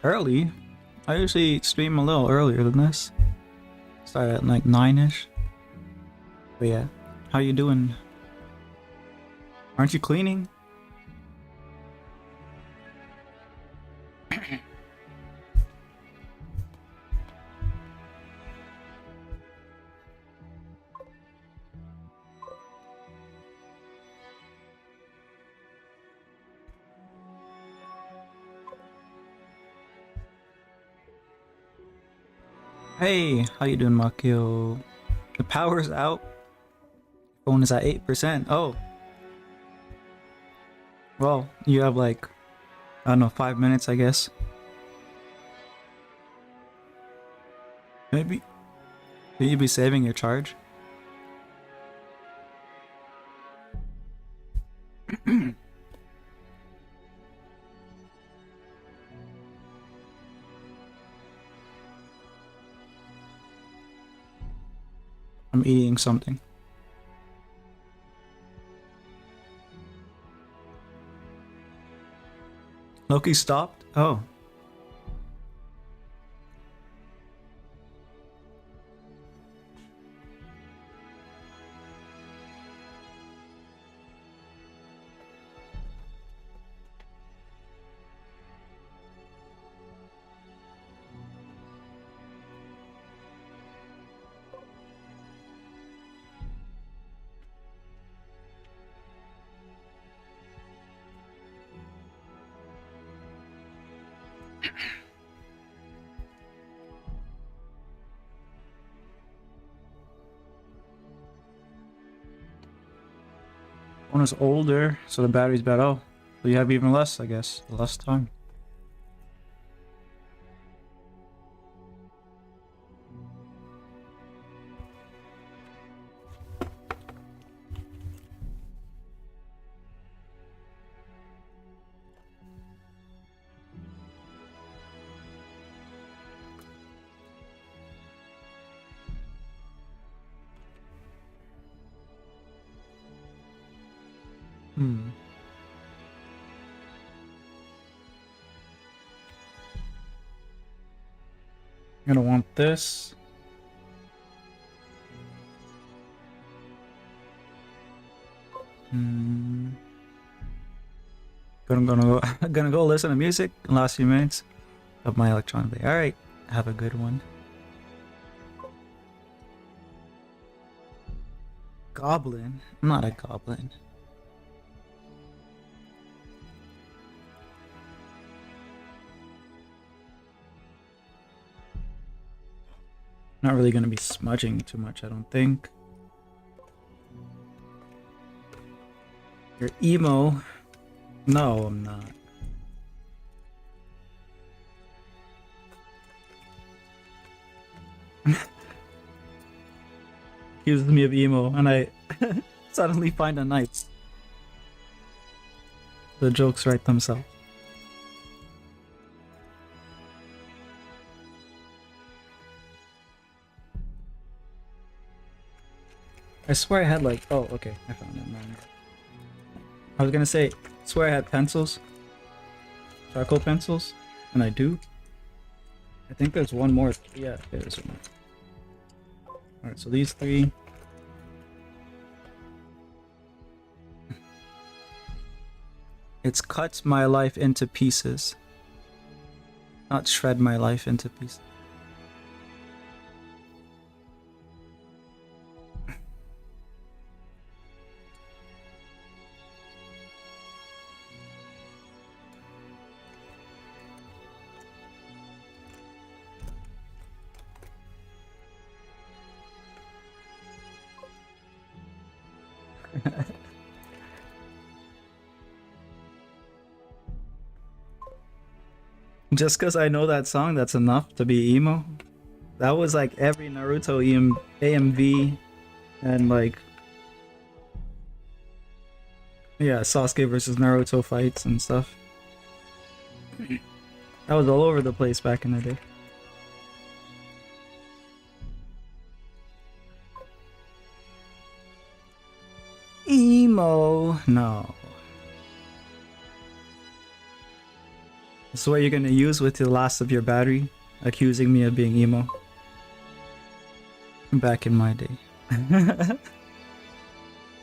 Early? I usually stream a little earlier than this. Start at like 9ish. But yeah, how you doing? Aren't you cleaning? Hey, how you doing, Makio? The power's out. Phone is at 8%. Oh, well, you have like, I don't know, 5 minutes, I guess. Maybe. Will you be saving your charge? I'm eating something. Loki stopped? Oh. One is older, so the battery's bad. Oh, so you have even less, I guess. Less time. Hmm. I'm gonna want this. Hmm. Gonna go listen to music in the last few minutes of my electronic day. Alright, have a good one. Goblin? I'm not a goblin. Not really gonna be smudging too much, I don't think. You're emo. No, I'm not. Accuses me of emo, and I suddenly find a nice. The jokes write themselves. I swear I had like, oh, okay, I found it. Man. I was gonna say, I swear I had pencils, charcoal pencils, and I do. I think there's one more. Yeah, there's one. All right, so these three. It's cut my life into pieces, not shred my life into pieces. Just because I know that song, that's enough to be emo. That was like every Naruto AMV and like, yeah, Sasuke versus Naruto fights and stuff. That was all over the place back in the day. Emo. No. This is what you're gonna use with the last of your battery, accusing me of being emo. Back in my day.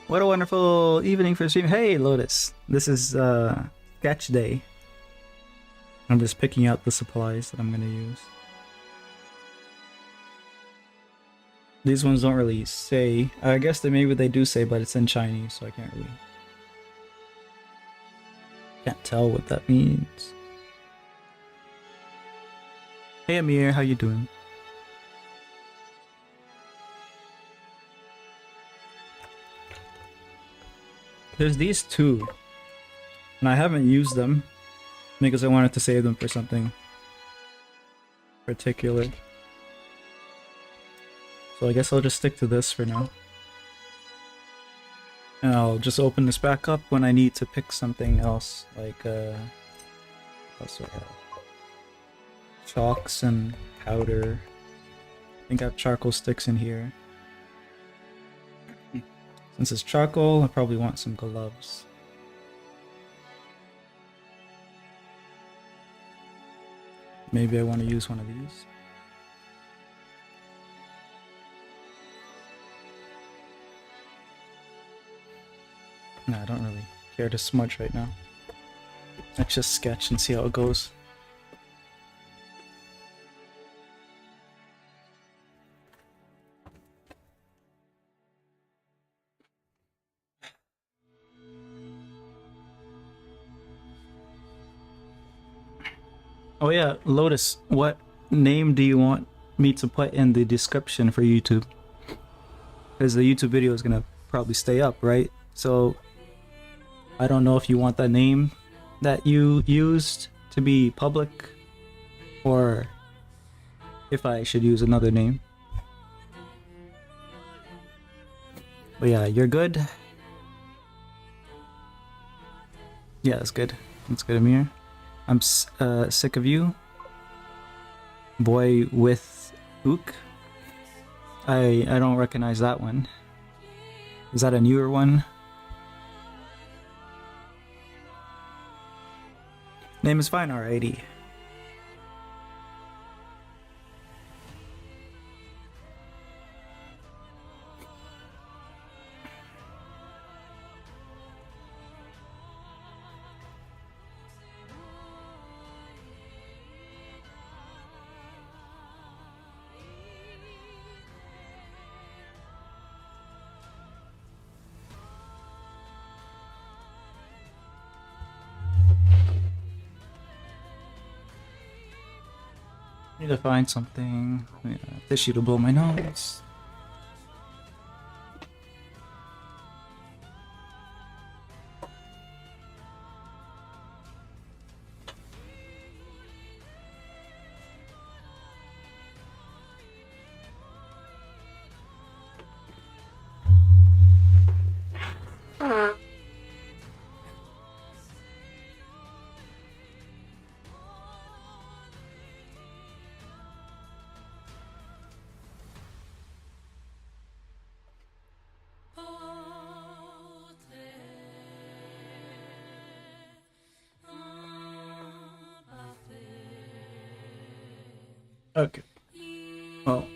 What a wonderful evening for stream. Hey, Lotus. This is sketch day. I'm just picking out the supplies that I'm gonna use. These ones don't really say. I guess that maybe they do say, but it's in Chinese, so I can't tell what that means. Hey Amir, how you doing? There's these two, and I haven't used them because I wanted to save them for something particular. So I guess I'll just stick to this for now. And I'll just open this back up when I need to pick something else, like what else do I have? Chalks and powder. I think I have charcoal sticks in here. Since it's charcoal, I probably want some gloves. Maybe I want to use one of these. No, I don't really care to smudge right now. Let's just sketch and see how it goes. Oh yeah, Lotus, what name do you want me to put in the description for YouTube? Because the YouTube video is gonna probably stay up, right? So I don't know if you want that name that you used to be public, or if I should use another name. But yeah, you're good. Yeah, that's good. That's good, Amir. I'm sick of you. Boy with ook. I don't recognize that one. Is that a newer one? Name is fine, alrighty. Need to find something. Yeah, tissue to blow my nose. Okay. Well,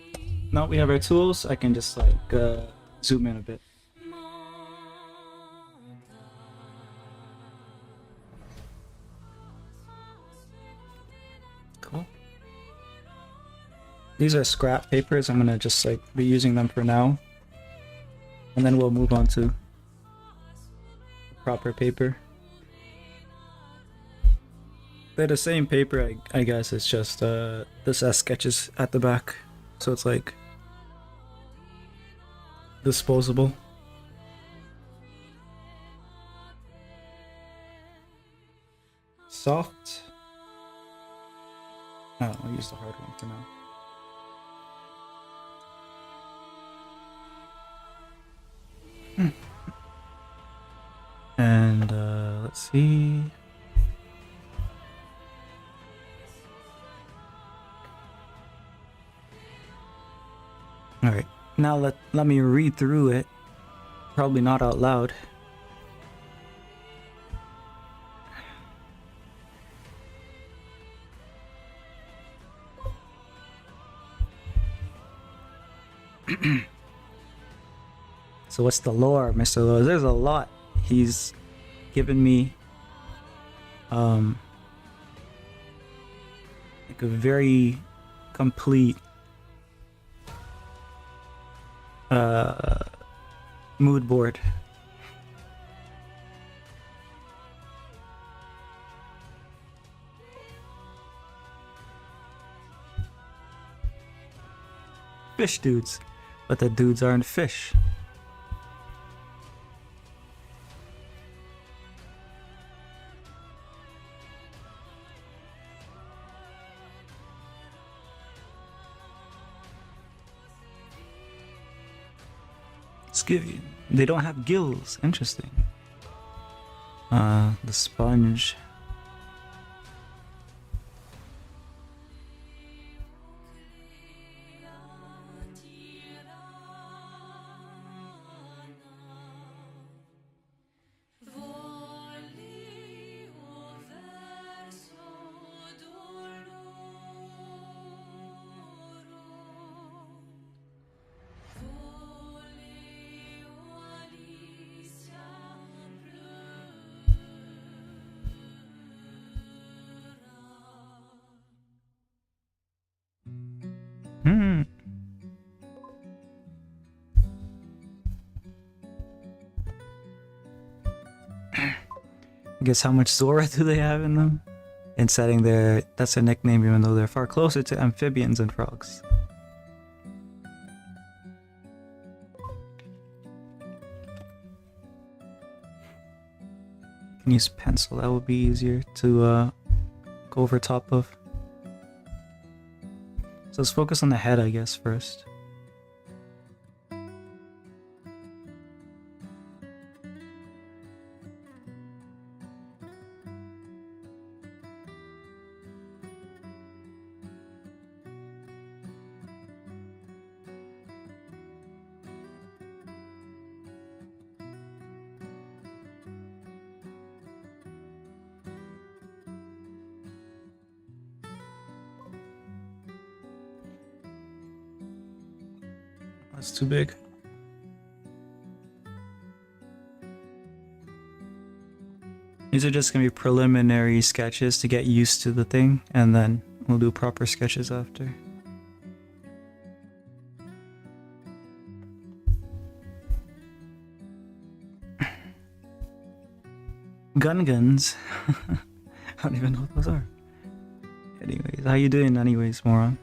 now we have our tools. I can just like zoom in a bit. Cool. These are scrap papers. I'm gonna just like be using them for now, and then we'll move on to proper paper. They're the same paper, I guess. It's just this has sketches at the back, so it's like disposable. Soft. No, I'll use the hard one for now. And let's see. Alright, now let me read through it. Probably not out loud. So what's the lore, Mr. Lore? There's a lot. He's given me like a very complete mood board. Fish dudes, but the dudes aren't fish. Skivian. They don't have gills. Interesting. The sponge. I guess how much Zora do they have in them? In setting their, that's their nickname even though they're far closer to amphibians and frogs. Can use pencil, that would be easier to go over top of. So let's focus on the head, I guess, first. That's too big. These are just gonna be preliminary sketches to get used to the thing, and then we'll do proper sketches after. Guns. I don't even know what those are. Anyways, how you doing anyways, moron?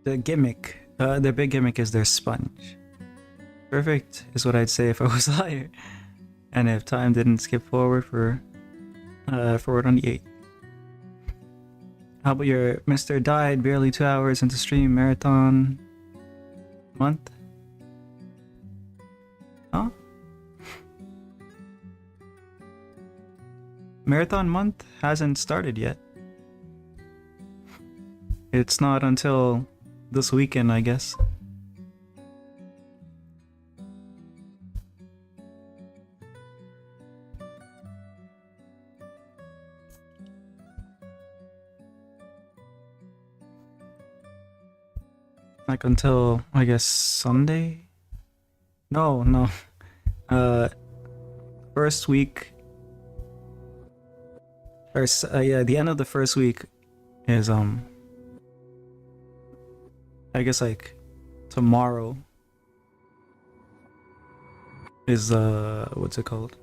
The gimmick, their big gimmick is their sponge. Perfect is what I'd say if I was a liar. And if time didn't skip forward for forward on the 8th. How about your Mr. Died barely 2 hours into stream marathon month? Huh? Marathon month hasn't started yet. It's not until this weekend, I guess. like until I guess Sunday. No, no. Uh, first week, or yeah, the end of the first week is I guess like tomorrow is what's it called?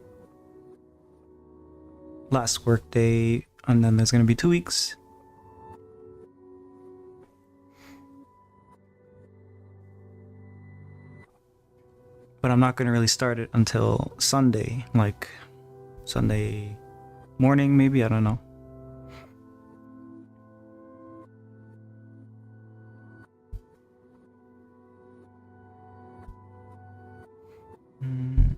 Last work day, and then there's gonna be 2 weeks. But I'm not gonna really start it until Sunday, like Sunday morning, maybe. I don't know. Mm.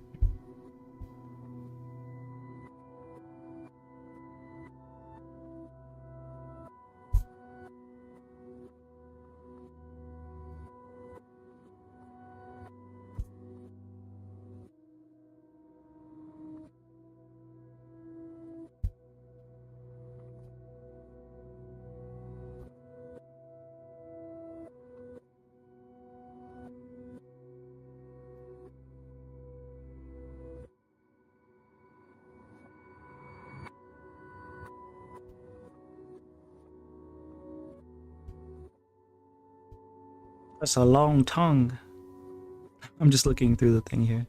That's a long tongue. I'm just looking through the thing here.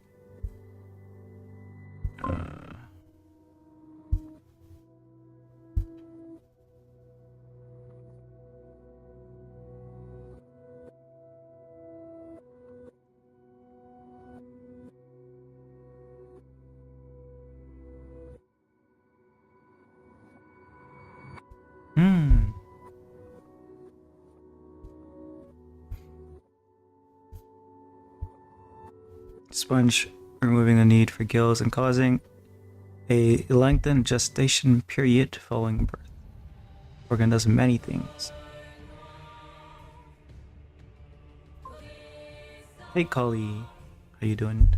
Hmm. Sponge removing the need for gills and causing a lengthened gestation period following birth. Organ does many things. Hey Collie, how you doing?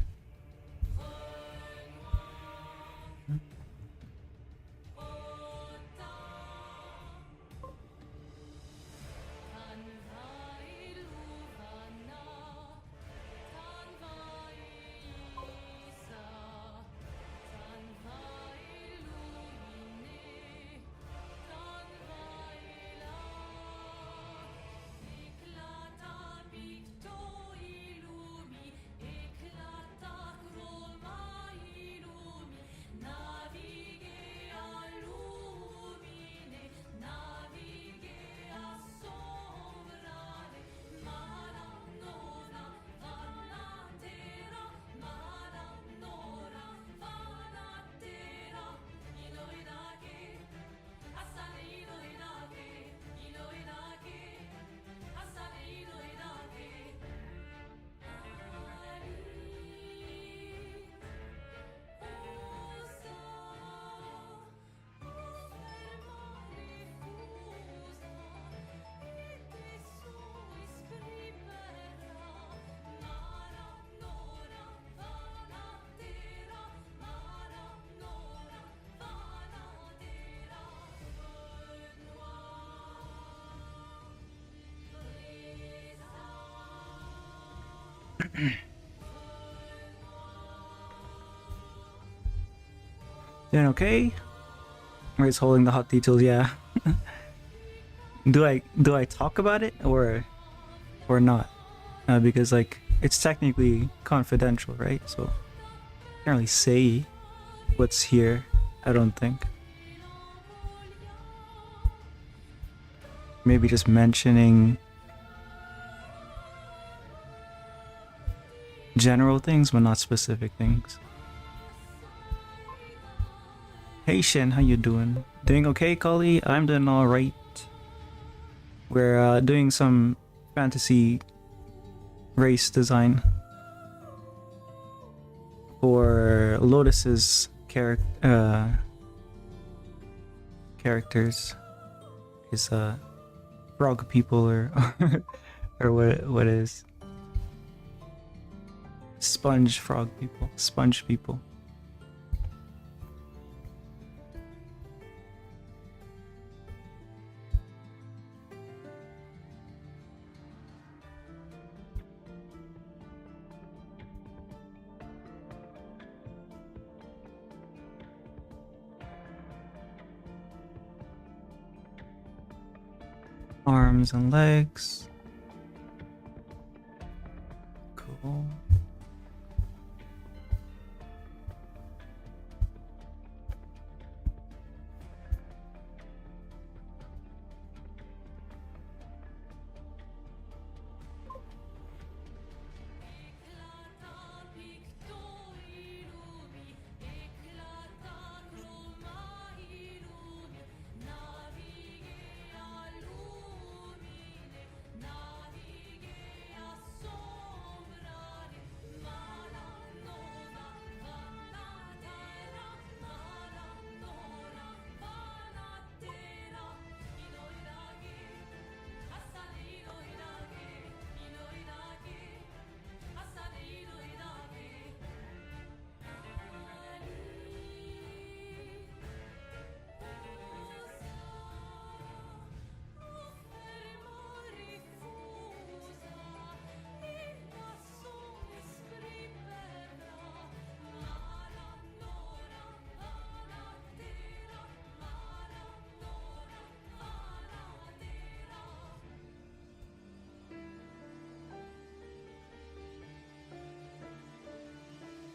Doing okay? Where's holding the hot details? Yeah. do I talk about it or not? Because like it's technically confidential, right? So I can't really say what's here. I don't think. Maybe just mentioning general things, but not specific things. Hey Shen, how you doing? Doing okay, Kali? I'm doing alright. We're doing some fantasy race design for Lotus's characters. His frog people or or what is sponge frog people, sponge people. Arms and legs. Cool.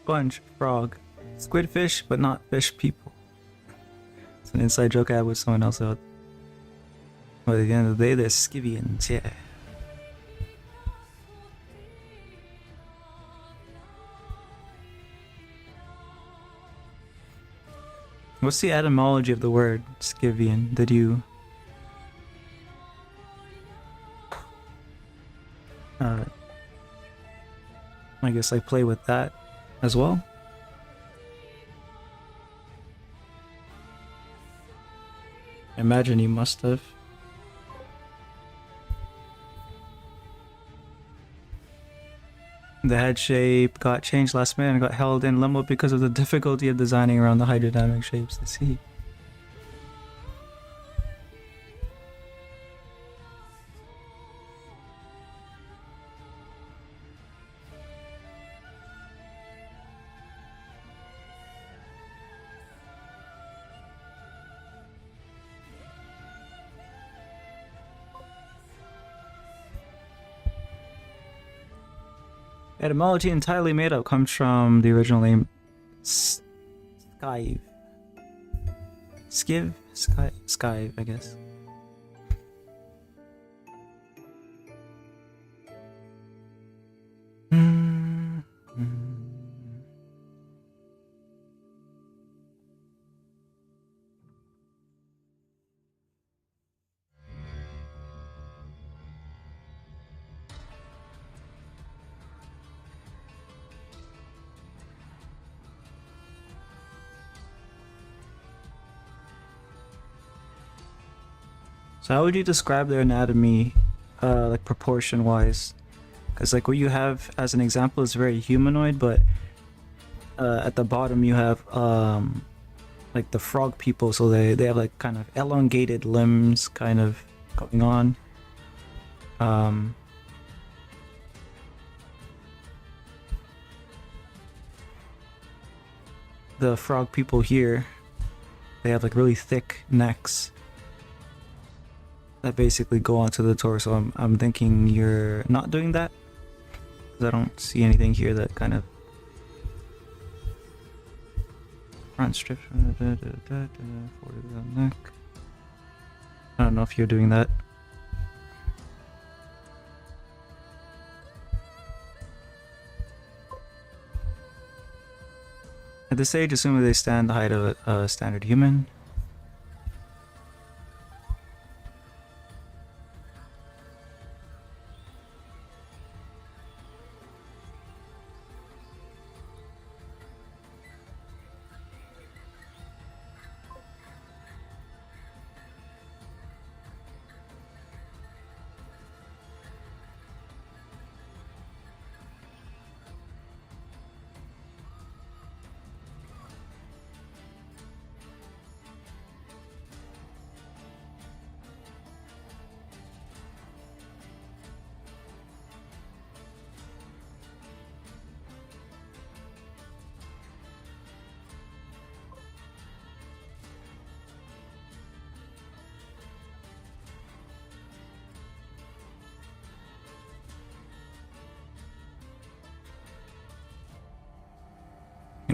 Sponge, frog, squidfish, but not fish people. It's an inside joke I had with someone else out. But at the end of the day, they're Skivians, yeah. What's the etymology of the word Skivian? Did you I guess I play with that as well? I imagine you must have. The head shape got changed last minute and got held in limbo because of the difficulty of designing around the hydrodynamic shapes. I see. Etymology entirely made up comes from the original name Skive. Skive, I guess. So how would you describe their anatomy, like proportion-wise? Because like what you have as an example is very humanoid, but at the bottom you have like the frog people, so they have like kind of elongated limbs kind of going on. The frog people here, they have like really thick necks that basically go onto the torso. I'm thinking you're not doing that, because I don't see anything here that kind of front strip for the neck. I don't know if you're doing that. At this age, assuming they stand the height of a standard human.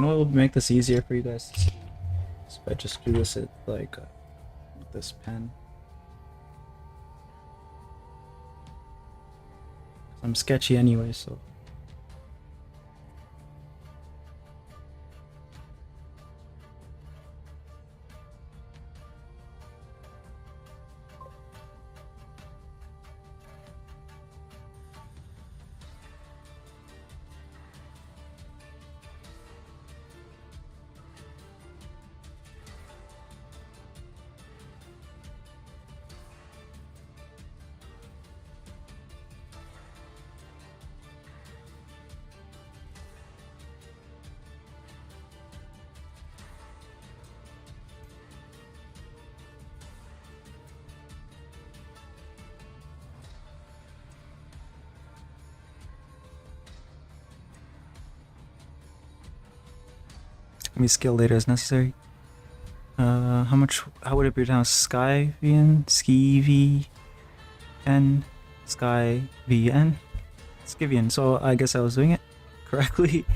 You know what would make this easier for you guys to see? Is if I just do this at like with this pen. I'm sketchy anyway, so. Let me scale later as necessary. How would it be pronounced? Skivian? Skivian? Skivian. So I guess I was doing it correctly.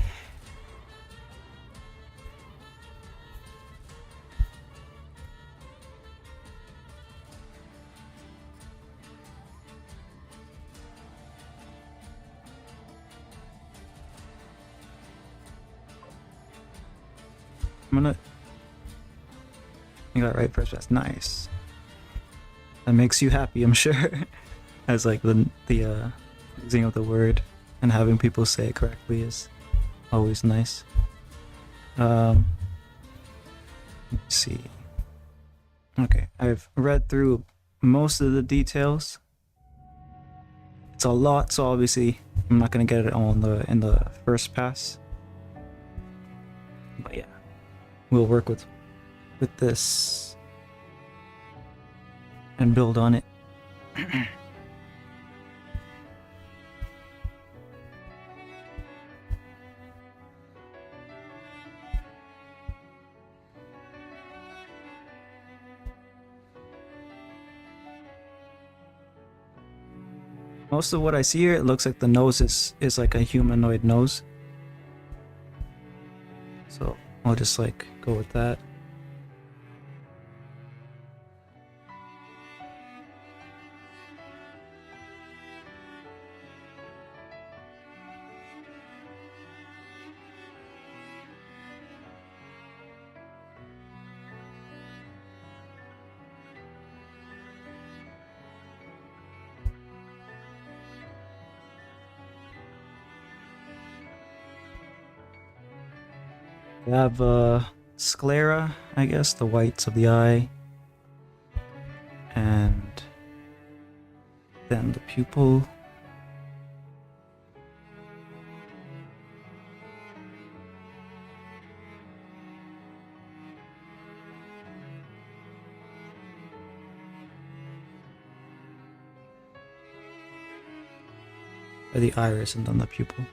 I'm gonna. You got it right first pass. Nice. That makes you happy, I'm sure. As like the using of the word and having people say it correctly is always nice. Let's see. Okay, I've read through most of the details. It's a lot, so obviously I'm not gonna get it all in the first pass. But yeah, we'll work with this and build on it. Most of what I see here, it looks like the nose is like a humanoid nose. So I'll just like go with that. We have sclera, I guess, the whites of the eye, and then the pupil. Or the iris and then the pupil.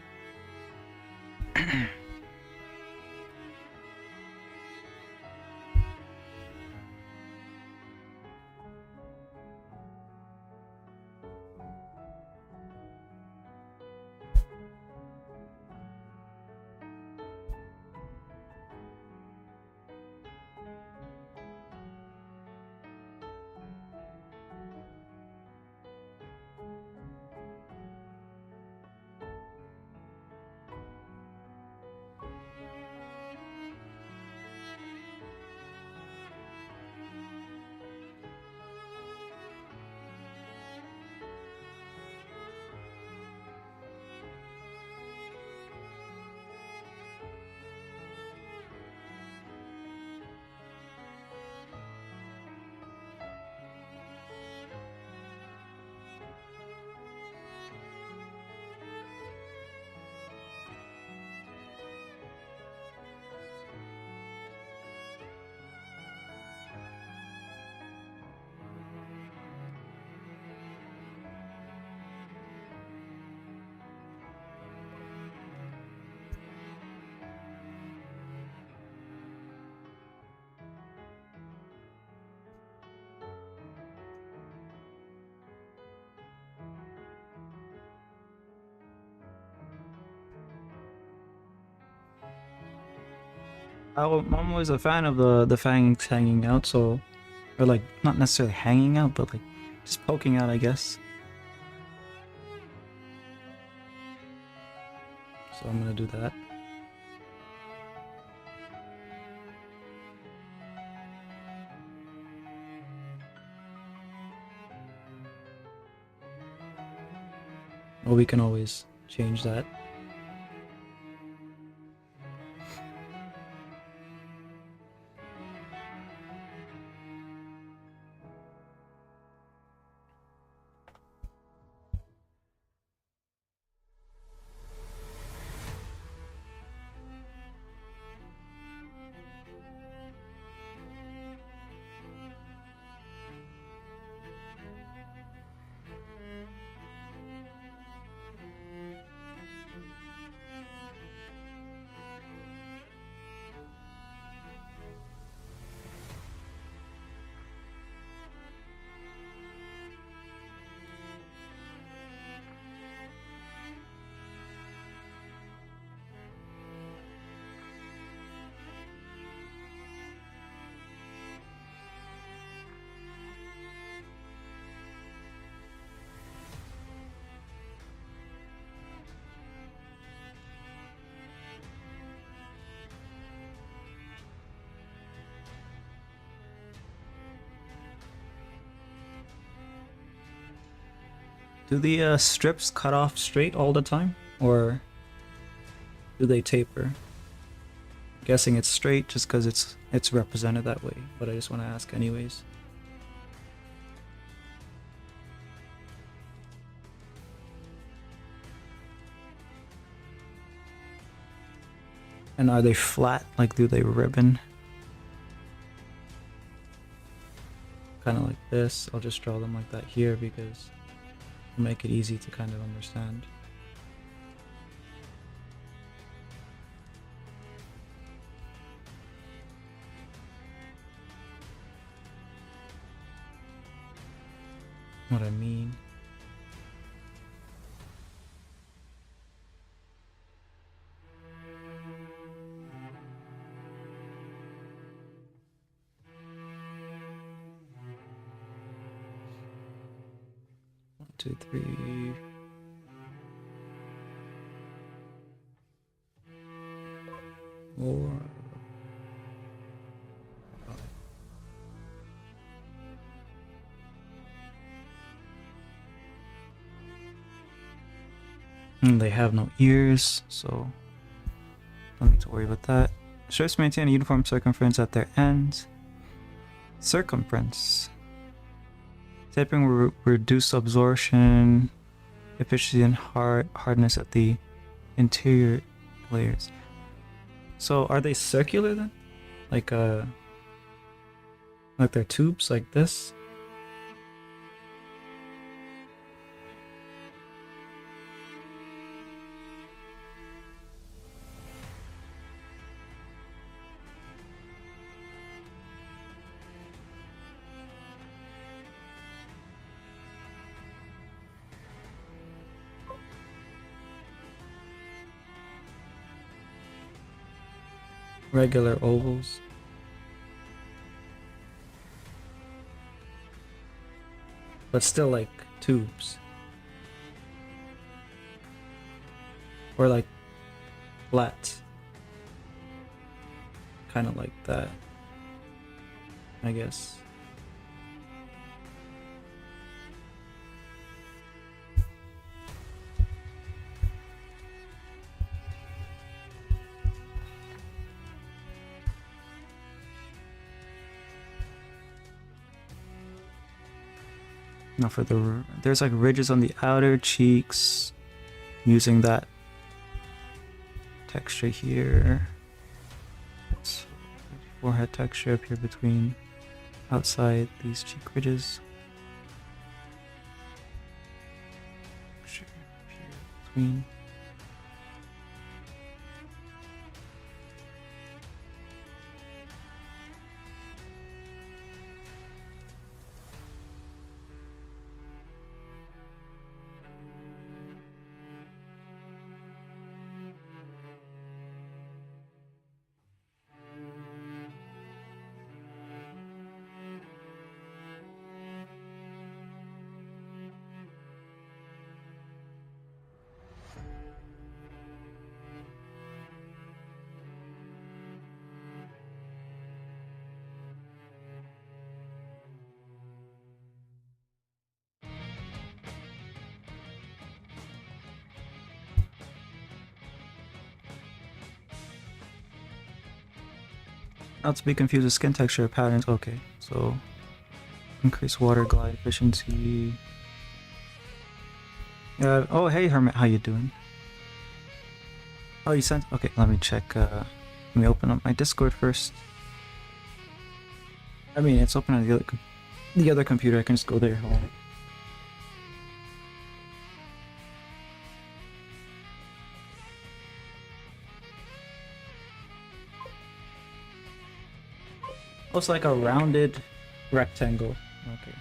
I'm always a fan of the fangs hanging out, so or like not necessarily hanging out, but like just poking out, I guess. So I'm gonna do that. Well, we can always change that. Do the strips cut off straight all the time, or do they taper? I'm guessing it's straight just because it's represented that way, but I just want to ask anyways. And are they flat? Like, do they ribbon? Kind of like this. I'll just draw them like that here because it'll make it easy to kind of understand. What I mean. One, two, three. Four. And they have no ears, so don't need to worry about that. Strips maintain a uniform circumference at their ends. Circumference. Tapering will reduce absorption, efficiency, and hardness at the interior layers. So are they circular then? Like they're tubes like this? Regular ovals. But still like tubes. Or like flat. Kind of like that, I guess. Now for there's like ridges on the outer cheeks, using that texture here. So, forehead texture up here between outside these cheek ridges. Texture up here between. Not to be confused with skin texture patterns. Okay, so increase water glide efficiency. Yeah. Oh, hey Hermit, how you doing? Oh, you sent. Okay, let me check. Let me open up my Discord first. I mean, it's open on the other computer. I can just go there. Hold on. Looks like a rounded rectangle. Okay.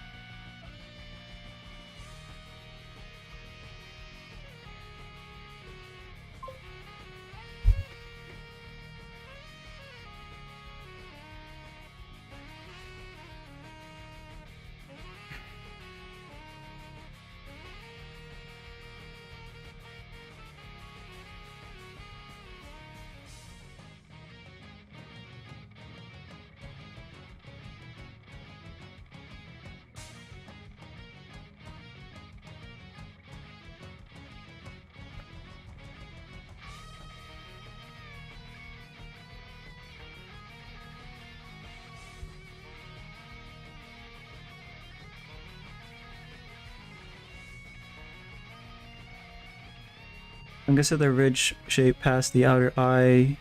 I'm gonna say the ridge shape past the outer eye.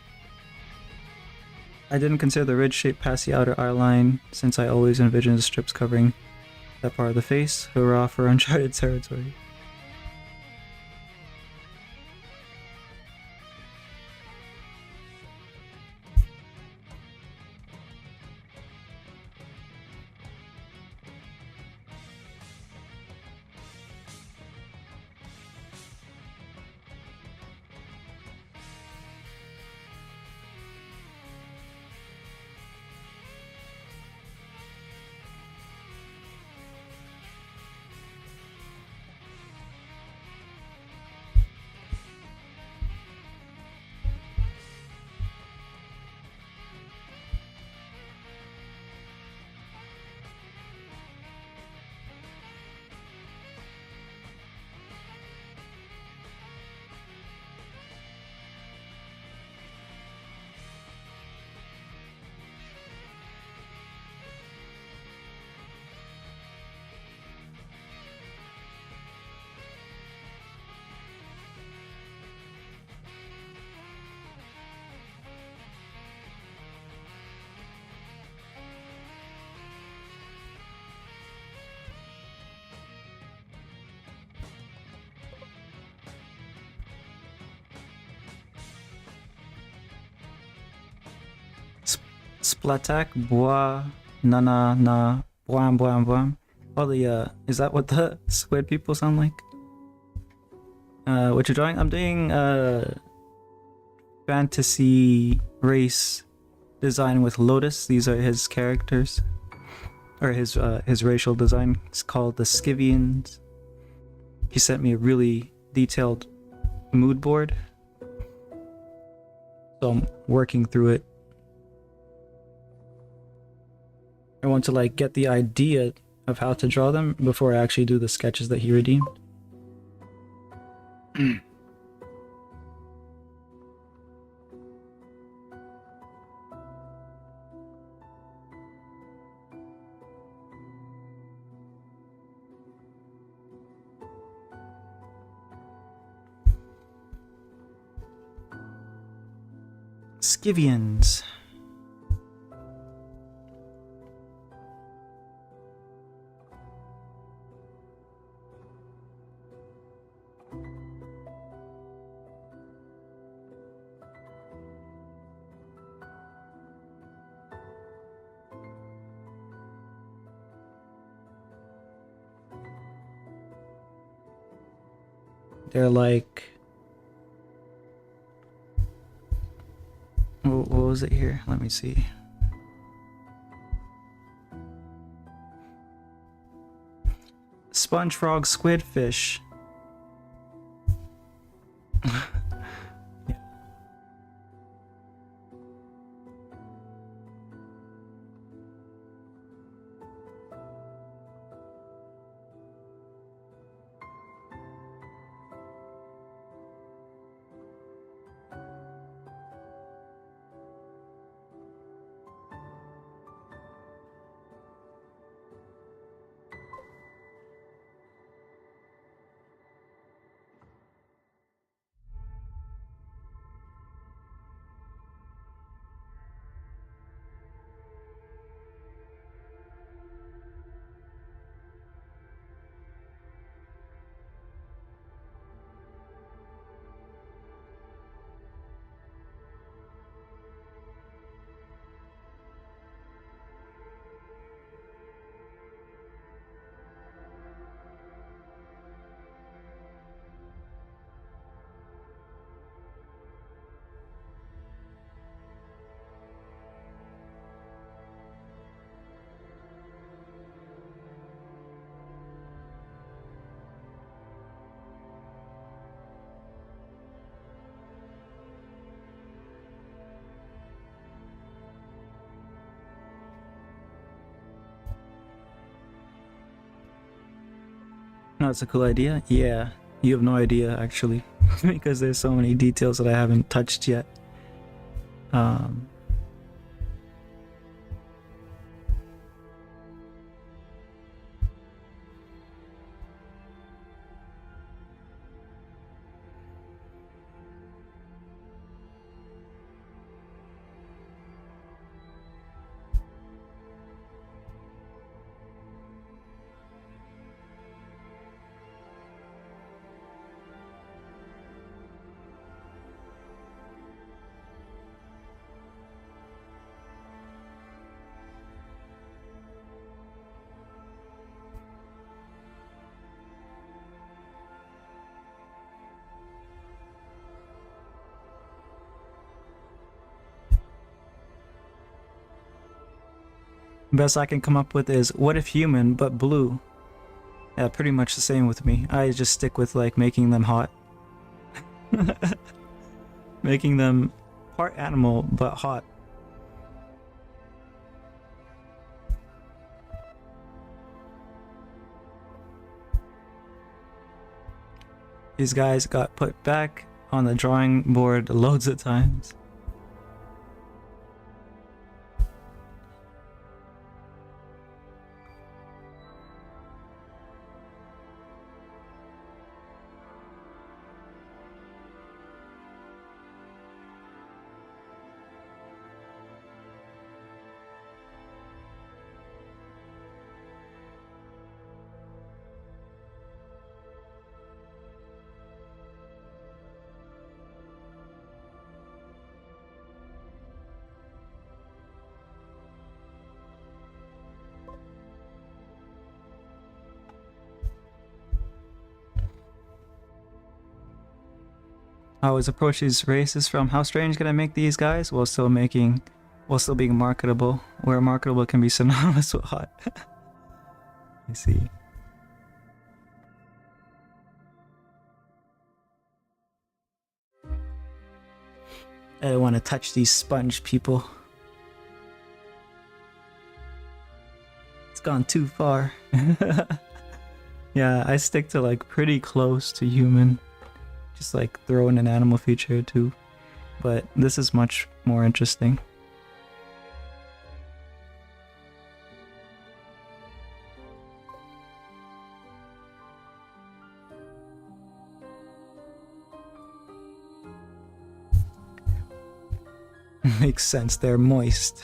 I didn't consider the ridge shape past the outer eye line since I always envisioned the strips covering that part of the face. Hurrah for uncharted territory. Splatak, bois, nana, na, boam, boam, boam. Oh, is that what the squid people sound like? What you're drawing? I'm doing, fantasy race design with Lotus. These are his characters. Or his racial design. It's called the Skivians. He sent me a really detailed mood board. So I'm working through it. I want to like get the idea of how to draw them before I actually do the sketches that he redeemed. Skivians. They're like... What was it here? Let me see. Sponge, frog, squid, fish. Yeah. No, it's a cool idea. Yeah, you have no idea actually, because there's so many details that I haven't touched yet. Um, Best I can come up with is what if human but blue? Yeah, pretty much the same with me. I just stick with like making them hot. Making them part animal but hot. These guys got put back on the drawing board loads of times. I always approach these races from how strange can I make these guys while still being marketable, where marketable can be synonymous with hot. I see. I don't want to touch these sponge people. It's gone too far. Yeah, I stick to like pretty close to human. Just like throw in an animal feature too. But this is much more interesting. Makes sense, they're moist.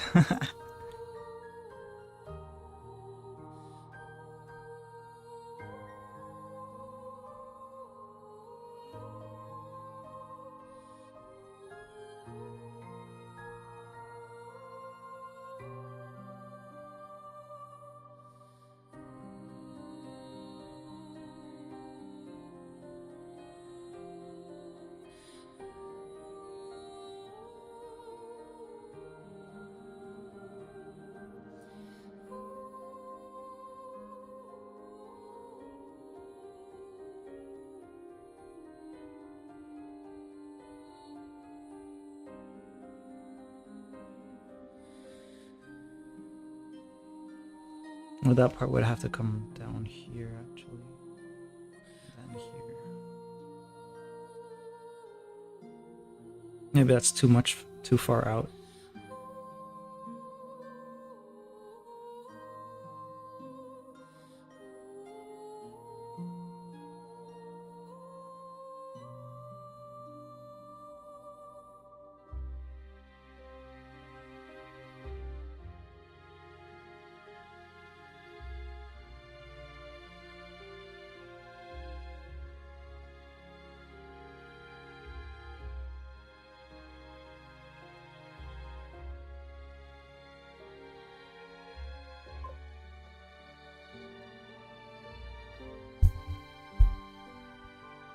Well, that part would have to come down here, actually. Then here. Maybe that's too far out.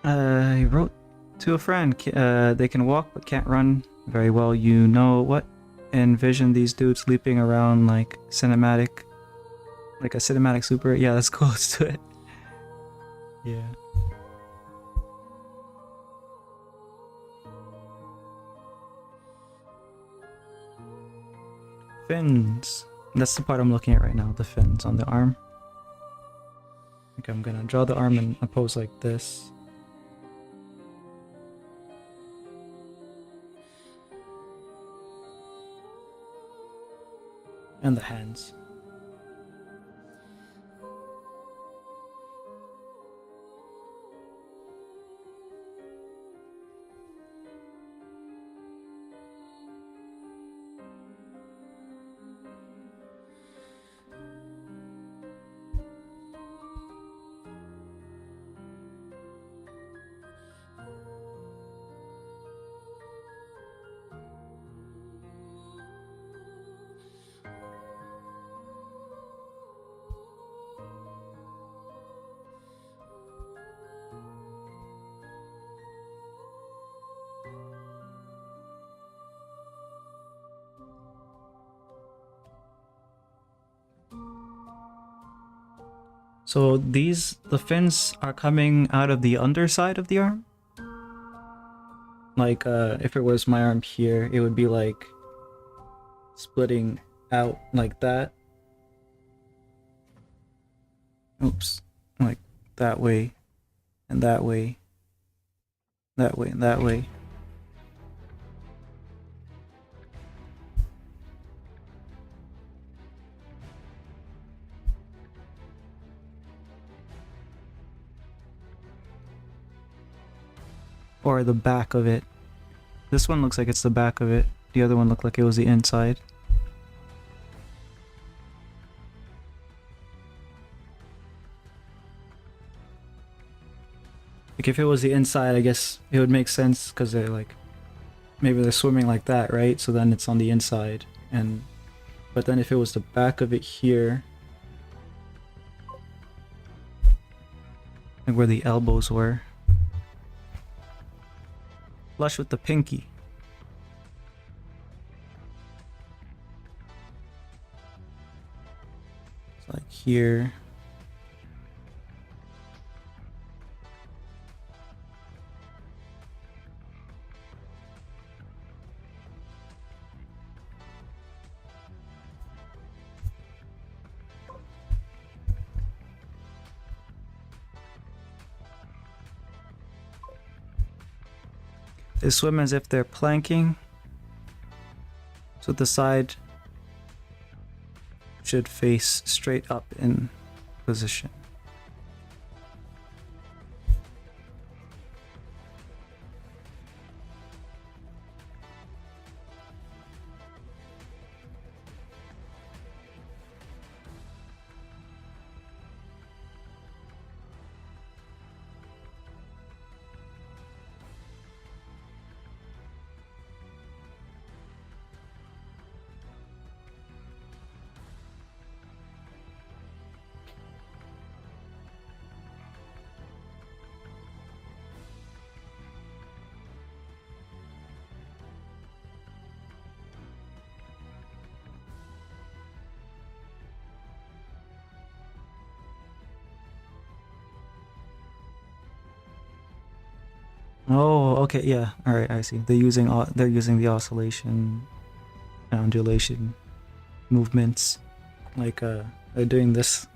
I wrote to a friend. They can walk but can't run very well. You know what? Envision these dudes leaping around like a cinematic super. Yeah, that's close to it. Yeah. Fins. That's the part I'm looking at right now. The fins on the arm. Okay, I'm gonna draw the arm in a pose like this. And the hands. So the fins are coming out of the underside of the arm? Like, if it was my arm here, it would be like splitting out like that. Oops. Like that way, and that way, that way, and that way. Or the back of it. This one looks like it's the back of it. The other one looked like it was the inside. Like if it was the inside, I guess it would make sense because they're like, maybe they're swimming like that, right? So then it's on the inside. But then if it was the back of it here, like where the elbows were, flush with the pinky. It's like here. They swim as if they're planking, so the side should face straight up in position. Oh, okay, yeah. All right, I see. They're using the oscillation, undulation movements, like they're doing this,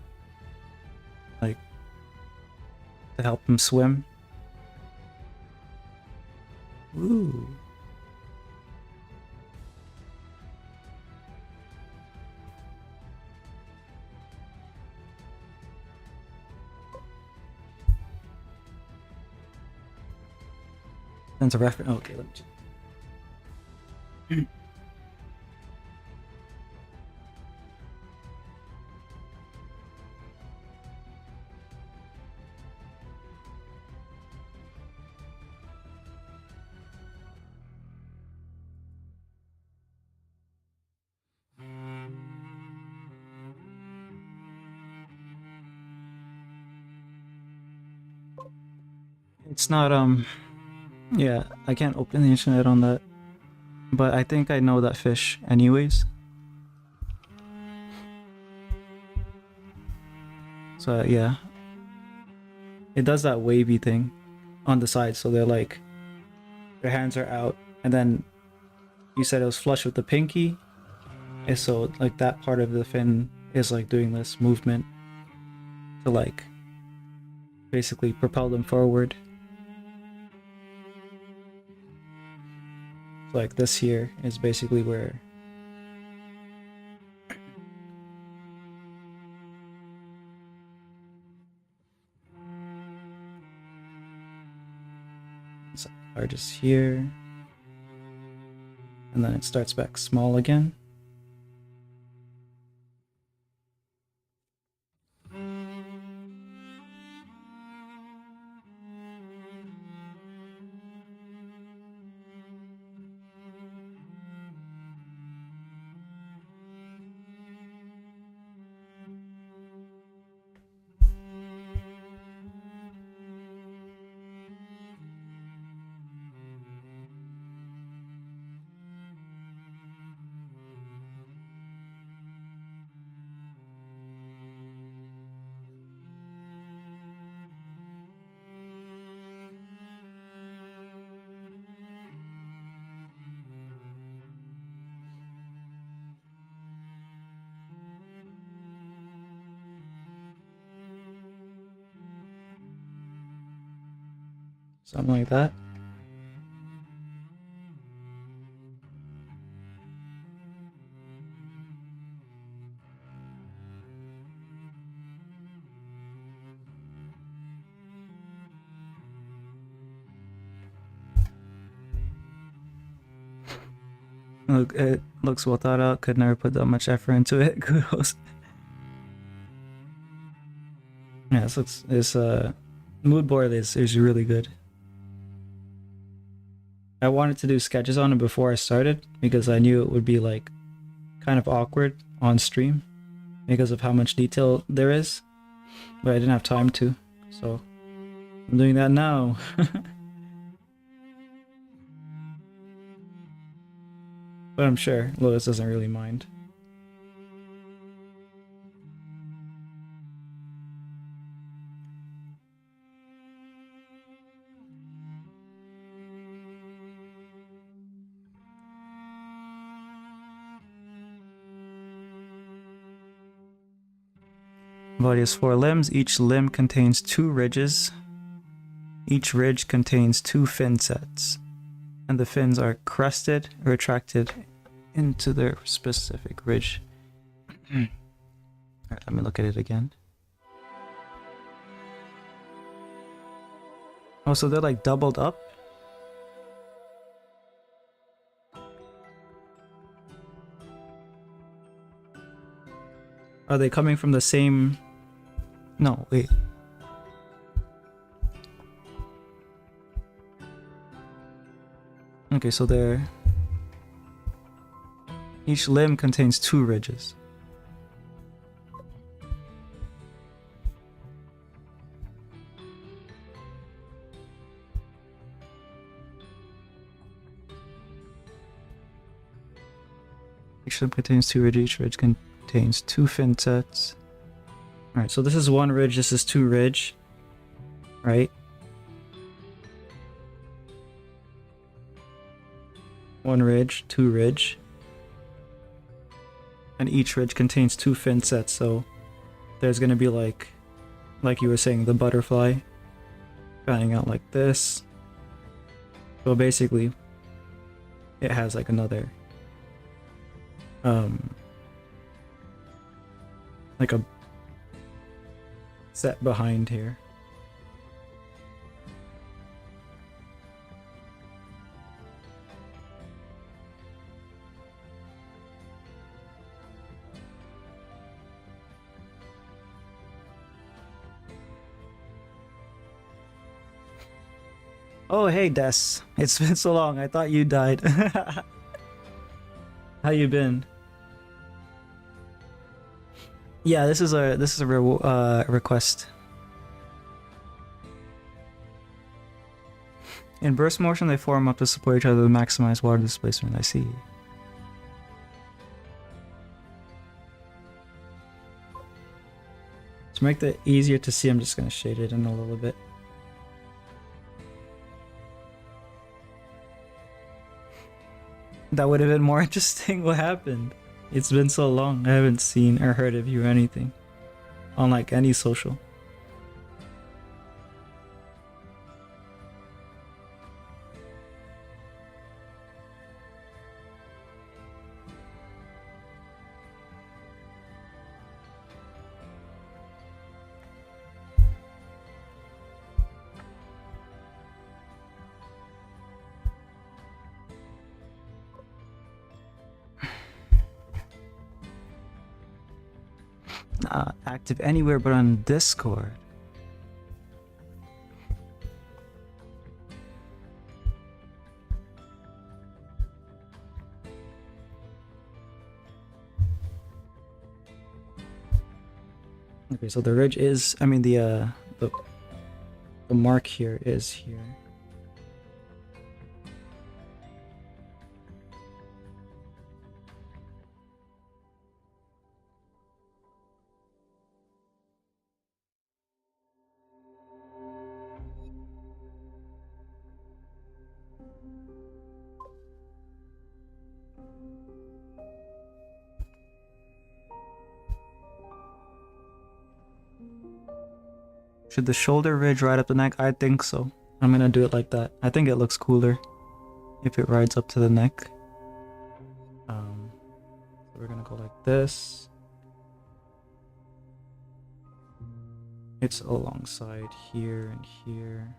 like to help them swim. Ooh. That's a reference. Okay, let me check. It's not yeah, I can't open the internet on that, but I think I know that fish anyways. So yeah, it does that wavy thing on the side, so they're like, their hands are out, and then you said it was flush with the pinky, and so like that part of the fin is like doing this movement to like basically propel them forward. Like this here is basically where it's largest here, and then it starts back small again. Something like that. Look, it looks well thought out. Could never put that much effort into it. Kudos. Yeah, this mood board is really good. I wanted to do sketches on it before I started because I knew it would be like kind of awkward on stream because of how much detail there is, but I didn't have time to, so I'm doing that now. But I'm sure Lotus doesn't really mind. Body has 4 limbs. Each limb contains 2 ridges. Each ridge contains 2 fin sets. And the fins are crested, retracted into their specific ridge. Alright, let me look at it again. Oh, so they're like doubled up? Are they coming from the same... No, wait. Okay, so they're... Each limb contains 2 ridges. Each limb contains 2 ridges. Each ridge contains 2 fin sets. Alright, so this is 1 ridge, this is 2 ridge. Right? 1 ridge, 2 ridge. And each ridge contains 2 fin sets, so there's gonna be like you were saying, the butterfly fanning out like this. So basically, it has like another like a set behind here. Oh hey Des, it's been so long. I thought you died. How you been? Yeah, this is a request. In burst motion, they form up to support each other to maximize water displacement. I see. To make that easier to see, I'm just gonna shade it in a little bit. That would have been more interesting. What happened? It's been so long. I haven't seen or heard of you or anything on like any social. active anywhere but on Discord. Okay, so the ridge is, I mean the mark here is here. Should the shoulder ridge ride up the neck? I think so. I'm gonna do it like that. I think it looks cooler if it rides up to the neck. So we're gonna go like this. It's alongside here and here.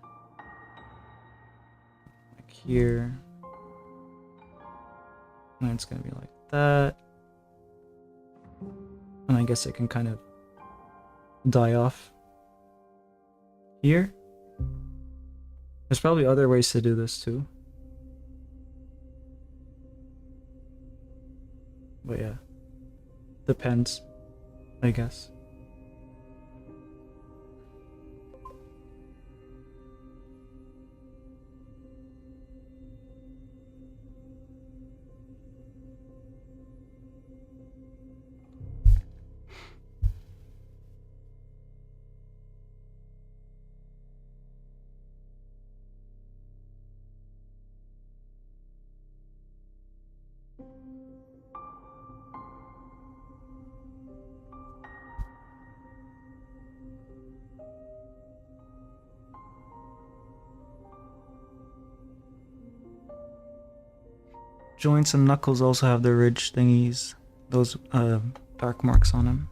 Like here. And it's gonna be like that. And I guess it can kind of die off here. There's probably other ways to do this too. But yeah. Depends, I guess. Joints and knuckles also have the ridge thingies, those dark marks on them.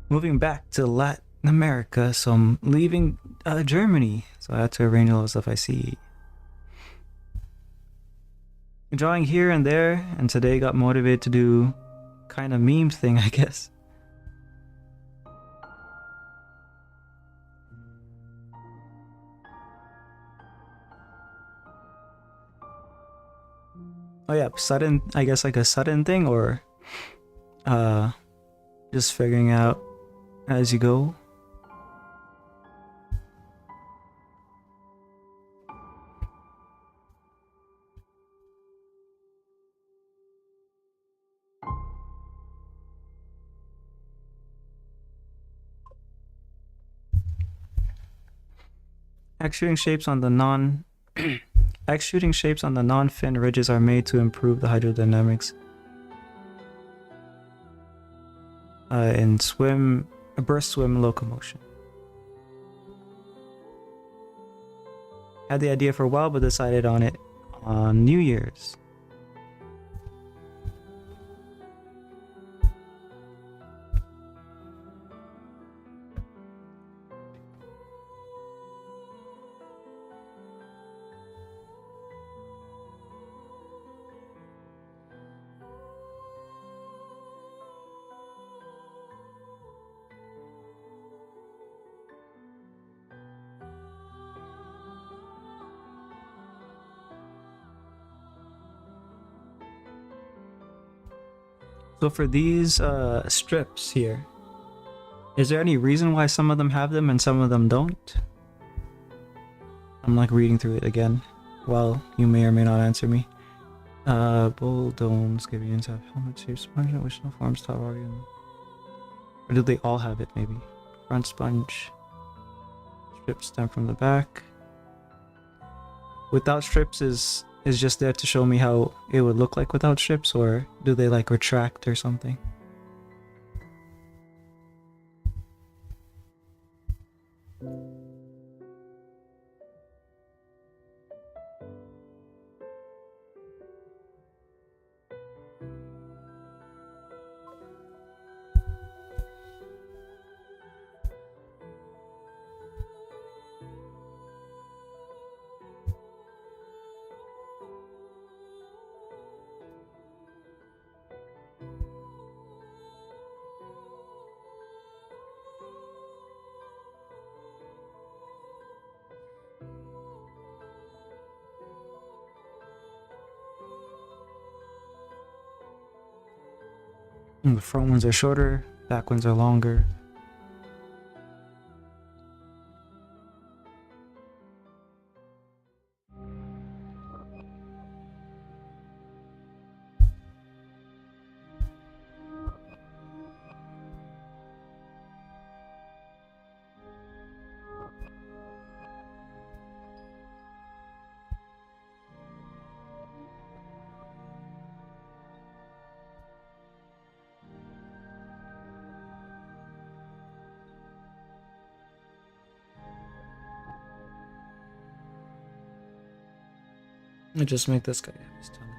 Moving back to Latin America, so I'm leaving Germany, so I had to arrange all the stuff I see. Drawing here and there, and today got motivated to do kind of meme thing, I guess. Oh yeah, sudden, I guess like a sudden thing, or just figuring out as you go. X shooting shapes on the non-fin ridges are made to improve the hydrodynamics in burst swim locomotion. Had the idea for a while, but decided on it on New Year's. So for these strips here, is there any reason why some of them have them and some of them don't? I'm like reading through it again. Well, you may or may not answer me. Bull domes, Skivians have helmet shaped sponge which no forms top organ. Or do they all have it maybe? Front sponge. Strips stem from the back. Without strips is just there to show me how it would look like without strips, or do they like retract or something? And the front ones are shorter, back ones are longer. Let me just make this guy have his tongue out.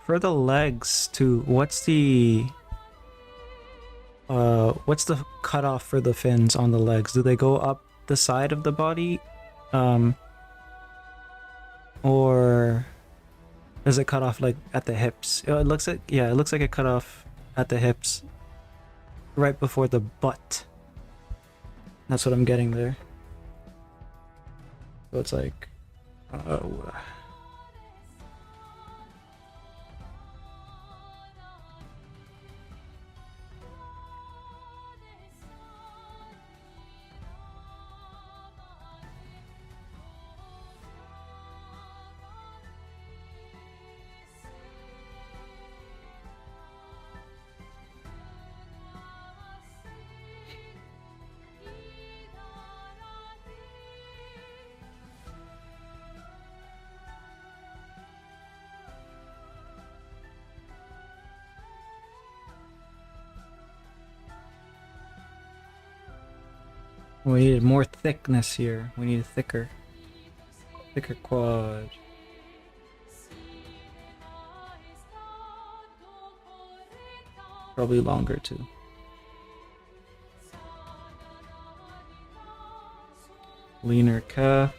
For the legs too, what's the cutoff for the fins on the legs? Do they go up the side of the body? Or does it cut off like at the hips? It looks like, yeah, it looks like it cut off at the hips right before the butt. That's what I'm getting there. So it's like, oh. We needed more thickness here. We need a thicker quad. Probably longer too. Leaner calf.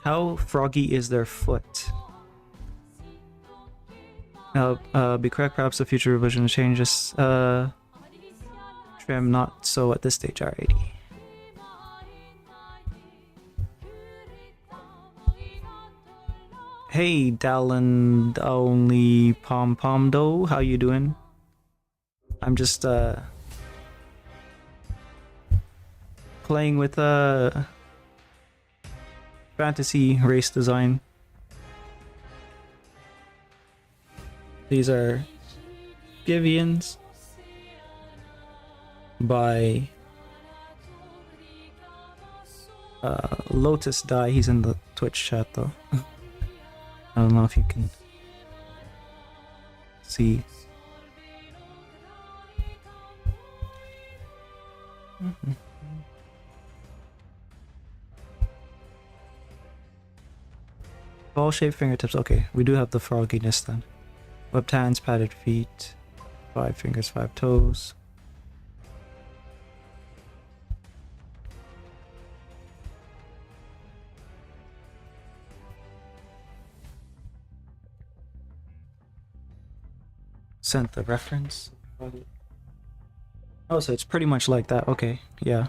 How froggy is their foot? Be correct, perhaps the future revision changes. Trim not so at this stage, alrighty. Hey, Dallin, only Pom Pom Do, how you doing? I'm just playing with fantasy race design. These are Skivians by Lotus Die. He's in the Twitch chat though. I don't know if you can see. Ball-shaped fingertips. Okay, we do have the frogginess then. Webbed hands, padded feet, 5 fingers, 5 toes. Sent the reference. Oh, so it's pretty much like that. Okay, yeah.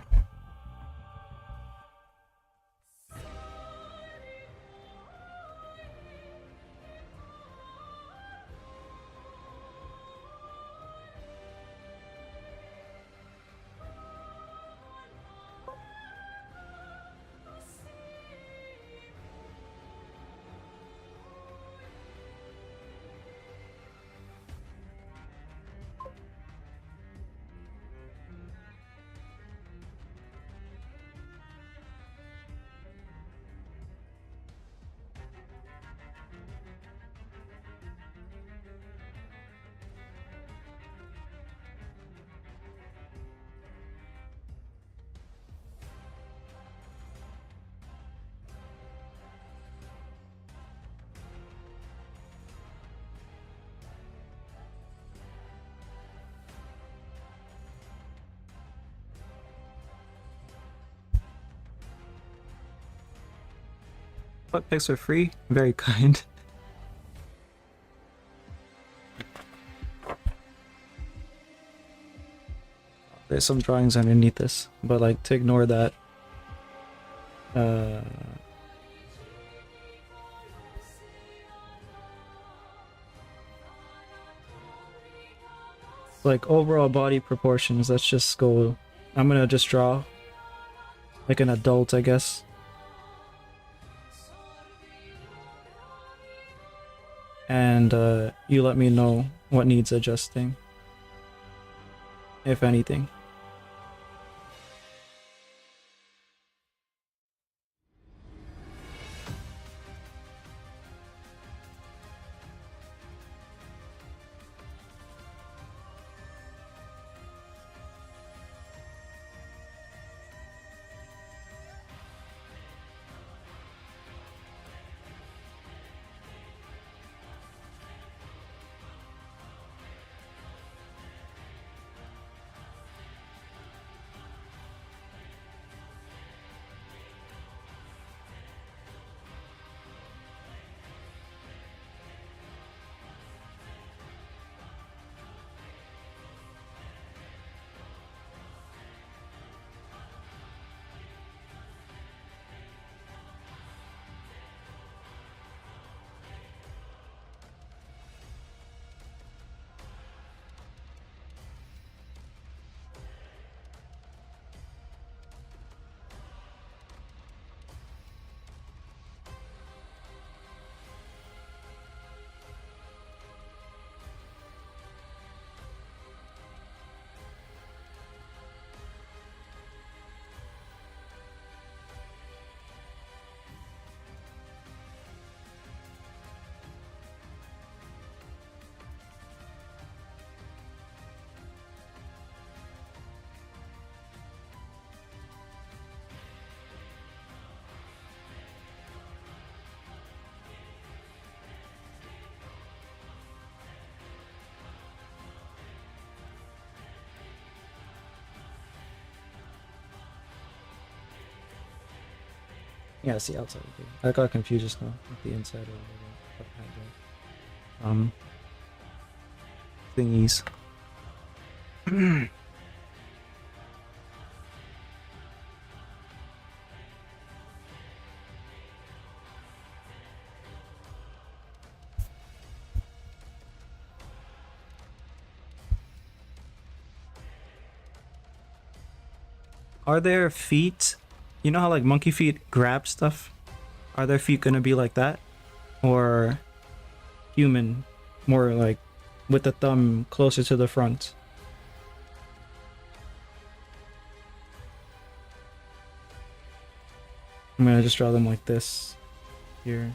What picks are free? Very kind. There's some drawings underneath this, but like to ignore that. Uh, like overall body proportions, let's just go. I'm gonna just draw like an adult, I guess. And you let me know what needs adjusting, if anything. Yeah, it's the outside. Okay. I got confused just now with the inside of the thingies. Are there feet? You know how like monkey feet grab stuff? Are their feet gonna be like that? Or human, more like with the thumb closer to the front? I'm gonna just draw them like this here.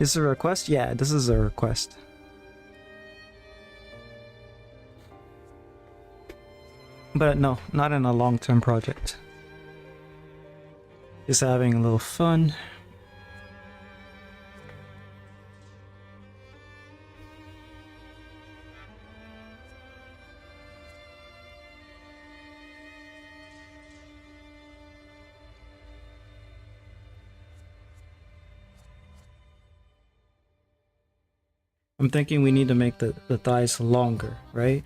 Is this a request? Yeah, this is a request. But no, not in a long-term project. Just having a little fun. I'm thinking we need to make the thighs longer, right?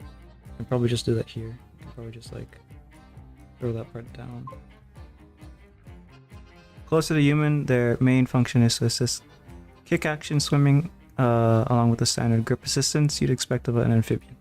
I can probably just do that here. I can probably just like throw that part down. Closer to human, their main function is to assist kick action, swimming, along with the standard grip assistance you'd expect of an amphibian.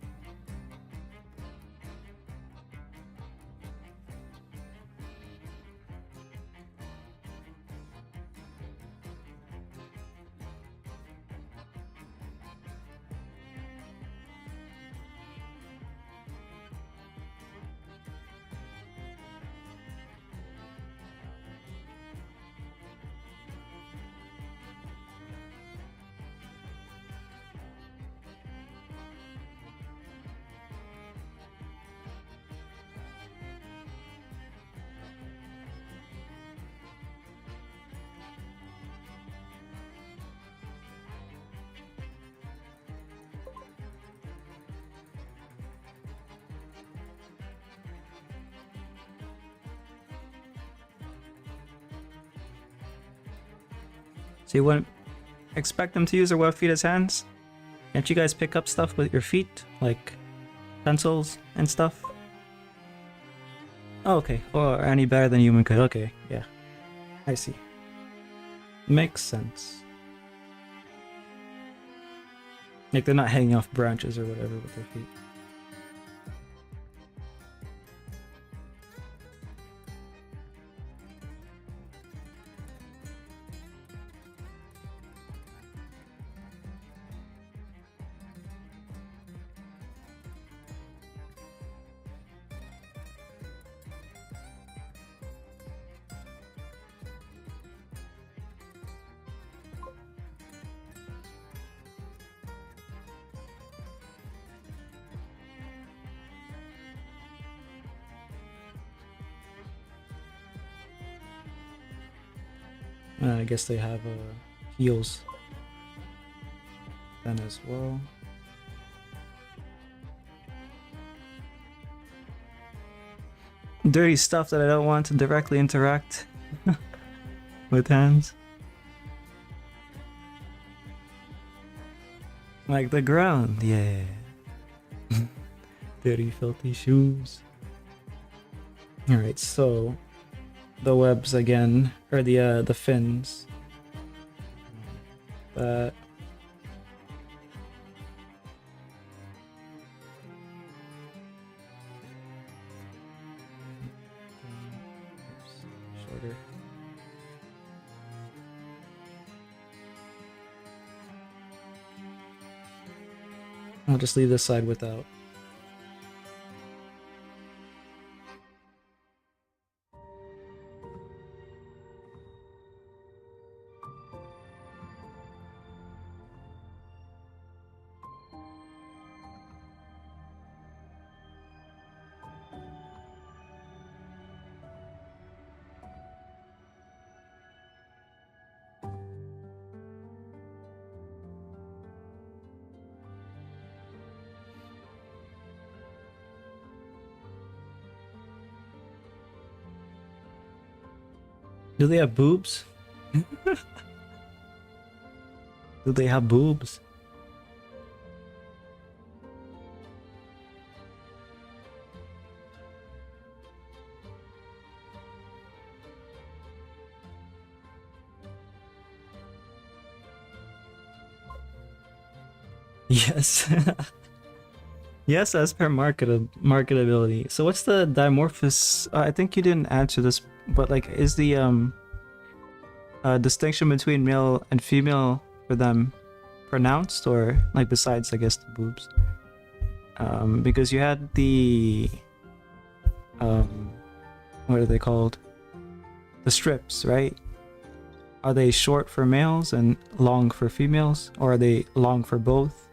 So you wouldn't expect them to use their web feet as hands? Can't you guys pick up stuff with your feet? Like pencils and stuff? Oh, okay. Or any better than human could. Okay, yeah. I see. Makes sense. Like they're not hanging off branches or whatever with their feet. I guess they have heels then as well. Dirty stuff that I don't want to directly interact with hands. Like the ground, yeah. Dirty, filthy shoes. Alright, so the webs again, or the fins. That. Shorter. I'll just leave this side without. Do they have boobs? Do they have boobs? Yes. Yes, as per marketability. So what's the dimorphous? I think you didn't answer this, but like, is the distinction between male and female for them pronounced, or like besides, I guess, the boobs? Because you had the what are they called? The strips, right? Are they short for males and long for females, or are they long for both?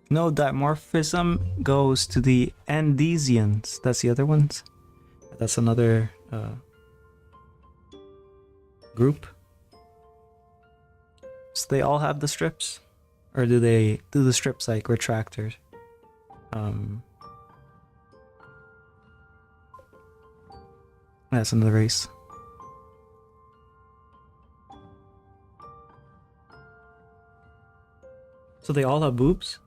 No, dimorphism goes to the Andesians. That's the other ones. That's another group. So they all have the strips, or do they do the strips like retractors? That's another race. So they all have boobs?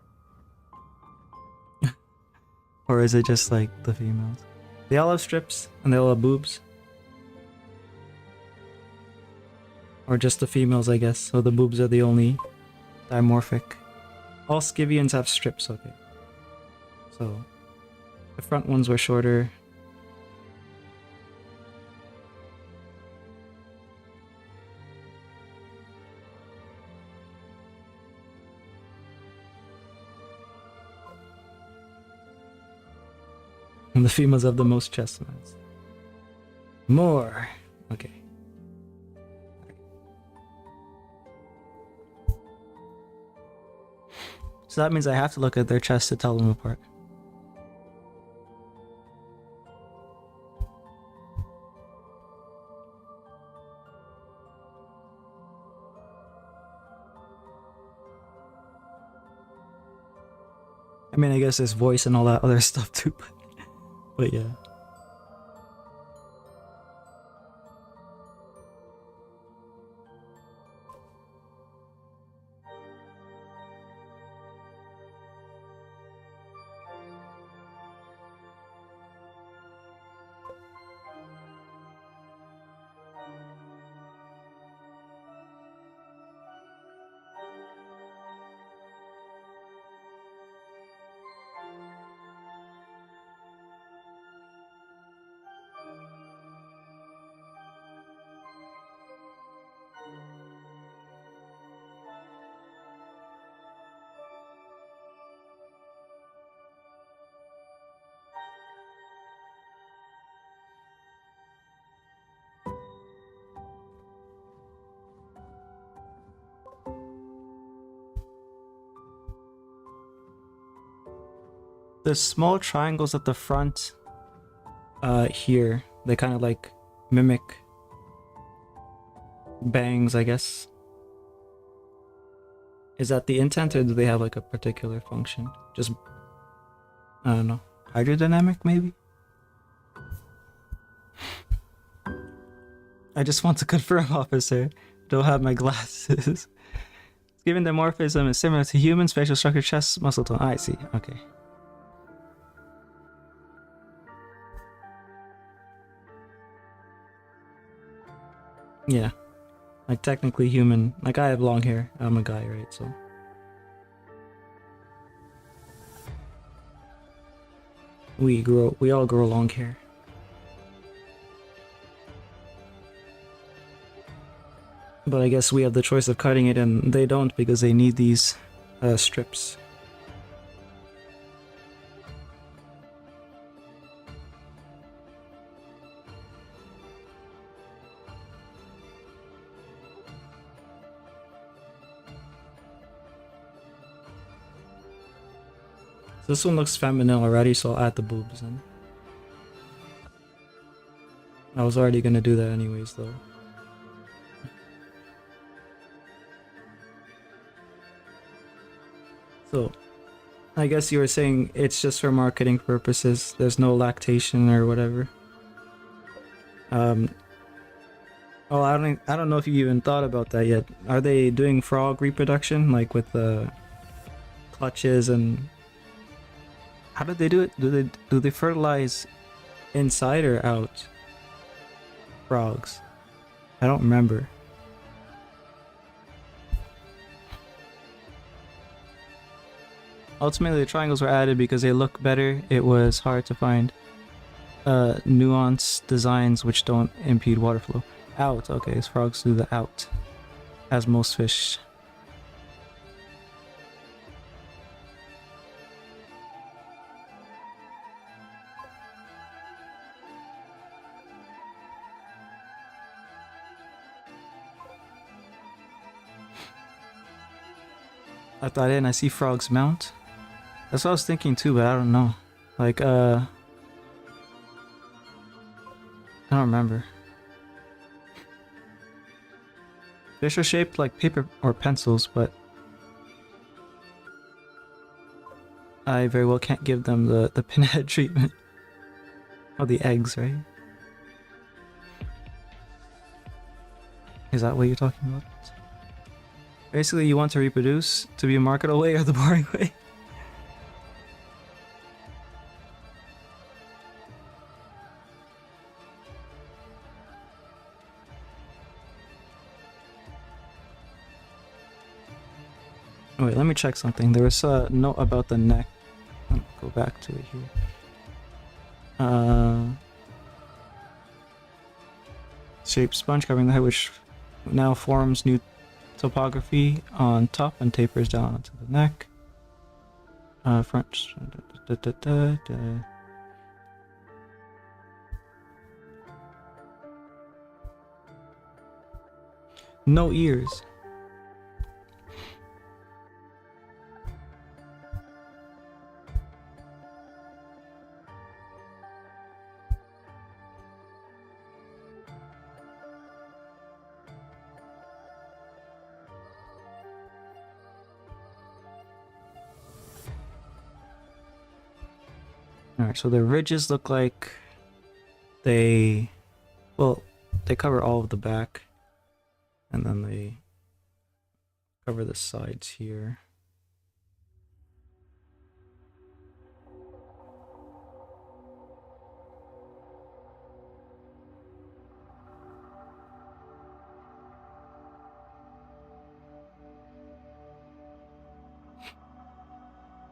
Or is it just like the females? They all have strips and they all have boobs? Or just the females, I guess. So the boobs are the only dimorphic. All Skivians have strips, okay. So the front ones were shorter. And the females have the most chestnuts. More. Okay. So that means I have to look at their chest to tell them apart. I mean, I guess there's voice and all that other stuff too, but yeah. The small triangles at the front here, they kind of like mimic bangs, I guess. Is that the intent, or do they have like a particular function? Just, I don't know, hydrodynamic maybe? I just want to confirm, officer. Don't have my glasses. Given dimorphism is similar to human facial structure, chest, muscle tone. I see, okay. Yeah, like technically human. Like I have long hair. I'm a guy, right? So we all grow long hair. But I guess we have the choice of cutting it, and they don't because they need these strips. This one looks feminine already, so I'll add the boobs in. I was already gonna do that anyways, though. So, I guess you were saying it's just for marketing purposes. There's no lactation or whatever. Oh, I don't know if you even thought about that yet. Are they doing frog reproduction, like with the clutches and? How do they do it? Do they fertilize inside or out? Frogs. I don't remember. Ultimately, the triangles were added because they look better. It was hard to find nuanced designs which don't impede water flow. Out. Okay, as frogs do the out, as most fish. I thought in, I see frogs mount. That's what I was thinking too, but I don't know. Like, I don't remember. Fish are shaped like paper or pencils, but I very well can't give them the pinhead treatment. Oh, the eggs, right? Is that what you're talking about? Basically, you want to reproduce to be a marketable way or the boring way? Oh, wait, let me check something. There was a note about the neck. Let me go back to it here. Shaped sponge covering the head, which now forms new topography on top and tapers down onto the neck. Front. No ears. Alright, so the ridges look like they, well, they cover all of the back, and then they cover the sides here.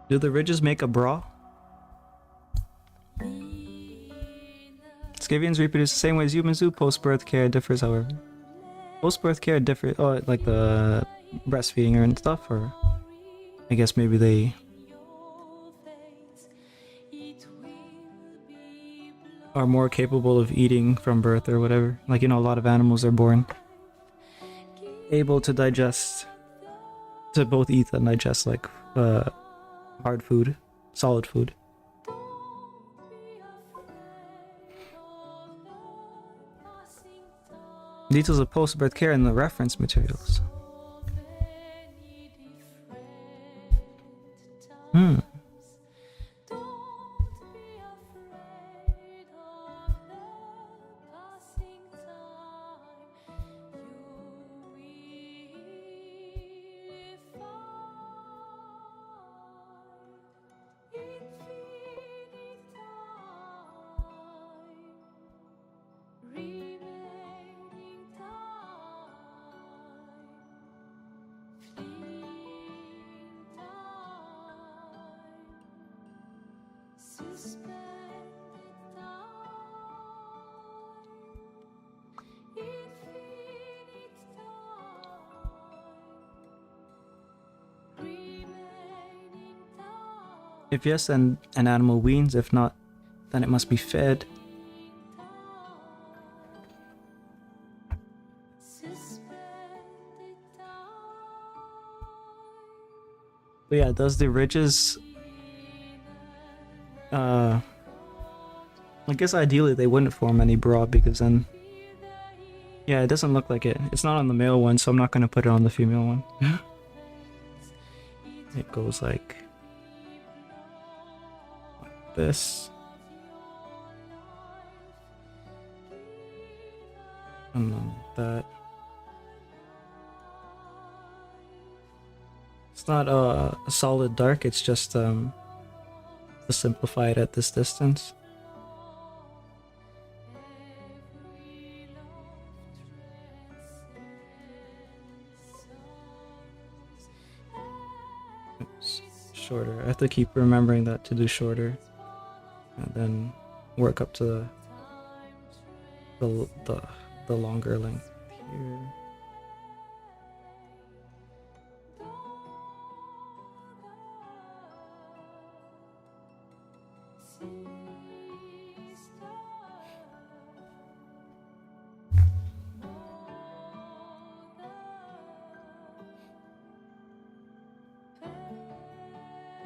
Do the ridges make a bra? Skivians reproduce the same way as humans do. Post-birth care differs, however. Post-birth care differs, oh, like the breastfeeding and stuff, or I guess maybe they are more capable of eating from birth or whatever. Like, you know, a lot of animals are born able to digest, to both eat and digest like hard food, solid food. Details of post-birth care in the reference materials. If yes, then an animal weans. If not, then it must be fed. But yeah, does the ridges... I guess ideally they wouldn't form any bra because then... Yeah, it doesn't look like it. It's not on the male one, so I'm not going to put it on the female one. It goes like this. And then that. It's not a solid dark, it's just to simplify it at this distance. Oops, shorter. I have to keep remembering that to do shorter, and then work up to the longer length here.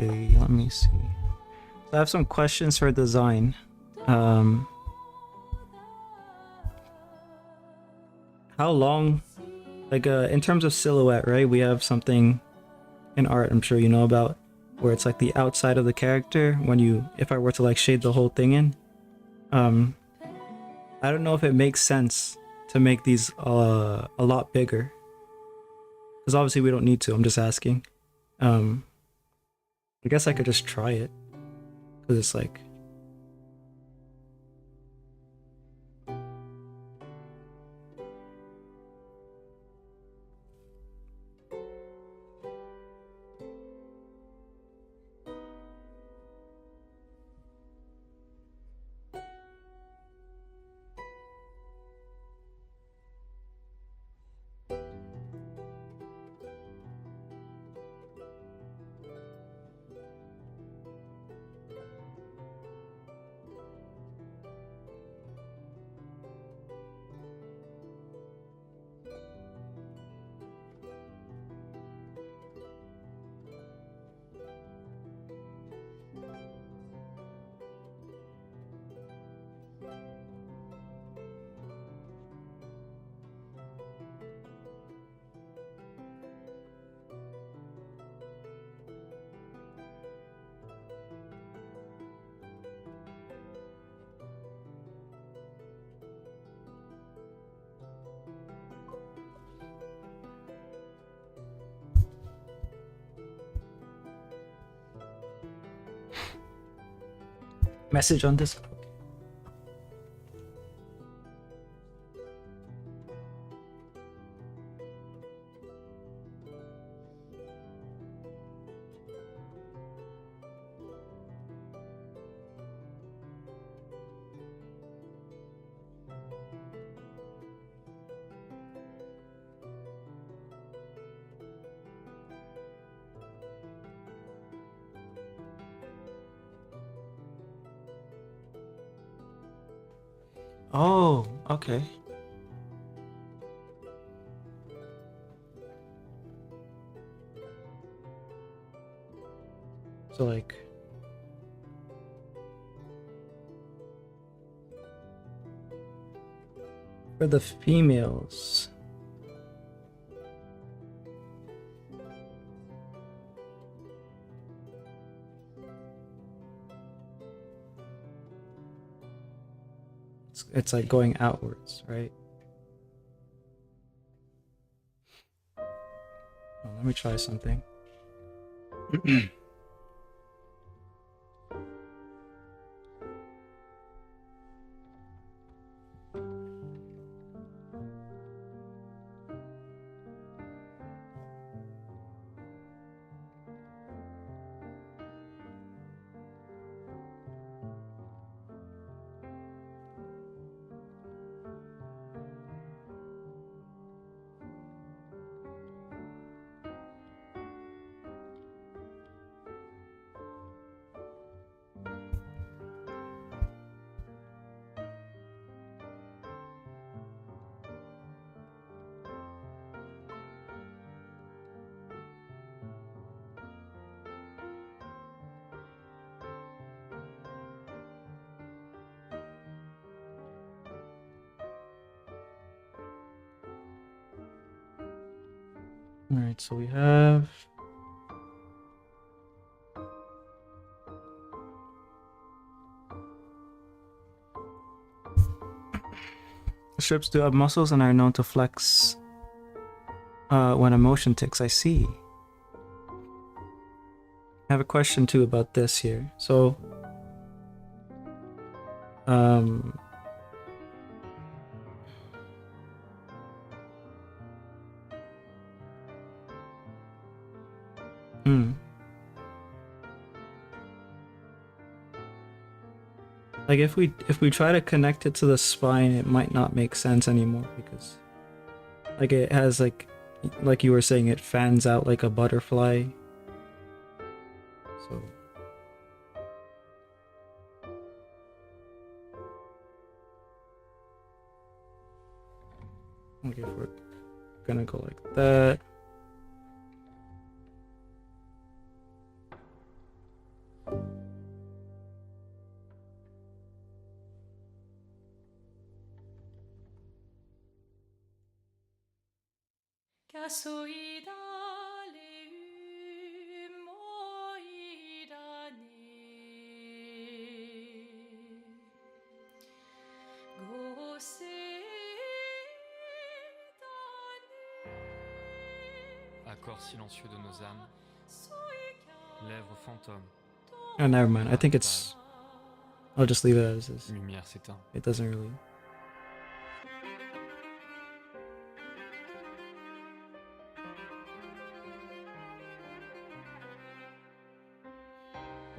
Okay, let me see. So I have some questions for design. How long, like in terms of silhouette, right? We have something in art I'm sure you know about, where it's like the outside of the character when you, if I were to like shade the whole thing in. I don't know if it makes sense to make these a lot bigger, because obviously we don't need to. I'm just asking. I guess I could just try it, because it's like, message on this. Oh, okay. So like, for the females, it's like going outwards, right? Oh, let me try something. All right, so we have strips do have muscles and are known to flex when emotion ticks. I see. I have a question too about this here. So, um, hmm. Like if we try to connect it to the spine, it might not make sense anymore, because like it has like you were saying, it fans out like a butterfly. So okay, if we're gonna go like that. Accord silencieux de nos âmes, lèvres fantômes. Oh, never mind. I think it's. I'll just leave it as is. Lumière s'éteint. It doesn't really.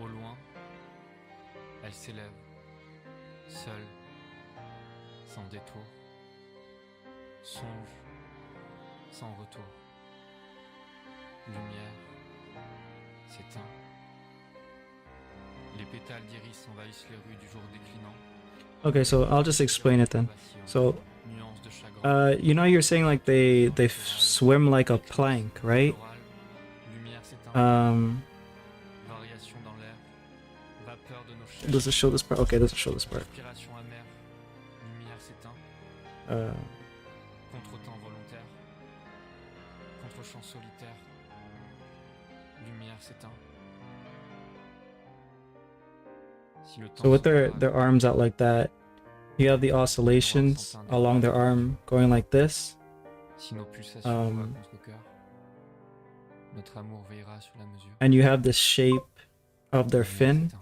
Au loin, elle s'élève, seule, sans détour, songe, sans retour. Lumière s'éteint. Les pétales d'iris envahissent les rues du jour déclinant. Okay, so I'll just explain it then. So, Nuances de chagrin. you know, you're saying like they swim like a plank, right? Lumière s'éteint. Variation dans l'air. Vapeur de nos chairs. Does it show this part? Okay, it doesn't show this part. Respiration amère. Lumière s'éteint. Contretemps volontaire. Contre-champ solitaire. Lumière s'éteint. Si le temps So with se their propage, arms out like that, you have the oscillations along their arm going like this. si nos pulsations vont à contre-cœur, notre amour veillera sur la mesure. And you have the shape of their Lumière fin s'éteint.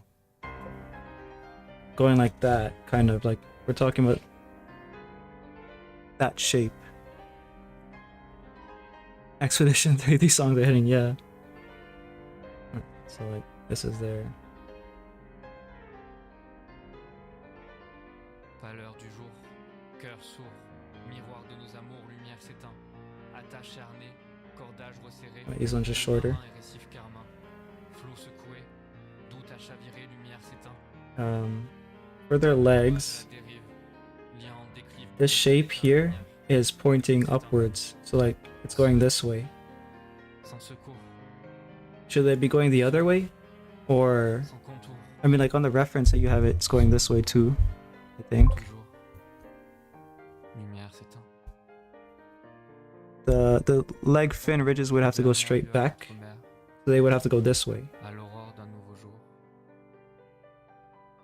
going like that, kind of like we're talking about that shape. Expedition 3, these songs are hitting, yeah. So like this is their. Pâleur du jour, cœur sourd, miroir de nos amours, lumière s'éteint. Attache charnée, cordage resserré. These ones are shorter. Main et récif carmin. Flot secoué, doute à chavirer, lumière s'éteint. For their legs, Dérive, lien en déclive. this shape here is pointing upwards. So like it's going this way. Sans secours, Should they be going the other way? Or sans contour, I mean like on the reference that you have it's going this way too, I think. toujours. Lumière s'éteint. The leg fin ridges would have to go straight back. So they would have to go this way. À l'aurore d'un nouveau jour,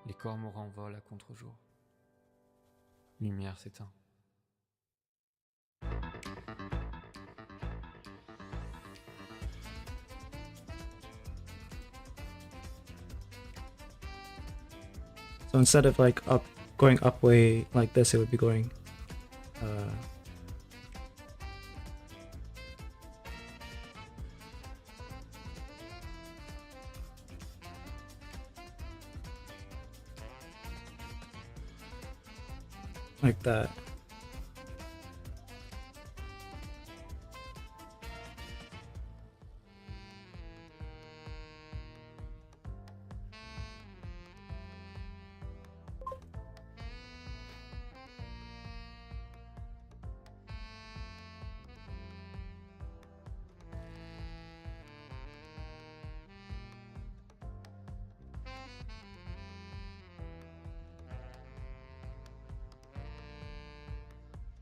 les cormorans volent à contre-jour. Lumière s'éteint. So instead of like going up way like this, it would be going like that.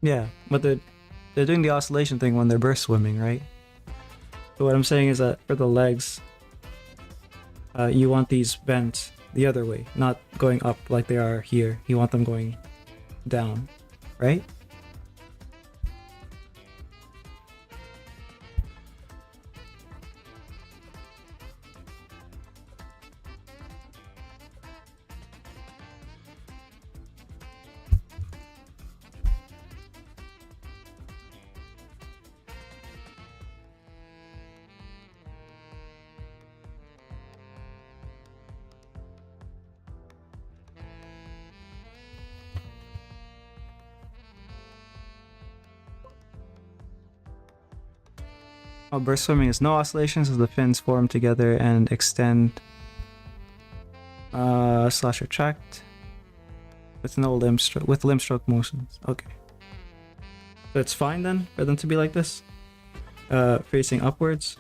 Yeah, but they're doing the oscillation thing when they're burst swimming, right? So what I'm saying is that for the legs, you want these bent the other way, not going up like they are here. You want them going down, right? Oh, burst swimming is no oscillations as the fins form together and extend slash retract with no limb stroke motions. Okay. So it's fine then for them to be like this? Facing upwards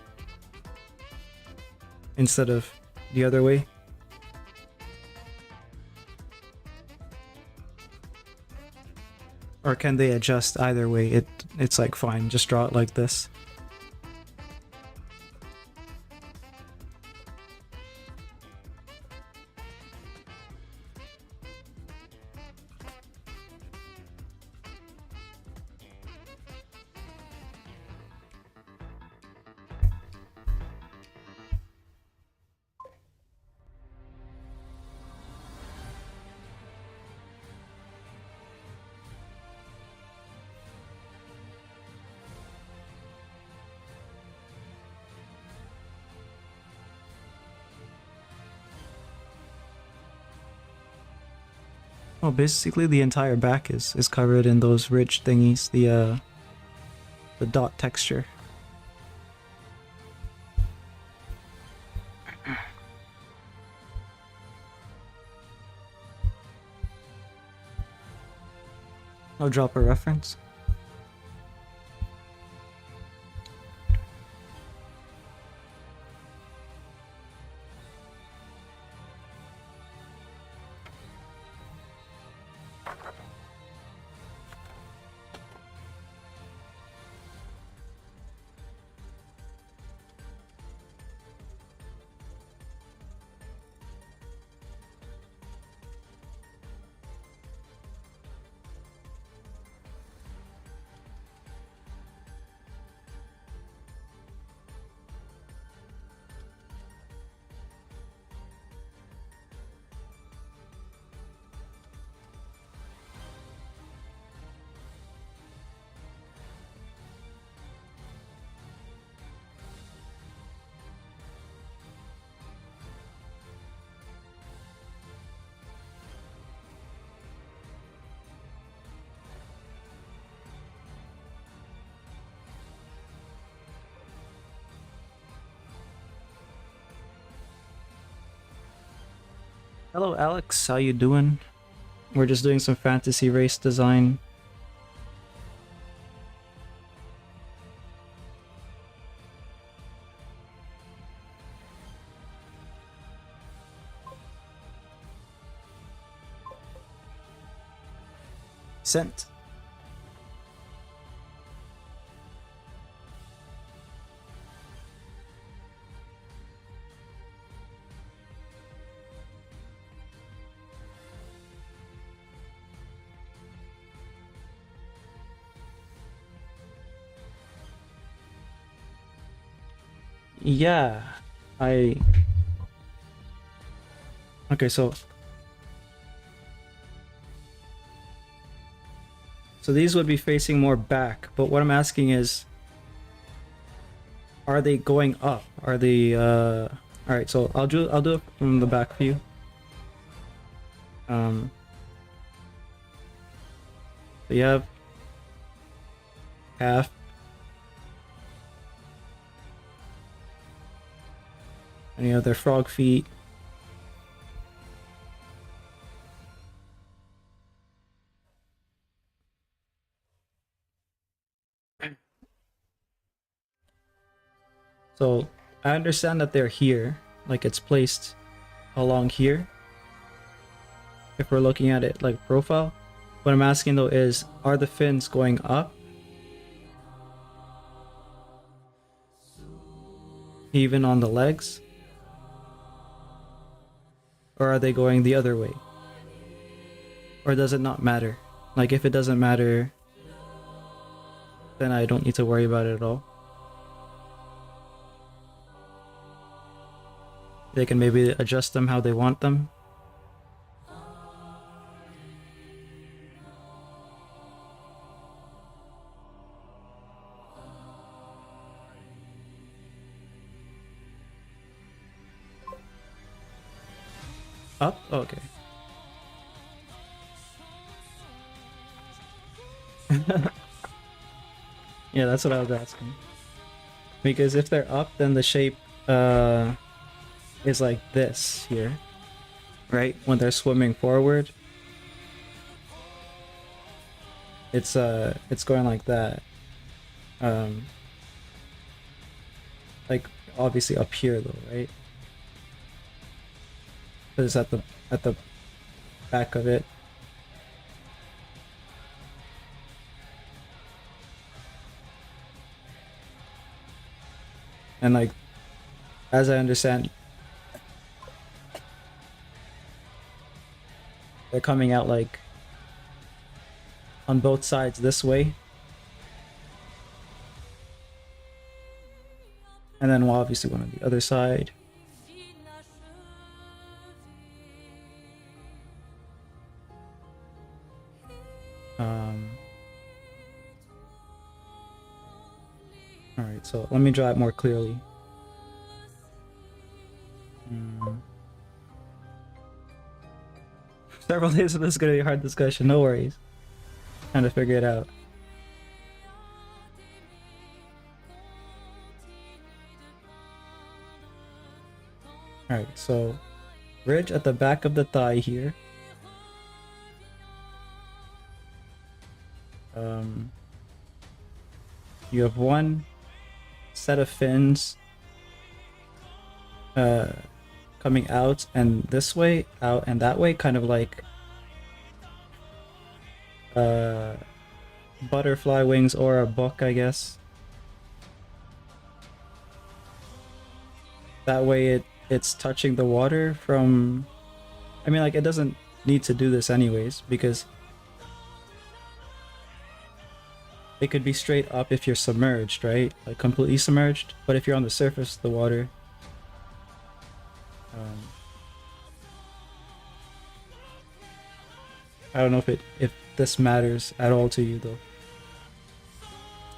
instead of the other way. Or can they adjust either way? It's like fine, just draw it like this. Well, basically the entire back is covered in those ridge thingies, the dot texture. I'll drop a reference. Hello Alex, how you doing? We're just doing some fantasy race design. Sent. Yeah, I... Okay, so these would be facing more back, but what I'm asking is, are they going up? Are they alright, so I'll do it from the back view. So you have half. And you have their frog feet. So I understand that they're here, like it's placed along here. If we're looking at it like profile. What I'm asking though is, are the fins going up? Even on the legs? Or are they going the other way? Or does it not matter? Like if it doesn't matter, then I don't need to worry about it at all. They can maybe adjust them how they want them. Up? Oh, okay. Yeah, that's what I was asking. Because if they're up, then the shape is like this here. Right? When they're swimming forward. It's going like that. Like obviously up here though, right? Because at the back of it. And like, as I understand, they're coming out like on both sides this way. And then we'll obviously one on the other side. Alright, so let me draw it more clearly. Several days of this is gonna be a hard discussion, no worries. Trying to figure it out. Alright, so ridge at the back of the thigh here. You have one set of fins coming out and this way, out and that way, kind of like butterfly wings or a book, I guess. That way it's touching the water from... I mean, like, it doesn't need to do this anyways, because it could be straight up if you're submerged, right? Like completely submerged. But if you're on the surface of the water, I don't know if this matters at all to you though.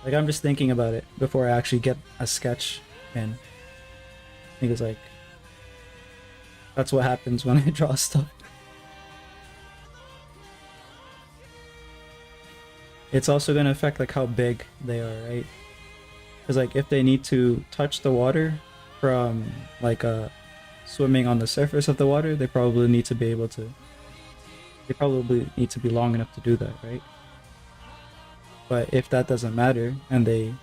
Like, I'm just thinking about it before I actually get a sketch in. I think it's like, that's what happens when I draw stuff. It's also going to affect like how big they are, right? Because like if they need to touch the water from like swimming on the surface of the water, they probably need to be able to... They probably need to be long enough to do that, right? But if that doesn't matter and they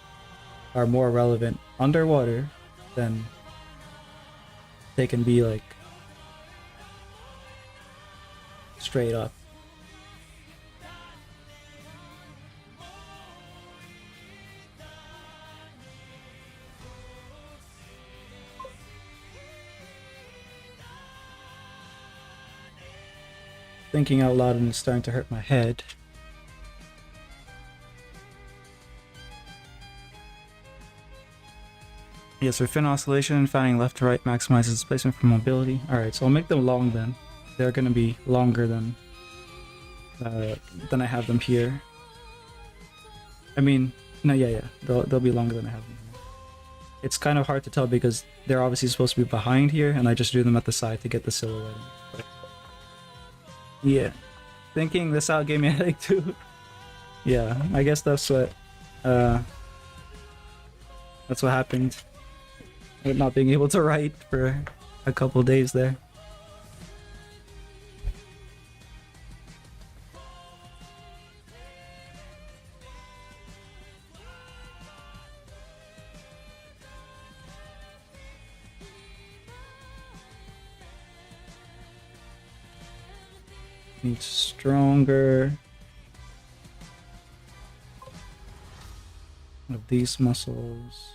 are more relevant underwater, then they can be like straight up. Thinking out loud and it's starting to hurt my head. Yes, for fin oscillation, fanning left to right maximizes displacement for mobility. Alright, so I'll make them long then. They're going to be longer than I have them here. I mean, no, yeah. They'll be longer than I have them here. It's kind of hard to tell because they're obviously supposed to be behind here, and I just drew them at the side to get the silhouette. But yeah, thinking this out gave me a headache too. Yeah, I guess that's what happened with not being able to write for a couple days there. Needs stronger of these muscles.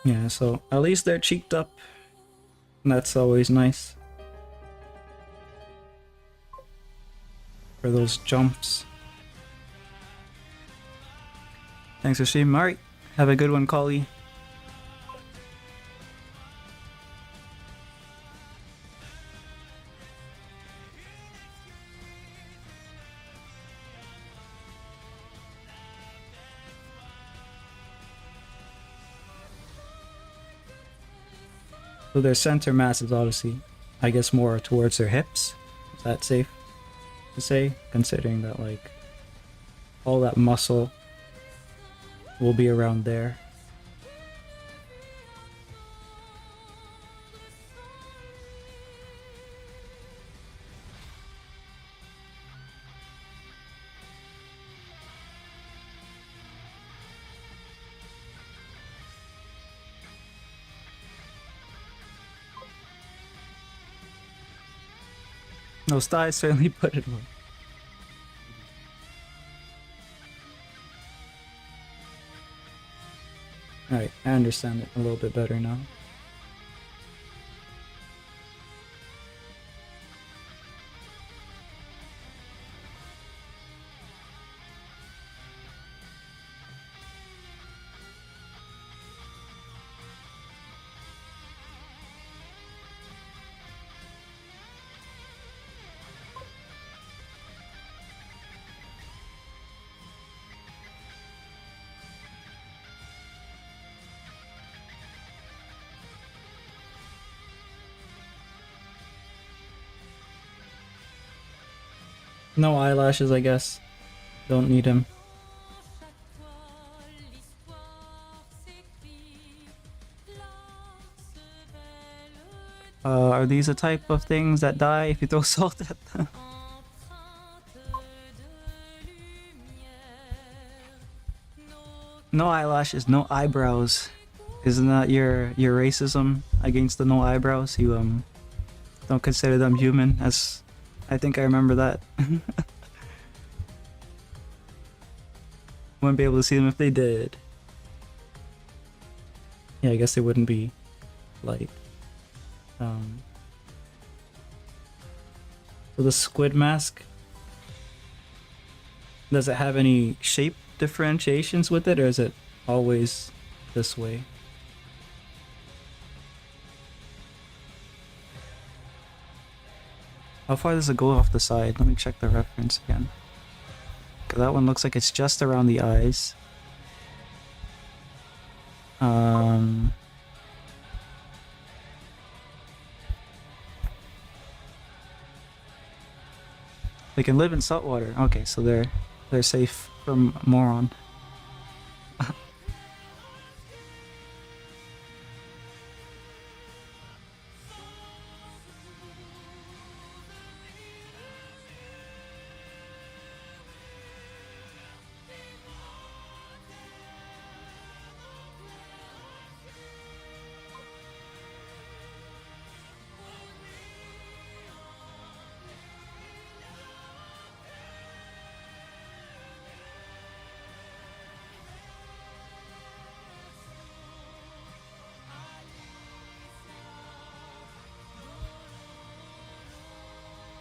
Yeah, so at least they're cheeked up. That's always nice for those jumps. Thanks for streaming. Alright, have a good one, Collie. So their center mass is obviously, I guess, more towards their hips. Is that safe to say? Considering that, like, all that muscle will be around there. Those thighs certainly put it on. Alright, I understand it a little bit better now. No eyelashes, I guess. Don't need him. Are these the type of things that die if you throw salt at them? No eyelashes, no eyebrows. Isn't that your racism against the no eyebrows? You don't consider them human, as I think I remember that. Wouldn't be able to see them if they did. Yeah, I guess they wouldn't be light. So the squid mask, does it have any shape differentiations with it, or is it always this way? How far does it go off the side? Let me check the reference again. Okay, that one looks like it's just around the eyes. They can live in salt water. Okay, so they're safe from moron.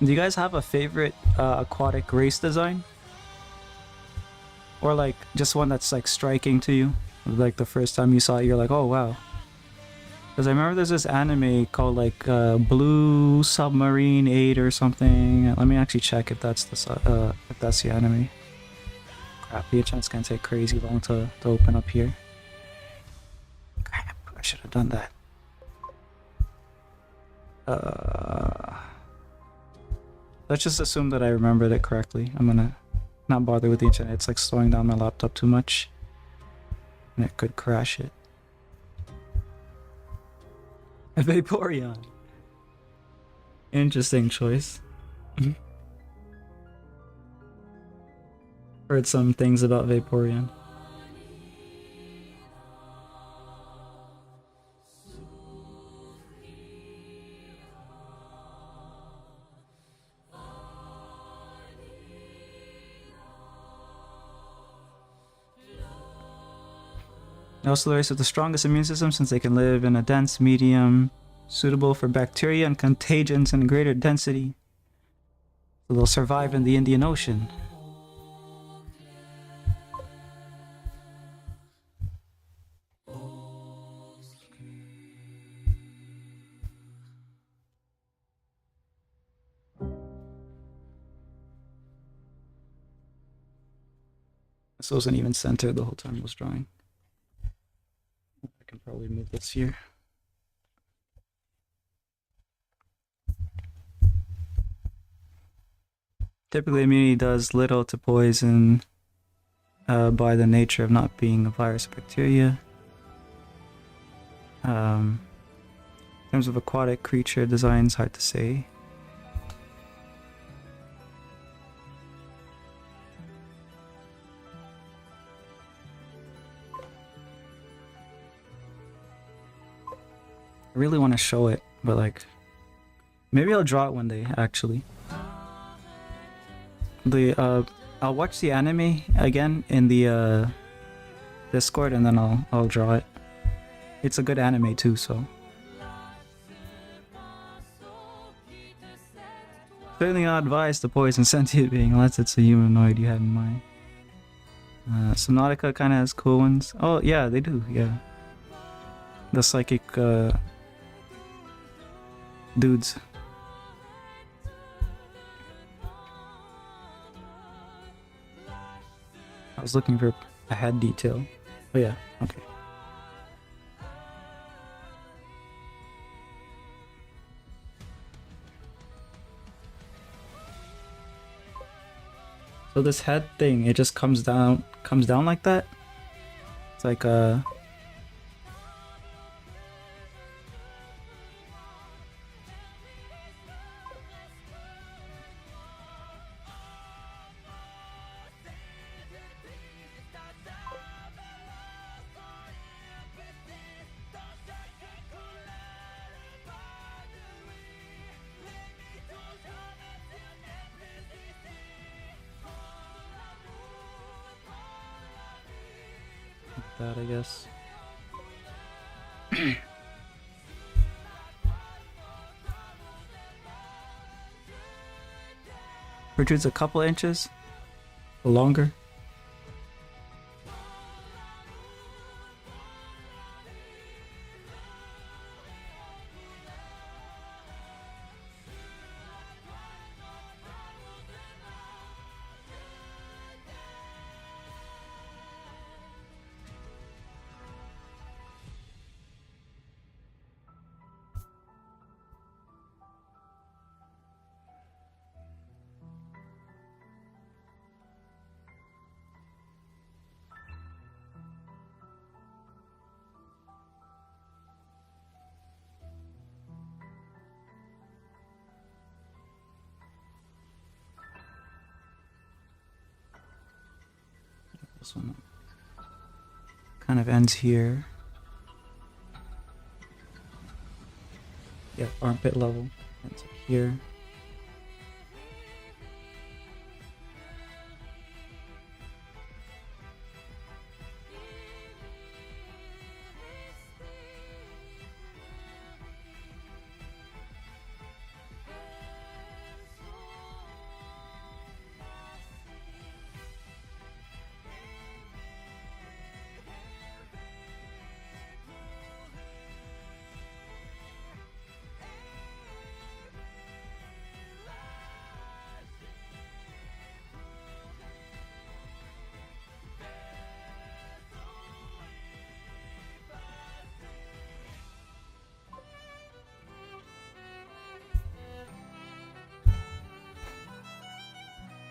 Do you guys have a favorite aquatic race design? Or like just one that's like striking to you? Like the first time you saw it, you're like, oh wow. Because I remember there's this anime called like Blue Submarine 8 or something. Let me actually check if that's the anime. Crap, the internet's gonna take crazy long to open up here. Crap, I should have done that. Let's just assume that I remembered it correctly. I'm gonna not bother with the internet. It's like slowing down my laptop too much. And it could crash it. Vaporeon. Interesting choice. Heard some things about Vaporeon. Also, the race with the strongest immune system, since they can live in a dense medium suitable for bacteria and contagions in greater density. So they'll survive in the Indian Ocean. This wasn't even centered the whole time I was drawing. I can probably move this here. Typically, immunity does little to poison by the nature of not being a virus or bacteria. In terms of aquatic creature designs, hard to say. I really want to show it, but like, maybe I'll draw it one day, actually. I'll watch the anime again in the Discord, and then I'll draw it. it's a good anime too, so. Certainly not advised to poison sentient being unless it's a humanoid you had in mind. Subnautica kind of has cool ones. Oh yeah, they do, yeah. The psychic dudes. I was looking for a head detail. Oh yeah, okay. So this head thing, it just comes down like that. It's like that, I guess. Protrudes a couple inches longer. This one kind of ends here. Yeah, armpit level ends up here.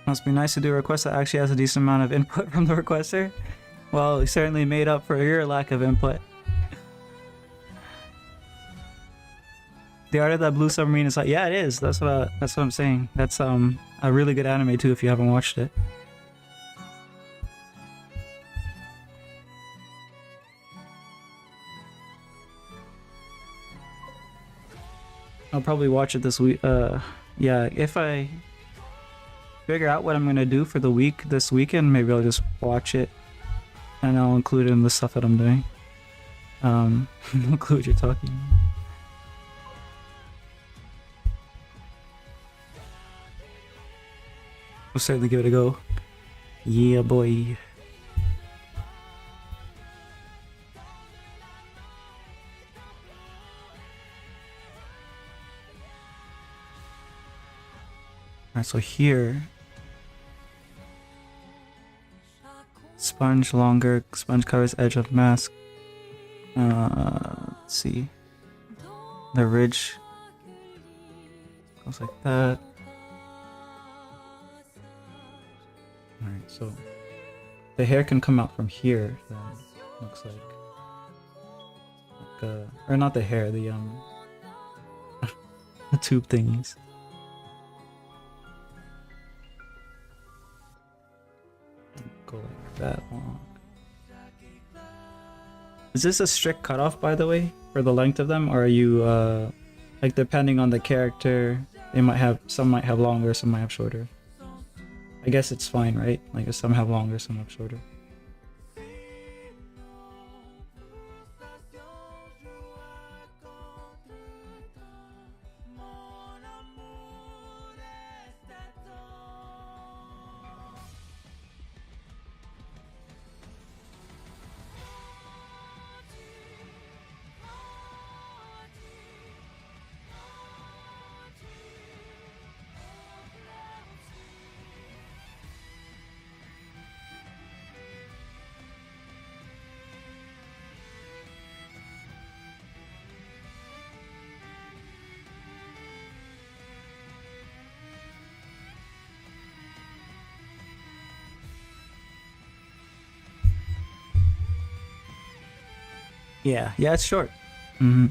Must be nice to do a request that actually has a decent amount of input from the requester. Well, you certainly made up for your lack of input. The art of that blue submarine is like, yeah, it is. That's what I'm saying. That's a really good anime too if you haven't watched it. I'll probably watch it this week. Yeah, if I figure out what I'm gonna do for the week this weekend, maybe I'll just watch it and I'll include it in the stuff that I'm doing. Include you're talking. We'll certainly give it a go. Yeah, boy. Alright, so here, sponge longer, sponge covers edge of mask. Let's see. The ridge goes like that. Alright, so the hair can come out from here, then looks like or not the hair, the the tube thingies. Go like that long. Is this a strict cutoff, by the way, for the length of them, or are you like depending on the character, they might have, some might have longer, some might have shorter? I guess it's fine, right? Like if some have longer, some have shorter. Yeah, it's short. Mm-hmm.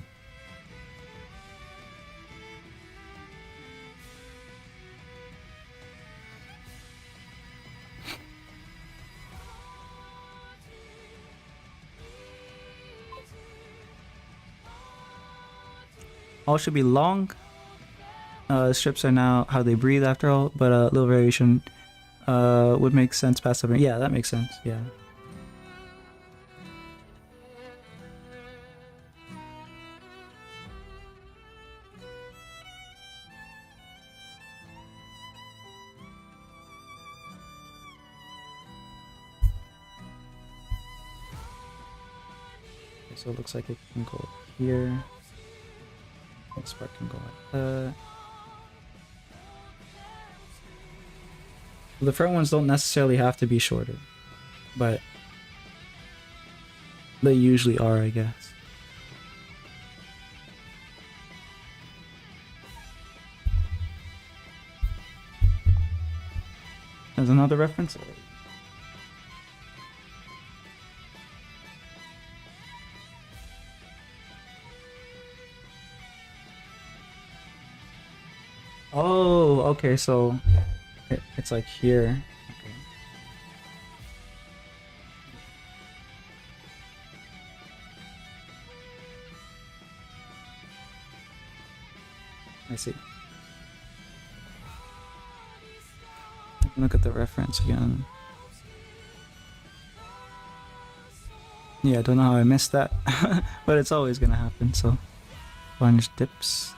All should be long. Strips are now how they breathe after all, but a little variation would make sense past 7. Yeah, that makes sense. Yeah. Okay, so it looks like it can go here. This part can go like that. The front ones don't necessarily have to be shorter, but they usually are, I guess. There's another reference. Oh, okay, so it's like here. Okay. I see. Look at the reference again. Yeah, I don't know how I missed that, but it's always gonna happen, so. Plunge dips.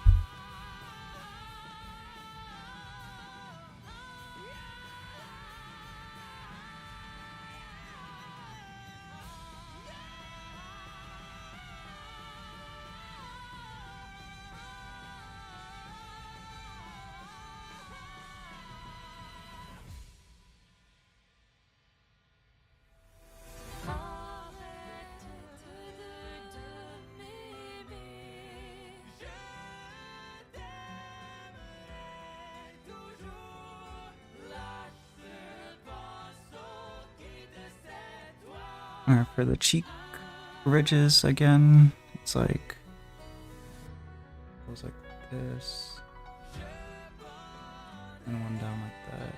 Alright, for the cheek ridges again, it's like goes like this, and one down like that.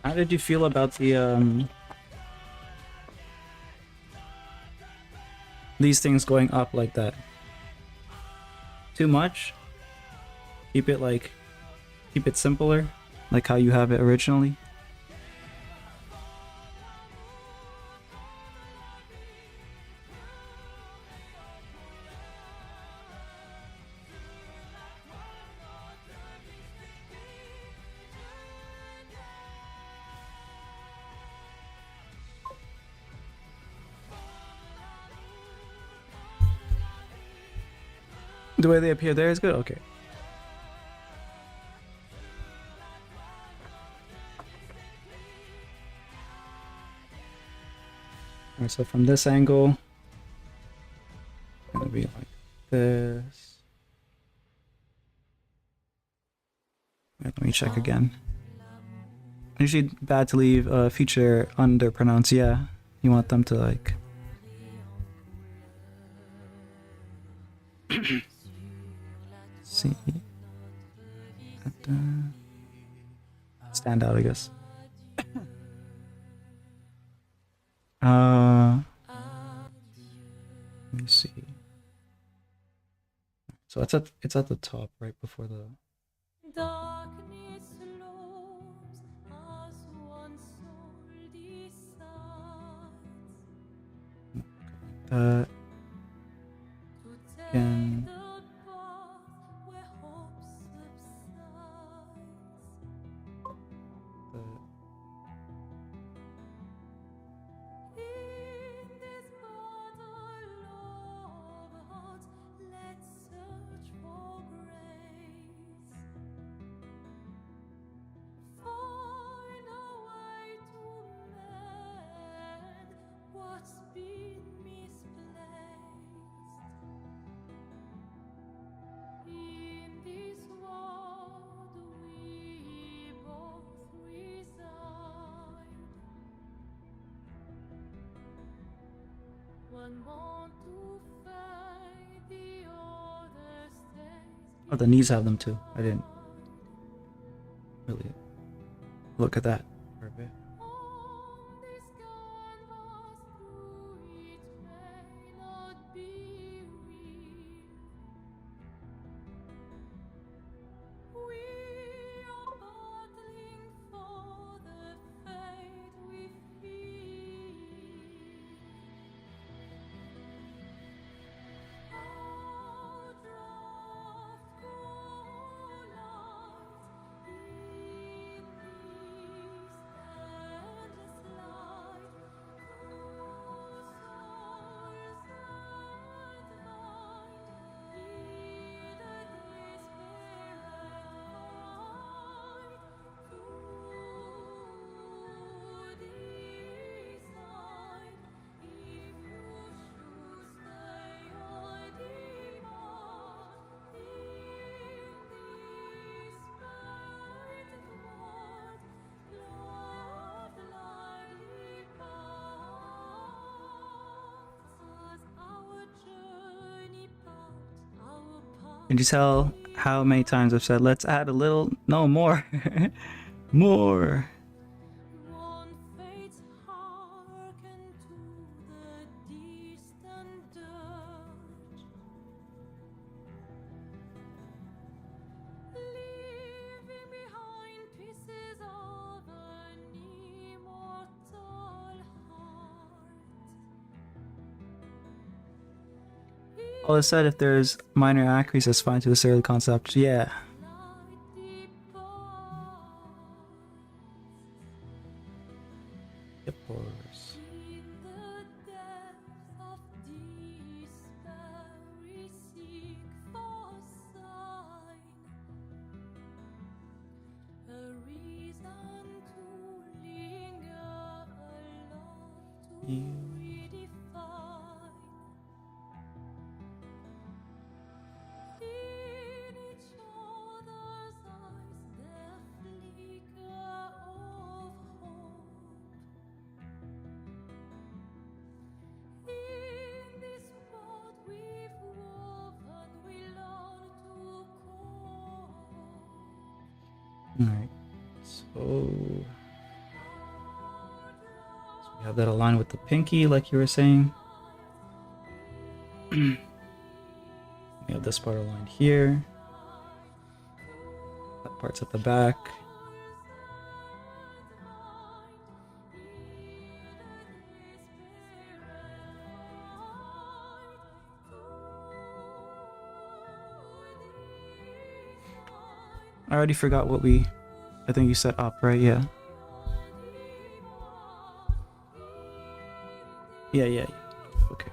How did you feel about the these things going up like that? Too much? Keep it simpler, like how you have it originally. The way they appear there is good? Okay. Alright, so from this angle, it's gonna be like this. Wait, let me check again. Usually bad to leave a feature underpronounced, yeah. You want them to like... see... stand out, I guess. Let me see. So it's at the top, right before the... that again. Oh, the knees have them too. I didn't really look at that for a bit. Can you tell how many times I've said, let's add a little? No, more. More. Well, it said if there's minor accuracies, that's fine to this early concept. Yeah. Of course. Alright, so we have that aligned with the pinky, like you were saying. We have this part aligned here. That part's at the back. I already forgot what I think you set up, right? Yeah. Yeah. Okay.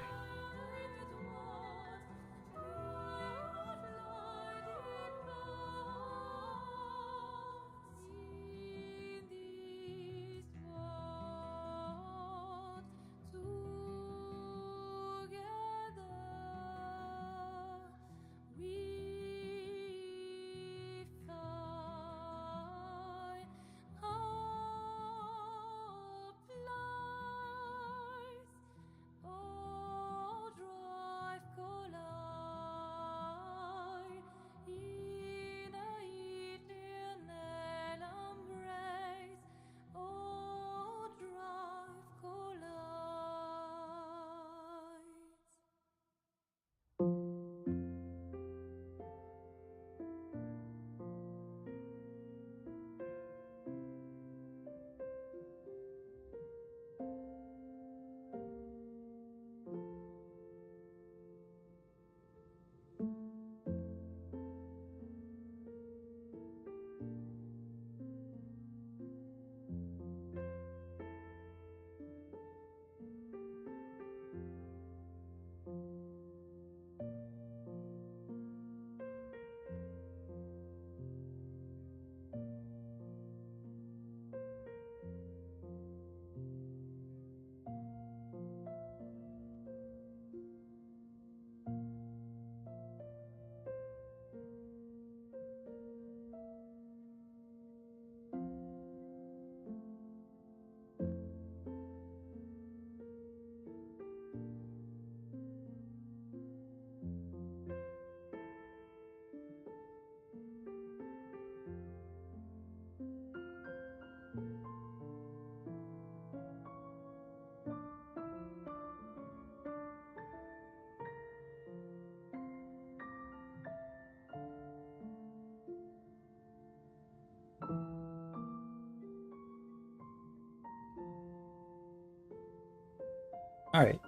Alright.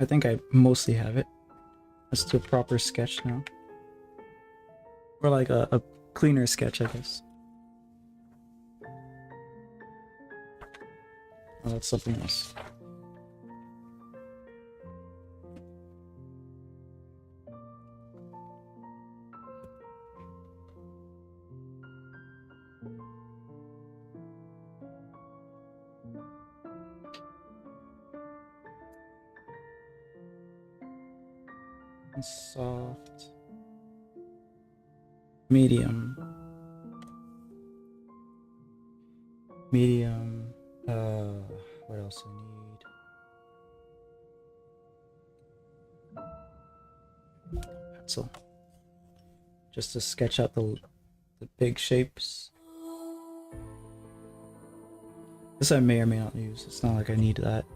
I think I mostly have it. Let's do a proper sketch now. Or like a cleaner sketch, I guess. Oh, that's something else. Soft. Medium. Medium. What else do I need? Pencil. Just to sketch out the big shapes. This I may or may not use. It's not like I need that.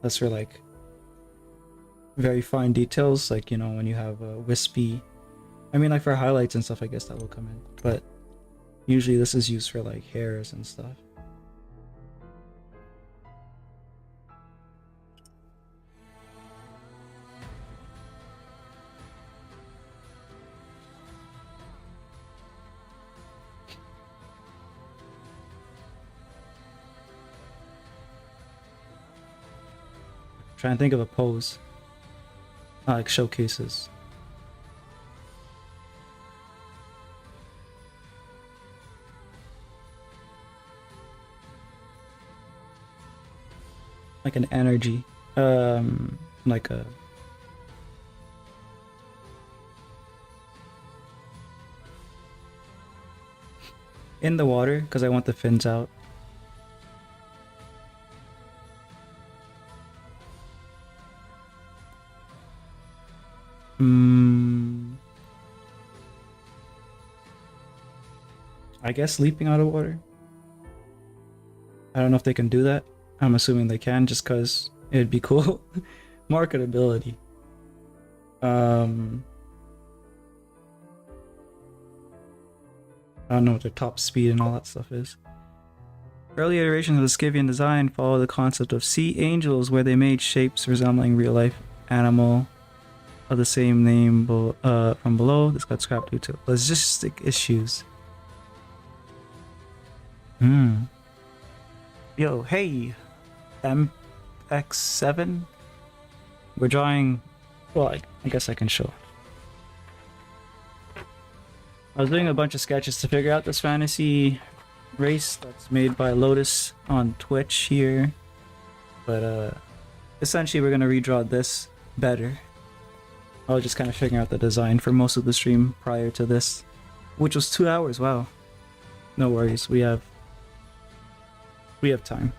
That's for like very fine details, like, you know, when you have a wispy, I mean, like for highlights and stuff, I guess that will come in, but usually this is used for like hairs and stuff. Trying to think of a pose. Like showcases. Like an energy. Like a... in the water, because I want the fins out. I guess leaping out of water. I don't know if they can do that. I'm assuming they can, just because it'd be cool. Marketability. I don't know what their top speed and all that stuff is. Early iterations of the Skivian design follow the concept of sea angels, where they made shapes resembling real-life animal of the same name from below. This got scrapped due to logistic issues. Yo, hey, MX7. We're drawing. Well, I guess I can show. I was doing a bunch of sketches to figure out this fantasy race that's made by Lotus on Twitch here, but essentially we're gonna redraw this better. I was just kind of figuring out the design for most of the stream prior to this, which was 2 hours. Wow. No worries, we have time.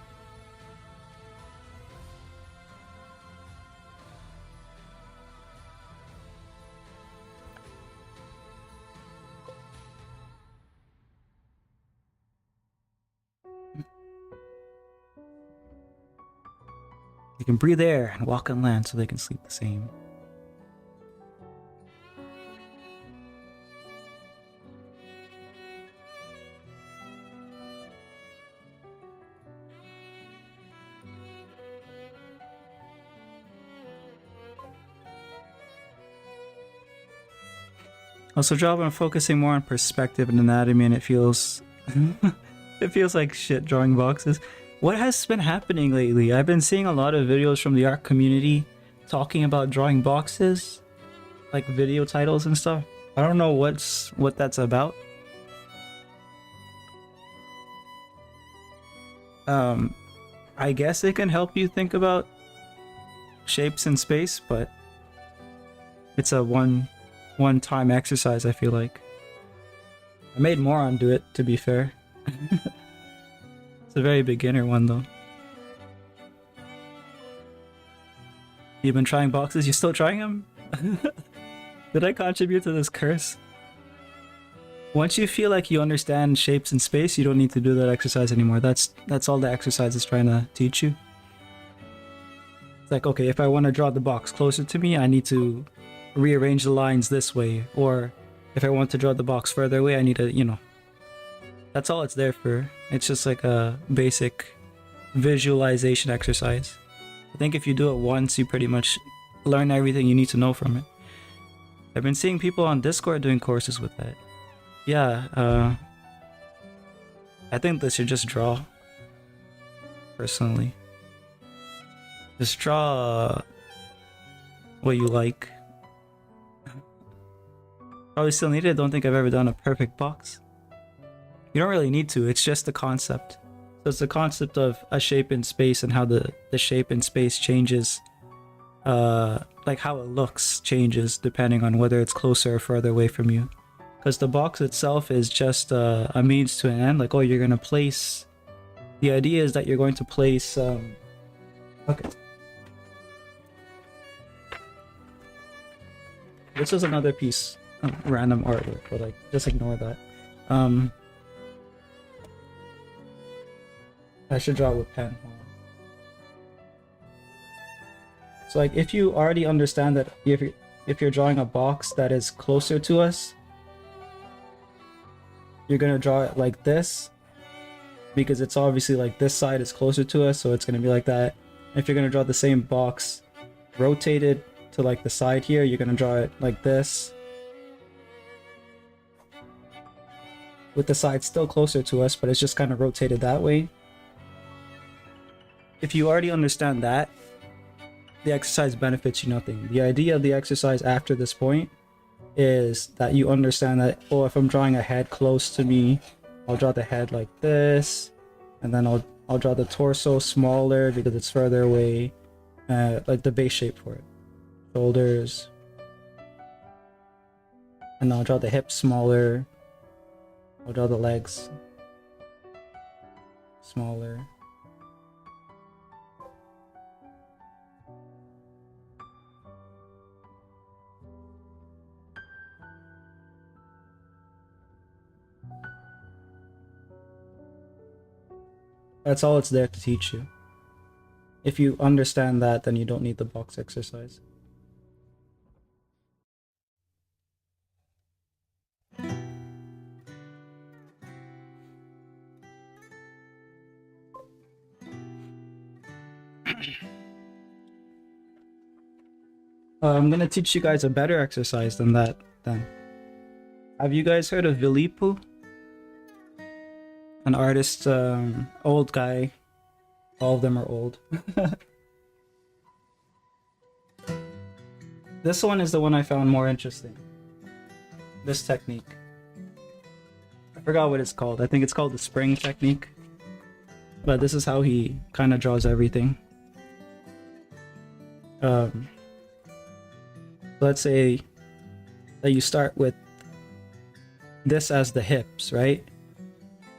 They can breathe air and walk on land so they can sleep the same. Also, job on focusing more on perspective and anatomy, and it feels it feels like shit drawing boxes. What has been happening lately? I've been seeing a lot of videos from the art community talking about drawing boxes, like video titles and stuff. I don't know what that's about. I guess it can help you think about shapes in space, but it's a one-time exercise, I feel like. I made Moron do it, to be fair. It's a very beginner one, though. You've been trying boxes? You still trying them? Did I contribute to this curse? Once you feel like you understand shapes in space, you don't need to do that exercise anymore. That's all the exercise is trying to teach you. It's like, okay, if I want to draw the box closer to me, I need to rearrange the lines this way. Or if I want to draw the box further away, I need to, you know. That's all it's there for. It's just like a basic visualization exercise. I think if you do it once, you pretty much learn everything you need to know from it. I've been seeing people on Discord doing courses with that. Yeah, I think they should just draw. Personally, just draw what you like. Probably still need it. Don't think I've ever done a perfect box. You don't really need to. It's just the concept. So it's the concept of a shape in space and how the shape in space changes. Like how it looks changes depending on whether it's closer or further away from you. Because the box itself is just a means to an end. Like, oh, you're gonna place. The idea is that you're going to place. Okay. This is another piece of random artwork, but like, just ignore that. I should draw with pen. So like, if you already understand that if you're drawing a box that is closer to us, you're gonna draw it like this, because it's obviously like this side is closer to us, so it's gonna be like that. If you're gonna draw the same box rotated to like the side here, you're gonna draw it like this, with the side still closer to us, but it's just kind of rotated that way. If you already understand that, the exercise benefits you nothing. The idea of the exercise after this point is that you understand that, oh, if I'm drawing a head close to me, I'll draw the head like this, and then I'll draw the torso smaller because it's further away, like the base shape for it. Shoulders, and I'll draw the hips smaller. I'll draw the legs smaller. That's all it's there to teach you. If you understand that, then you don't need the box exercise. I'm gonna teach you guys a better exercise than that then. Have you guys heard of Vilipu? An artist, old guy. All of them are old. This one is the one I found more interesting. This technique. I forgot what it's called. I think it's called the spring technique. But this is how he kind of draws everything. Let's say that you start with this as the hips, right?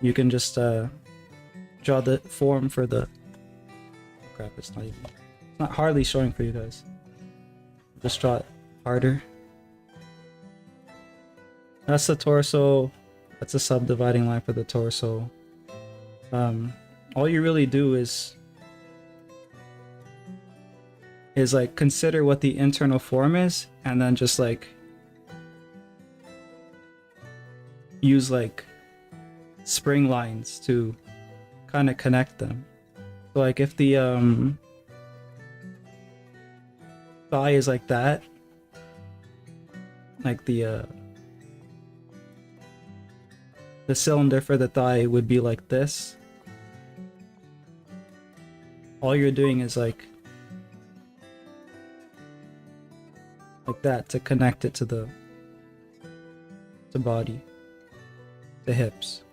You can just draw the form for the... Crap, it's not hardly showing for you guys. Just draw it harder. That's the torso. That's a subdividing line for the torso. All you really do is like consider what the internal form is, and then just like use like spring lines to kind of connect them. So like if the thigh is like that, like the cylinder for the thigh would be like this. All you're doing is like that to connect it to the body, the hips.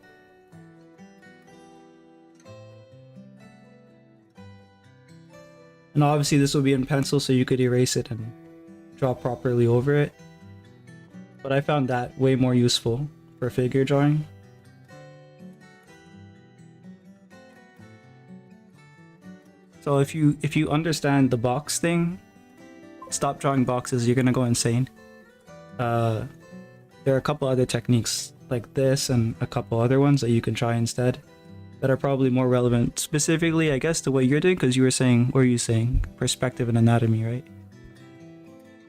And obviously this will be in pencil, so you could erase it and draw properly over it. But I found that way more useful for figure drawing. So if you understand the box thing, stop drawing boxes, you're gonna go insane. There are a couple other techniques like this and a couple other ones that you can try instead that are probably more relevant specifically, I guess, to what you're doing, because you were saying, what were you saying? Perspective and anatomy, right?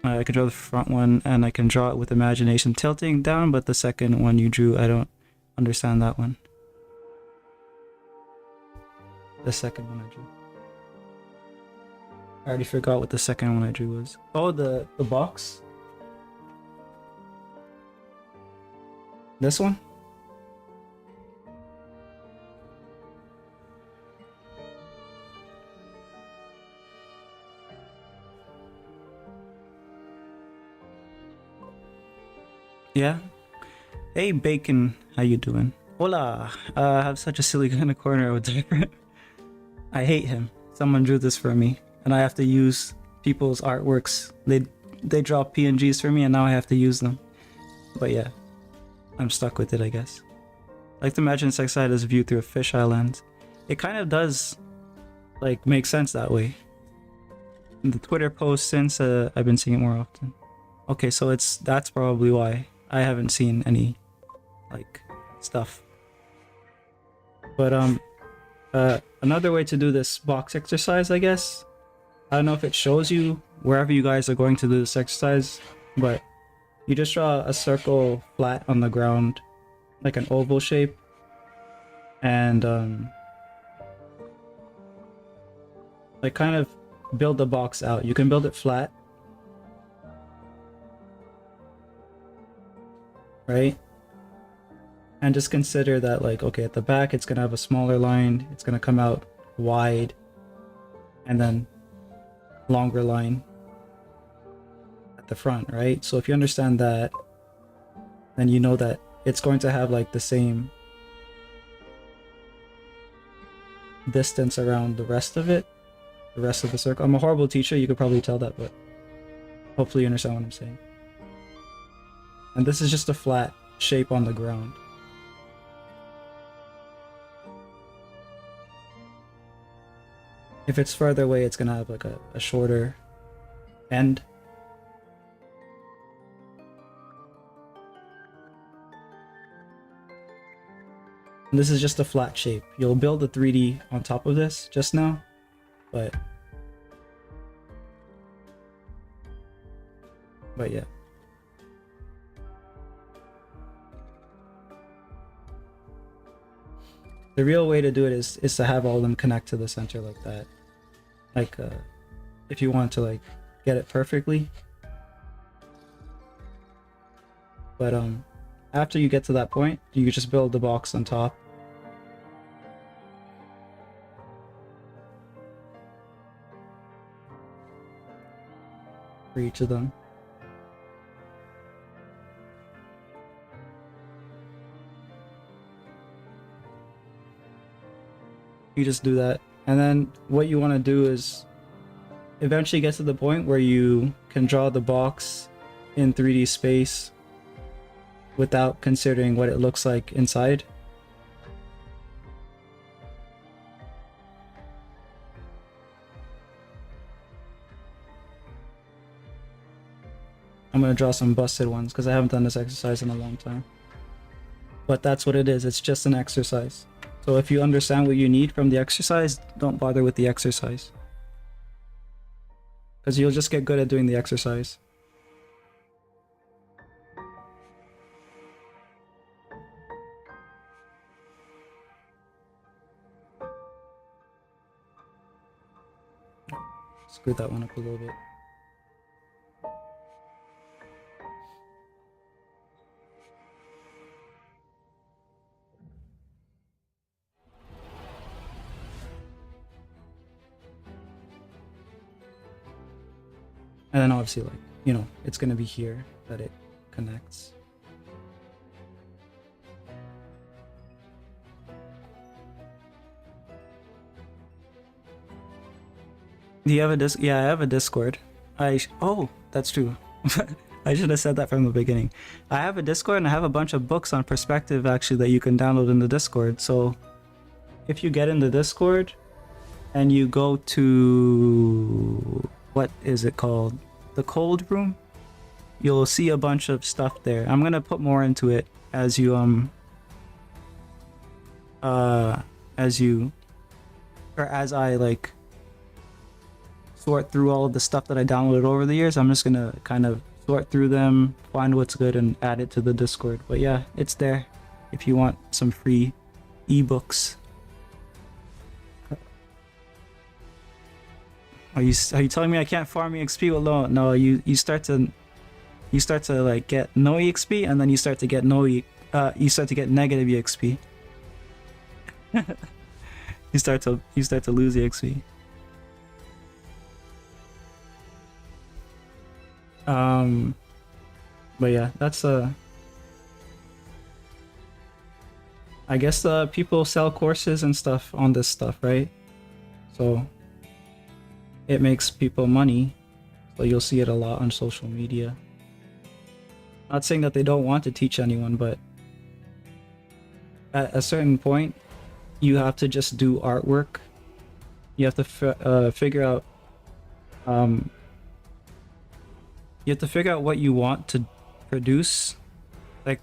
I can draw the front one and I can draw it with imagination tilting down, but the second one you drew, I don't understand that one. The second one I drew. I already forgot what the second one I drew was. Oh, the box? This one? Yeah. Hey Bacon, how you doing? Hola. I have such a silly guy in the corner with different. I hate him. Someone drew this for me, and I have to use people's artworks. They draw PNGs for me, and now I have to use them. But yeah, I'm stuck with it, I guess. I like to imagine Sexside as viewed through a fisheye lens. It kind of does, like, make sense that way. In the Twitter post since, I've been seeing it more often. Okay, so that's probably why I haven't seen any, like, stuff. But another way to do this box exercise, I guess. I don't know if it shows you wherever you guys are going to do this exercise, but you just draw a circle flat on the ground, like an oval shape, and like kind of build the box out. You can build it flat, right? And just consider that, like, okay, at the back it's gonna have a smaller line, it's gonna come out wide, and then longer line at the front, right? So if you understand that, then you know that it's going to have like the same distance around the rest of it, the rest of the circle. I'm a horrible teacher, you could probably tell that, but hopefully you understand what I'm saying. And this is just a flat shape on the ground. If it's further away, it's gonna have like a shorter end. And this is just a flat shape. You'll build a 3D on top of this just now, but yeah. The real way to do it is to have all of them connect to the center like that. Like, if you want to like get it perfectly. But after you get to that point, you can just build the box on top. For each of them. You just do that, and then what you want to do is eventually get to the point where you can draw the box in 3D space without considering what it looks like inside. I'm gonna draw some busted ones because I haven't done this exercise in a long time. But that's what it is, it's just an exercise. So if you understand what you need from the exercise, don't bother with the exercise. Because you'll just get good at doing the exercise. Screwed that one up a little bit. And then obviously, like, you know, it's gonna be here that it connects. Do you have a Yeah, I have a Discord. Oh, that's true. I should have said that from the beginning. I have a Discord and I have a bunch of books on perspective actually that you can download in the Discord. So if you get in the Discord and you go to, what is it called? The cold room? You'll see a bunch of stuff there. I'm gonna put more into it as you as I like sort through all of the stuff that I downloaded over the years. I'm just gonna kind of sort through them, find what's good, and add it to the Discord. But yeah, it's there if you want some free ebooks. Are you telling me I can't farm EXP alone? No, you start to like get no EXP, and then you start to get you start to get negative EXP. you start to lose EXP. But yeah, that's I guess people sell courses and stuff on this stuff, right? So it makes people money. So you'll see it a lot on social media. Not saying that they don't want to teach anyone, but at a certain point, you have to just do artwork. You have to figure out you have to figure out what you want to produce, like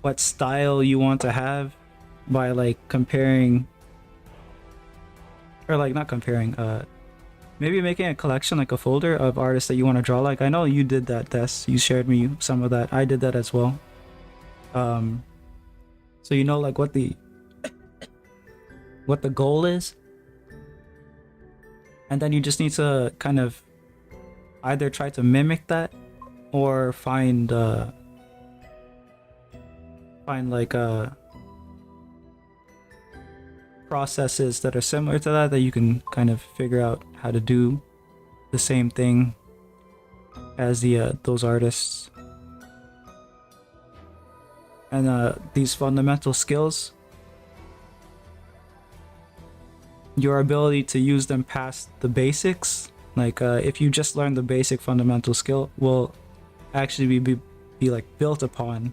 what style you want to have, by like comparing, or like not comparing, maybe making a collection, like a folder of artists that you want to draw. Like I know you did that, Des. You shared me some of that. I did that as well. So you know like what the goal is, and then you just need to kind of either try to mimic that or find like processes that are similar to that you can kind of figure out how to do the same thing as the those artists. And these fundamental skills, your ability to use them past the basics, like if you just learn the basic fundamental skill, will actually be like built upon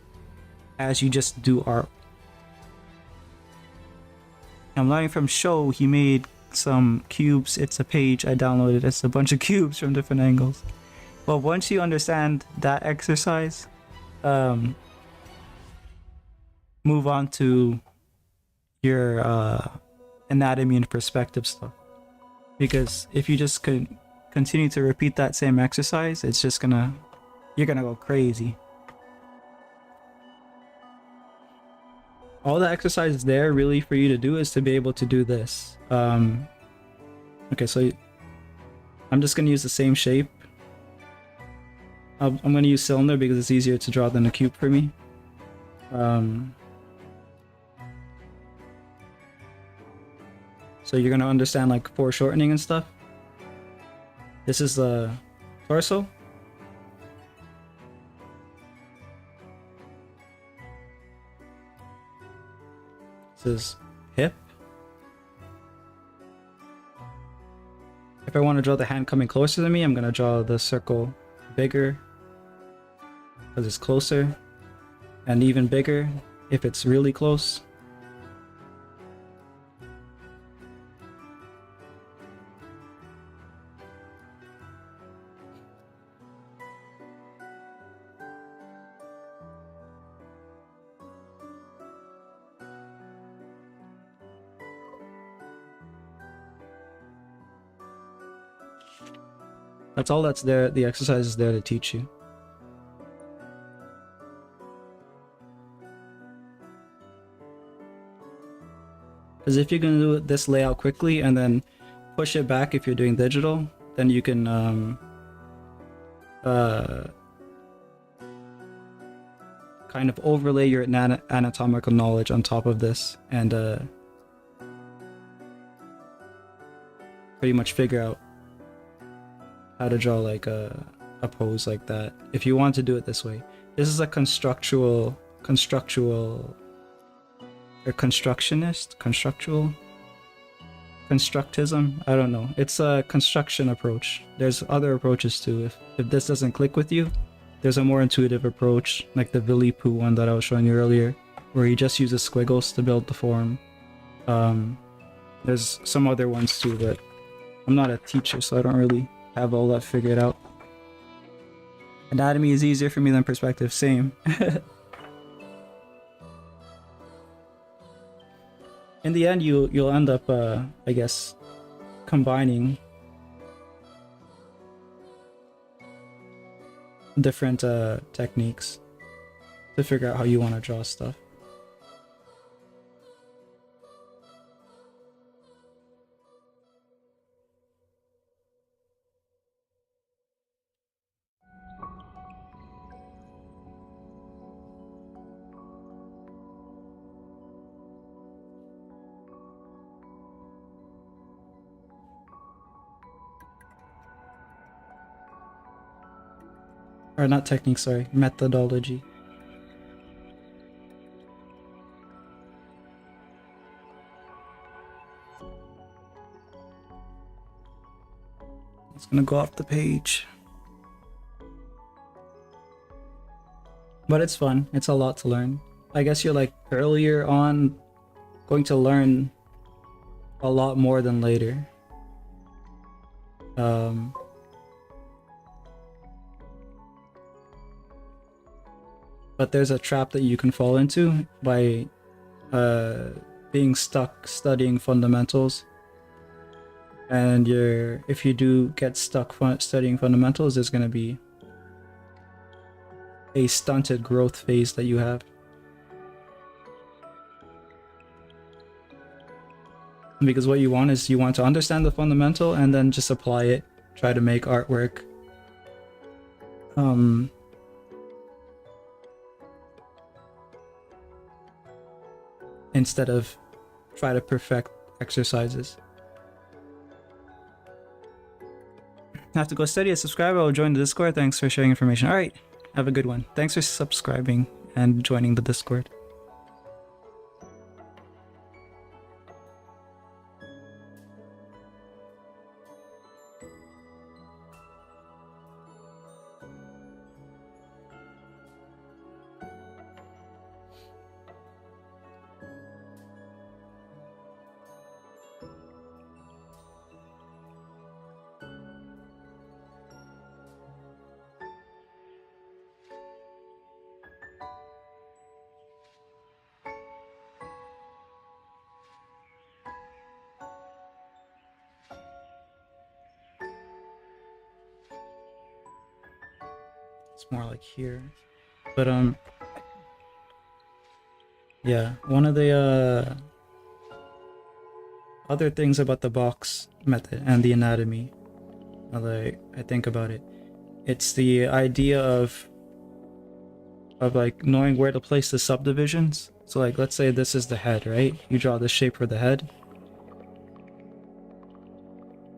as you just do art. I'm learning from Show. He made some cubes. It's a page I downloaded. It's a bunch of cubes from different angles. But once you understand that exercise, move on to your anatomy and perspective stuff. Because if you just continue to repeat that same exercise, it's just you're gonna go crazy. All the exercise there really for you to do is to be able to do this. Okay, so I'm just gonna use the same shape. I'm gonna use cylinder because it's easier to draw than a cube for me. So you're gonna understand like foreshortening and stuff. This is the torso. This is hip. If I want to draw the hand coming closer to me, I'm gonna draw the circle bigger because it's closer, and even bigger if it's really close. That's all that's there. The exercise is there to teach you. Because if you're going to do this layout quickly and then push it back if you're doing digital, then you can kind of overlay your anatomical knowledge on top of this and pretty much figure out how to draw like a pose like that if you want to do it this way. This is a constructual or constructism, I don't know. It's a construction approach. There's other approaches too. If this doesn't click with you, there's a more intuitive approach like the Vilipu one that I was showing you earlier, where he just uses squiggles to build the form. There's some other ones too, but I'm not a teacher, so I don't really have all that figured out. Anatomy is easier for me than perspective, same. In the end, you'll end up, I guess, combining different techniques to figure out how you want to draw stuff. Or not technique, sorry, methodology. It's gonna go off the page. But it's fun. It's a lot to learn. I guess you're like earlier on going to learn a lot more than later. But there's a trap that you can fall into by being stuck studying fundamentals. And if you do get stuck studying fundamentals, there's going to be a stunted growth phase that you have. Because what you want is you want to understand the fundamental and then just apply it, try to make artwork. Instead of try to perfect exercises. I have to go study. A subscriber will join the Discord. Thanks for sharing information. Alright, have a good one. Thanks for subscribing and joining the Discord. It's more like here. But yeah, one of the other things about the box method and the anatomy, now that I think about it, it's the idea of like knowing where to place the subdivisions. So like, let's say this is the head, right? You draw the shape for the head.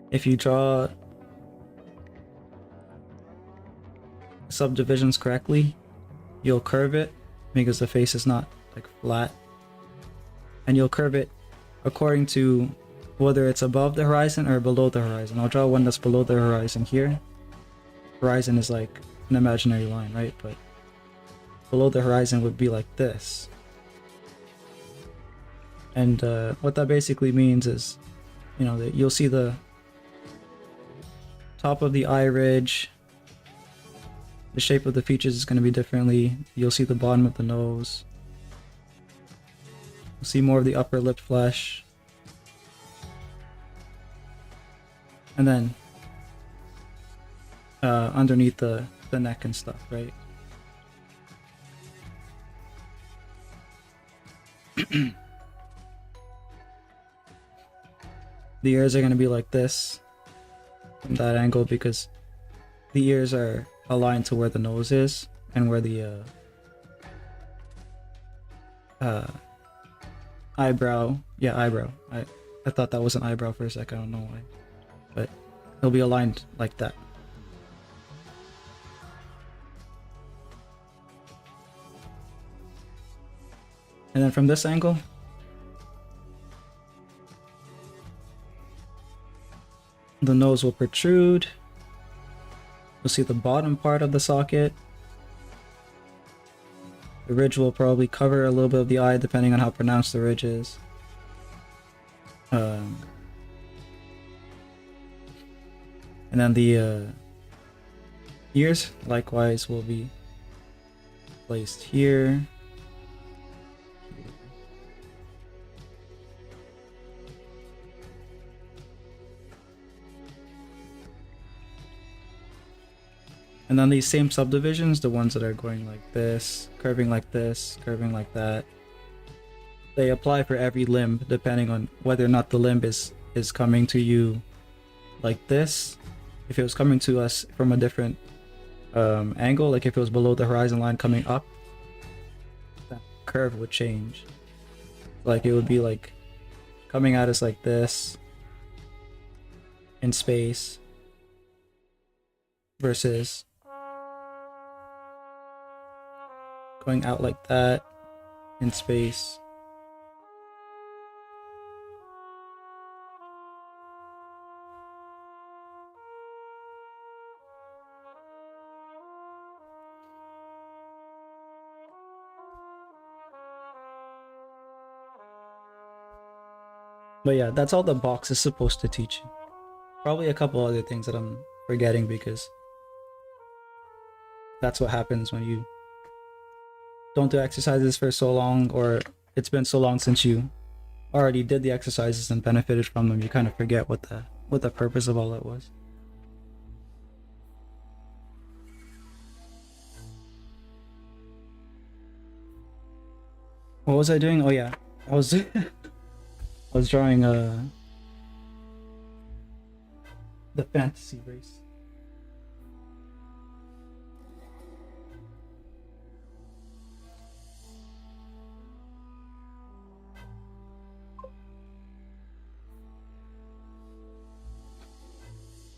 If you draw subdivisions correctly, you'll curve it because the face is not like flat, and you'll curve it according to whether it's above the horizon or below the horizon. I'll draw one that's below the horizon here. Horizon is like an imaginary line, right? But below the horizon would be like this. And what that basically means is, you know, that you'll see the top of the eye ridge. The shape of the features is going to be differently. You'll see the bottom of the nose. You'll see more of the upper lip flesh. And then underneath the neck and stuff, right? The ears are going to be like this from that angle because the ears are aligned to where the nose is and where the eyebrow. Yeah, eyebrow. I thought that was an eyebrow for a sec. I don't know why, but it'll be aligned like that. And then from this angle, the nose will protrude. You'll see the bottom part of the socket. The ridge will probably cover a little bit of the eye depending on how pronounced the ridge is. And then the ears likewise will be placed here. And then these same subdivisions, the ones that are going like this, curving like that, they apply for every limb depending on whether or not the limb is coming to you like this. If it was coming to us from a different angle, like if it was below the horizon line coming up, that curve would change. Like it would be like coming at us like this in space versus going out like that in space. But yeah, that's all the box is supposed to teach you. Probably a couple other things that I'm forgetting because that's what happens when you don't do exercises for so long, or it's been so long since you already did the exercises and benefited from them. You kind of forget what the purpose of all that was. What was I doing? Oh yeah, I was I was drawing the fantasy race.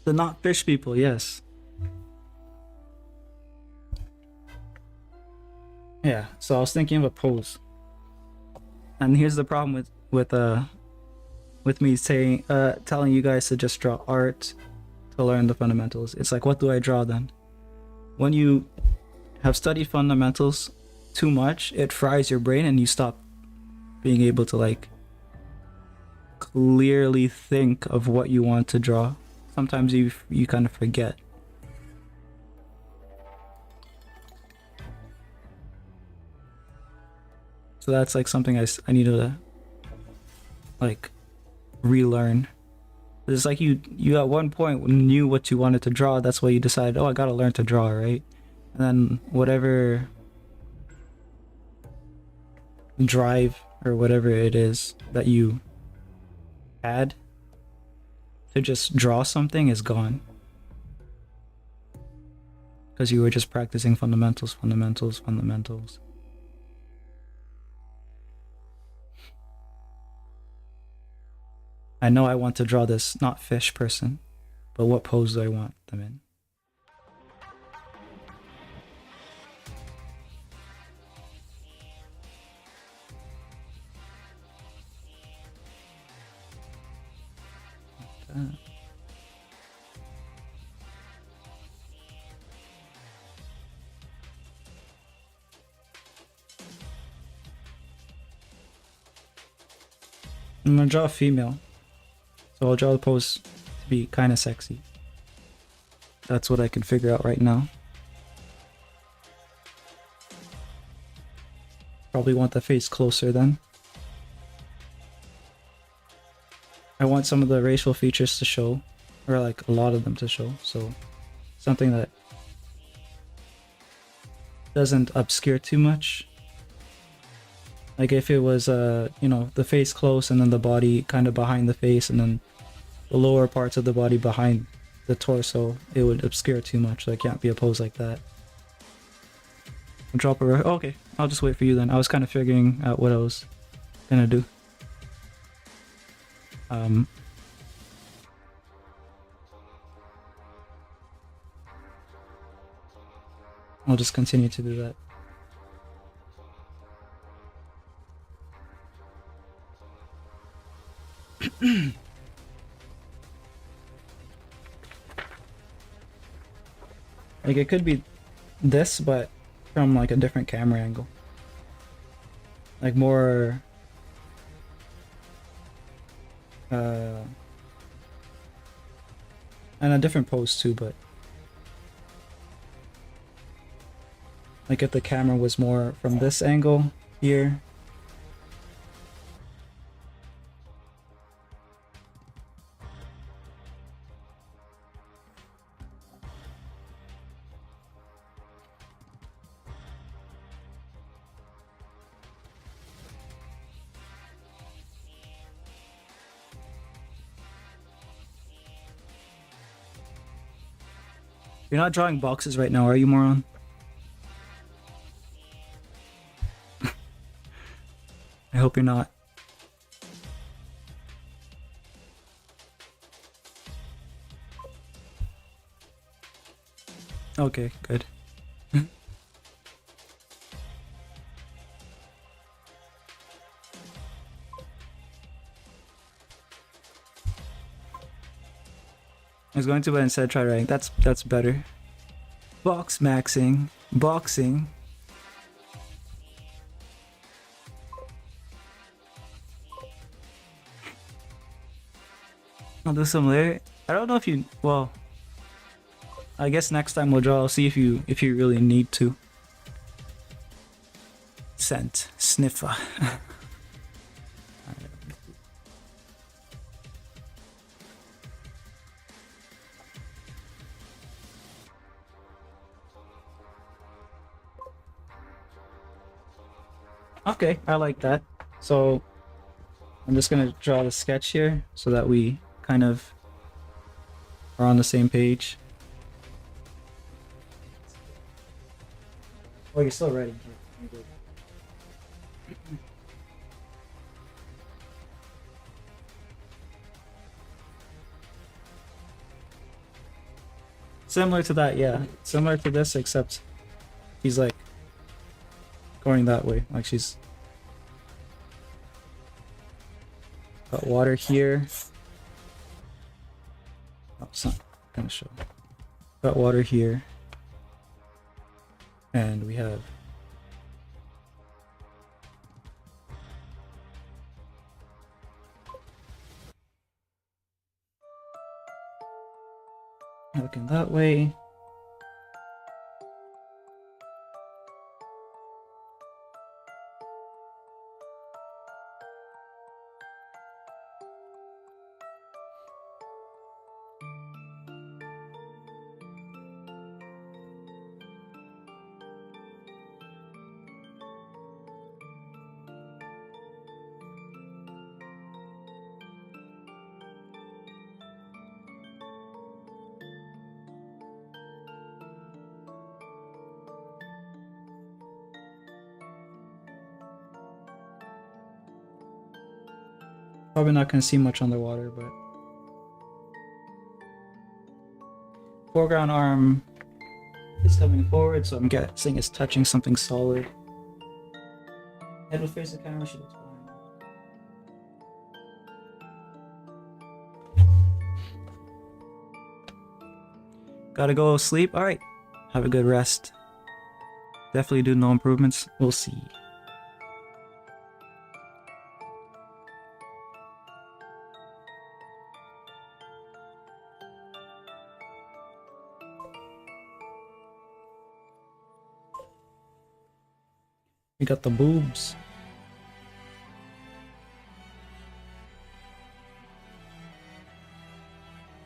The not fish people, yes. Yeah, so I was thinking of a pose. And here's the problem with me saying telling you guys to just draw art to learn the fundamentals. It's like, what do I draw then? When you have studied fundamentals too much, it fries your brain and you stop being able to like clearly think of what you want to draw. Sometimes you kind of forget. So that's like something I need to like relearn. It's like you at one point knew what you wanted to draw. That's why you decided, oh, I gotta learn to draw, right? And then whatever drive or whatever it is that you had to just draw something is gone. Because you were just practicing fundamentals. I know I want to draw this not fish person, but what pose do I want them in? I'm gonna draw a female. So I'll draw the pose to be kind of sexy. That's what I can figure out right now. Probably want the face closer then. I want some of the racial features to show, or like a lot of them to show, so something that doesn't obscure too much. Like if it was you know, the face close and then the body kind of behind the face and then the lower parts of the body behind the torso, it would obscure too much, so it can't be a pose like that. I'll drop a oh, okay, I'll just wait for you then. I was kind of figuring out what I was gonna do. I'll just continue to do that. Like it could be this, but from like a different camera angle. Like more and a different pose too, but like if the camera was more from this angle here. You're not drawing boxes right now, are you, moron? I hope you're not. Okay, good. I was going to, but instead try writing. That's better. Box maxing. Boxing. I'll do some later. I don't know if you, well, I guess next time we'll draw. I'll see if you really need to. Scent. Sniffer. Okay, I like that. So I'm just gonna draw the sketch here so that we kind of are on the same page. Oh, you're still writing. Similar to that, yeah. Similar to this, except he's like going that way. Like she's got water here. Oh, it's not gonna show. Got water here. And we have looking that way. Probably not gonna see much underwater, but foreground arm is coming forward, so I'm guessing it's touching something solid. Head will face the camera, she looks fine. Gotta go sleep? Alright. Have a good rest. Definitely do no improvements. We'll see. We got the boobs.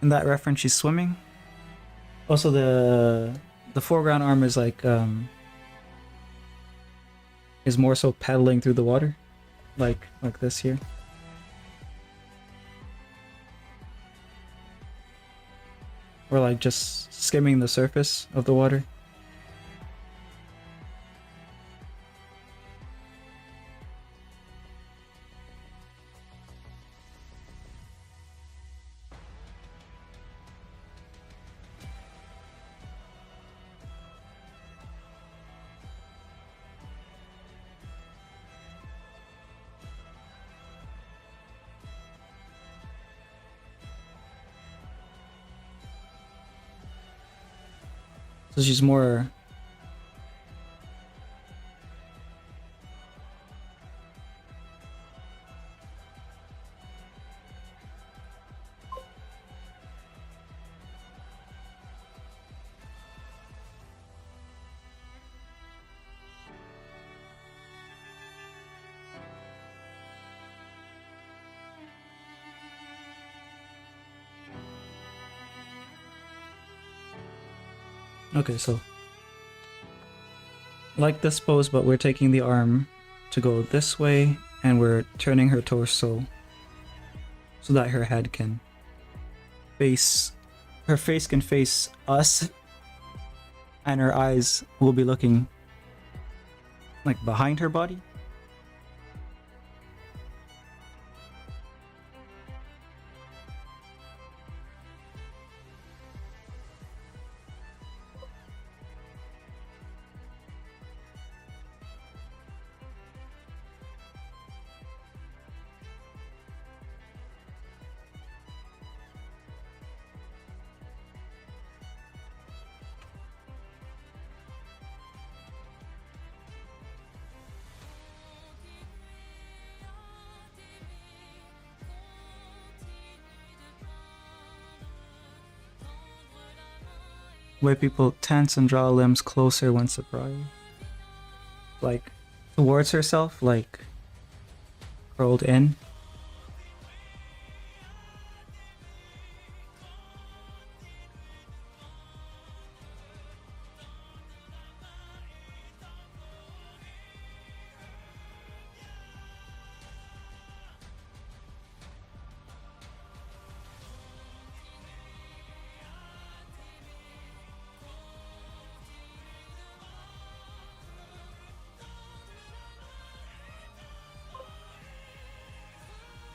In that reference, she's swimming. Also, the foreground arm is like is more so paddling through the water, like this here. Or like just skimming the surface of the water. So she's more okay, so like this pose, but we're taking the arm to go this way and we're turning her torso so that her head can face, her face can face us, and her eyes will be looking like behind her body. Way people tense and draw limbs closer when surprised. Like, towards herself, like, curled in.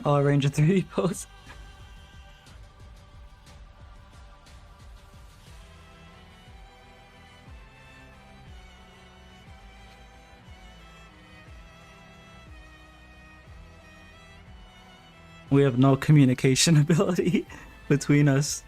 All range of 3D pose. We have no communication ability between us.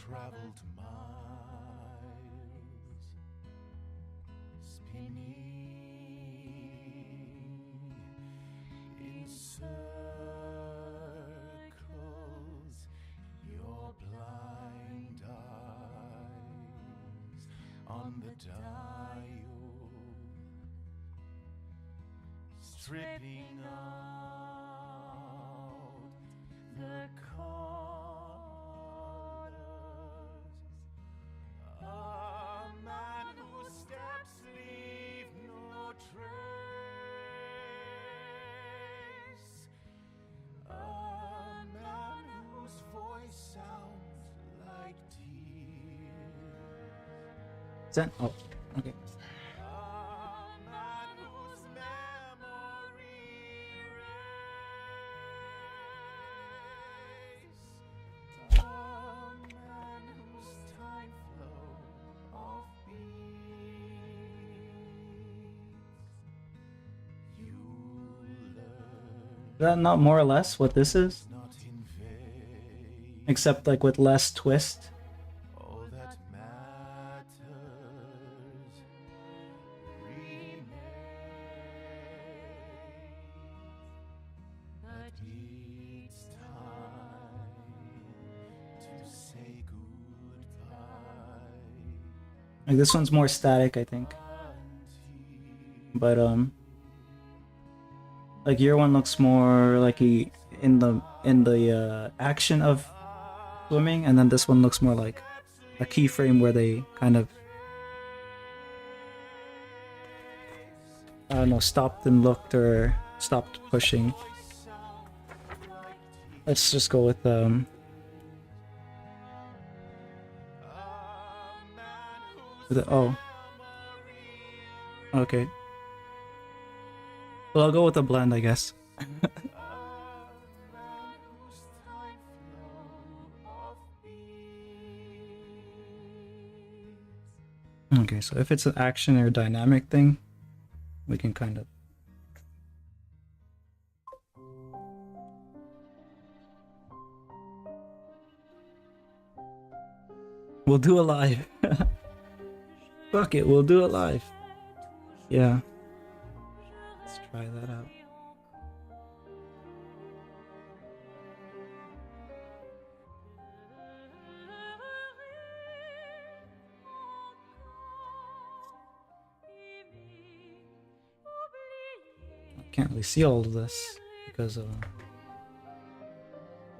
traveled miles, spinning in circles, your blind eyes on the dial, stripping out the colors. A man whose steps leave no trace. A man whose voice sounds like tears. Is that? Oh, okay. A man whose memory erased. A man whose time flow off beats. You learn Is that not more or less what this is? not in vain. Except like with less twist. All that matters remains. But it's time to say goodbye. Like this one's more static, I think. But like year one looks more like he in the action of swimming, and then this one looks more like a keyframe where they kind of, I don't know, stopped and looked or stopped pushing. Let's just go with oh, okay. Well, I'll go with a blend, I guess. Okay, so if it's an action or dynamic thing, we can kind of. We'll do a live. Fuck it, we'll do it live. Yeah. Let's try that out. I can't really see all of this because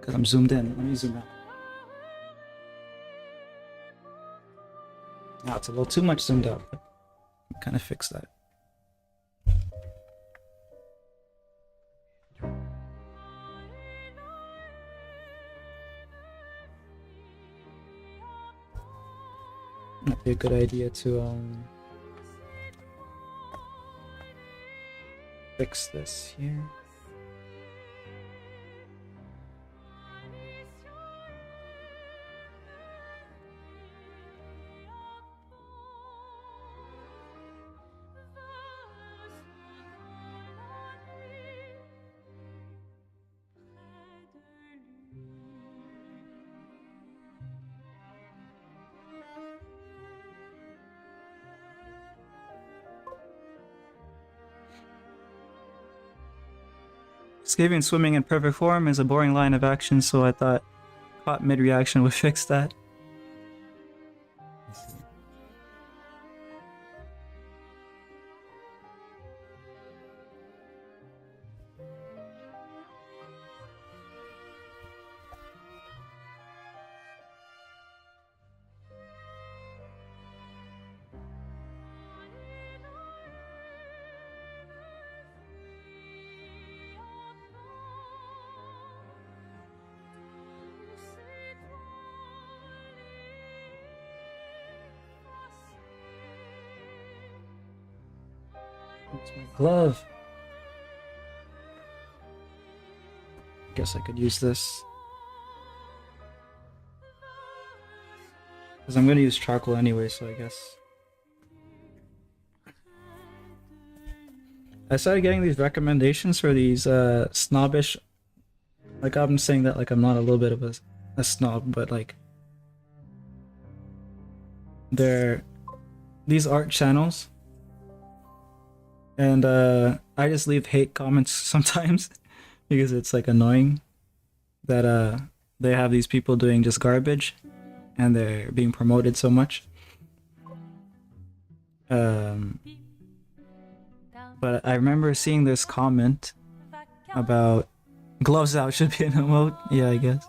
I'm zoomed in. Let me zoom out. Now it's a little too much zoomed out, but I'll kind of fix that. Might be a good idea to fix this here. Skivian swimming in perfect form is a boring line of action, so I thought caught mid-reaction would fix that. Where's my glove? Guess I could use this. Because I'm going to use charcoal anyway, so I guess. I started getting these recommendations for these snobbish. Like I'm saying that like I'm not a little bit of a snob, but like they're these art channels, and I just leave hate comments sometimes because it's like annoying that they have these people doing just garbage and they're being promoted so much. But I remember seeing this comment about gloves out should be an emote. Yeah, I guess.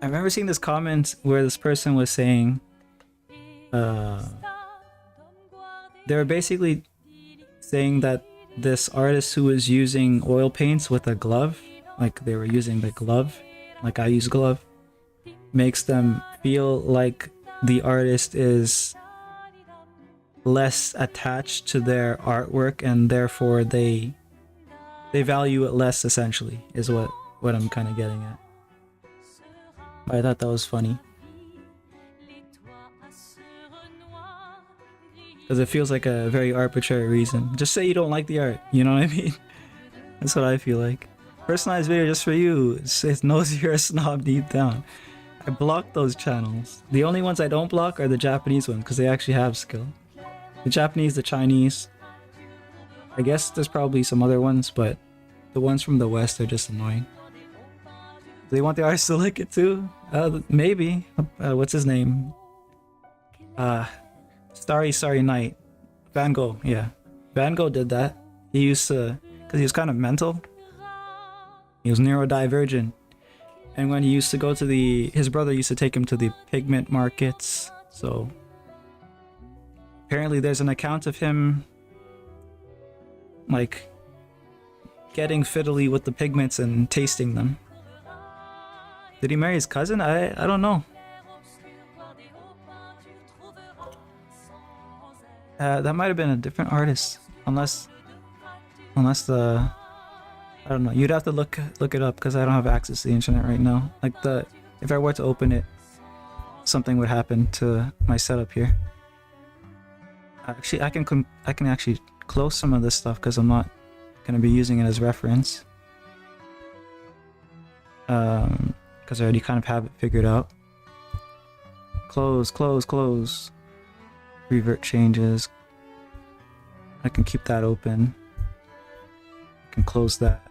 I remember seeing this comment where this person was saying they were basically saying that this artist who was using oil paints with a glove, like they were using the glove, like I use glove, makes them feel like the artist is less attached to their artwork and therefore they value it less, essentially, is what I'm kind of getting at. But I thought that was funny because it feels like a very arbitrary reason. Just say you don't like the art, you know what I mean? That's what I feel like. Personalized video just for you. It knows you're a snob deep down. I block those channels. The only ones I don't block are the Japanese ones because they actually have skill. The Japanese, the Chinese. I guess there's probably some other ones, but the ones from the West are just annoying. Do they want the artist to lick it too? Maybe. What's his name? Starry Night. Van Gogh, yeah. Van Gogh did that. He used to, because he was kind of mental. He was neurodivergent. And when he used to go to his brother used to take him to the pigment markets. So apparently there's an account of him like getting fiddly with the pigments and tasting them. Did he marry his cousin? I don't know. That might have been a different artist, unless the, I don't know. You'd have to look it up because I don't have access to the internet right now. Like if I were to open it, something would happen to my setup here. Actually, I can actually close some of this stuff because I'm not gonna be using it as reference. Because I already kind of have it figured out. Close. Revert changes. I can keep that open. I can close that.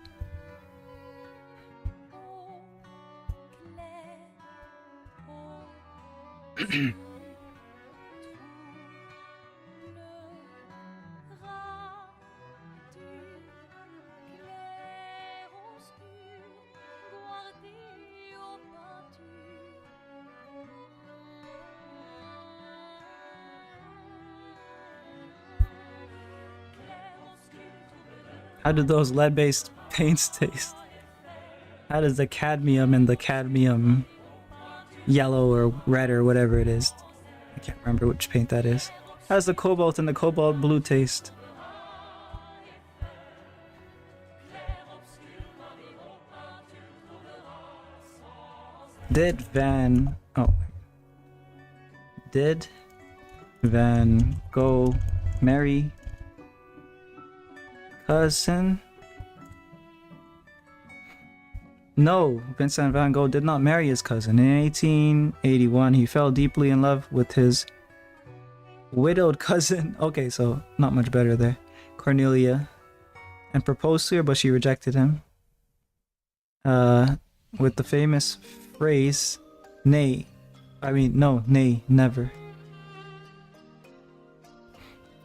How do those lead-based paints taste? How does the cadmium and the cadmium yellow or red or whatever it is? I can't remember which paint that is. How does the cobalt and the cobalt blue taste? Did Van Gogh marry cousin? No, Vincent van Gogh did not marry his cousin. In 1881, he fell deeply in love with his widowed cousin. Okay, so not much better there. Cornelia. And proposed to her, but she rejected him. With the famous phrase, nay, never.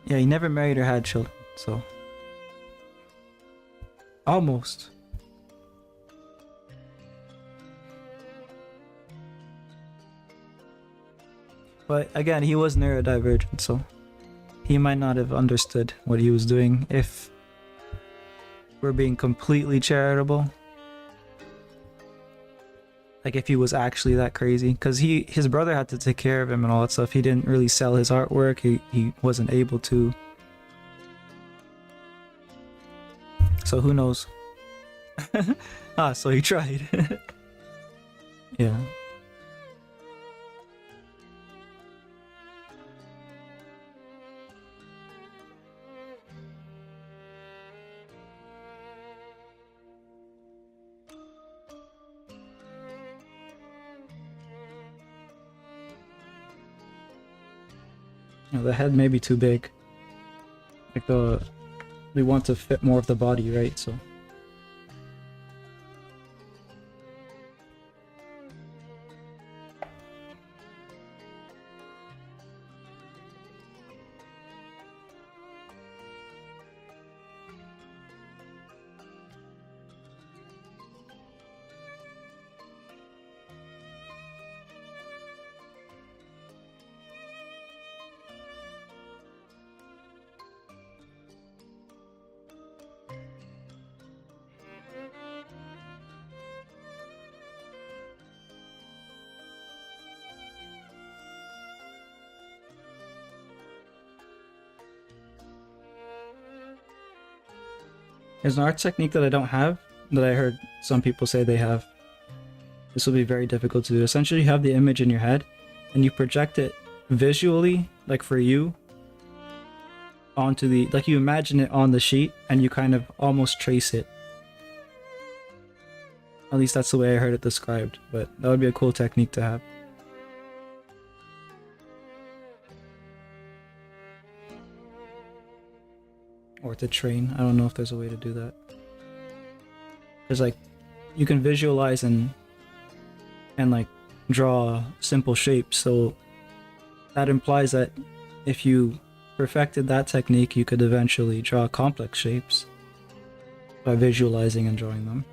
Yeah, he never married or had children, so. Almost. But again, he was neurodivergent, so he might not have understood what he was doing if we're being completely charitable. Like if he was actually that crazy, because his brother had to take care of him and all that stuff. He didn't really sell his artwork. He wasn't able to. So who knows? So he tried. Yeah. You know, the head may be too big. Like we want to fit more of the body, right? So. There's an art technique that I don't have, that I heard some people say they have. This will be very difficult to do. Essentially, you have the image in your head, and you project it visually, like for you, onto the, like you imagine it on the sheet, and you kind of almost trace it. At least that's the way I heard it described, but that would be a cool technique to have. Or to train. I don't know if there's a way to do that. There's like, you can visualize and like draw simple shapes, so that implies that if you perfected that technique, you could eventually draw complex shapes by visualizing and drawing them.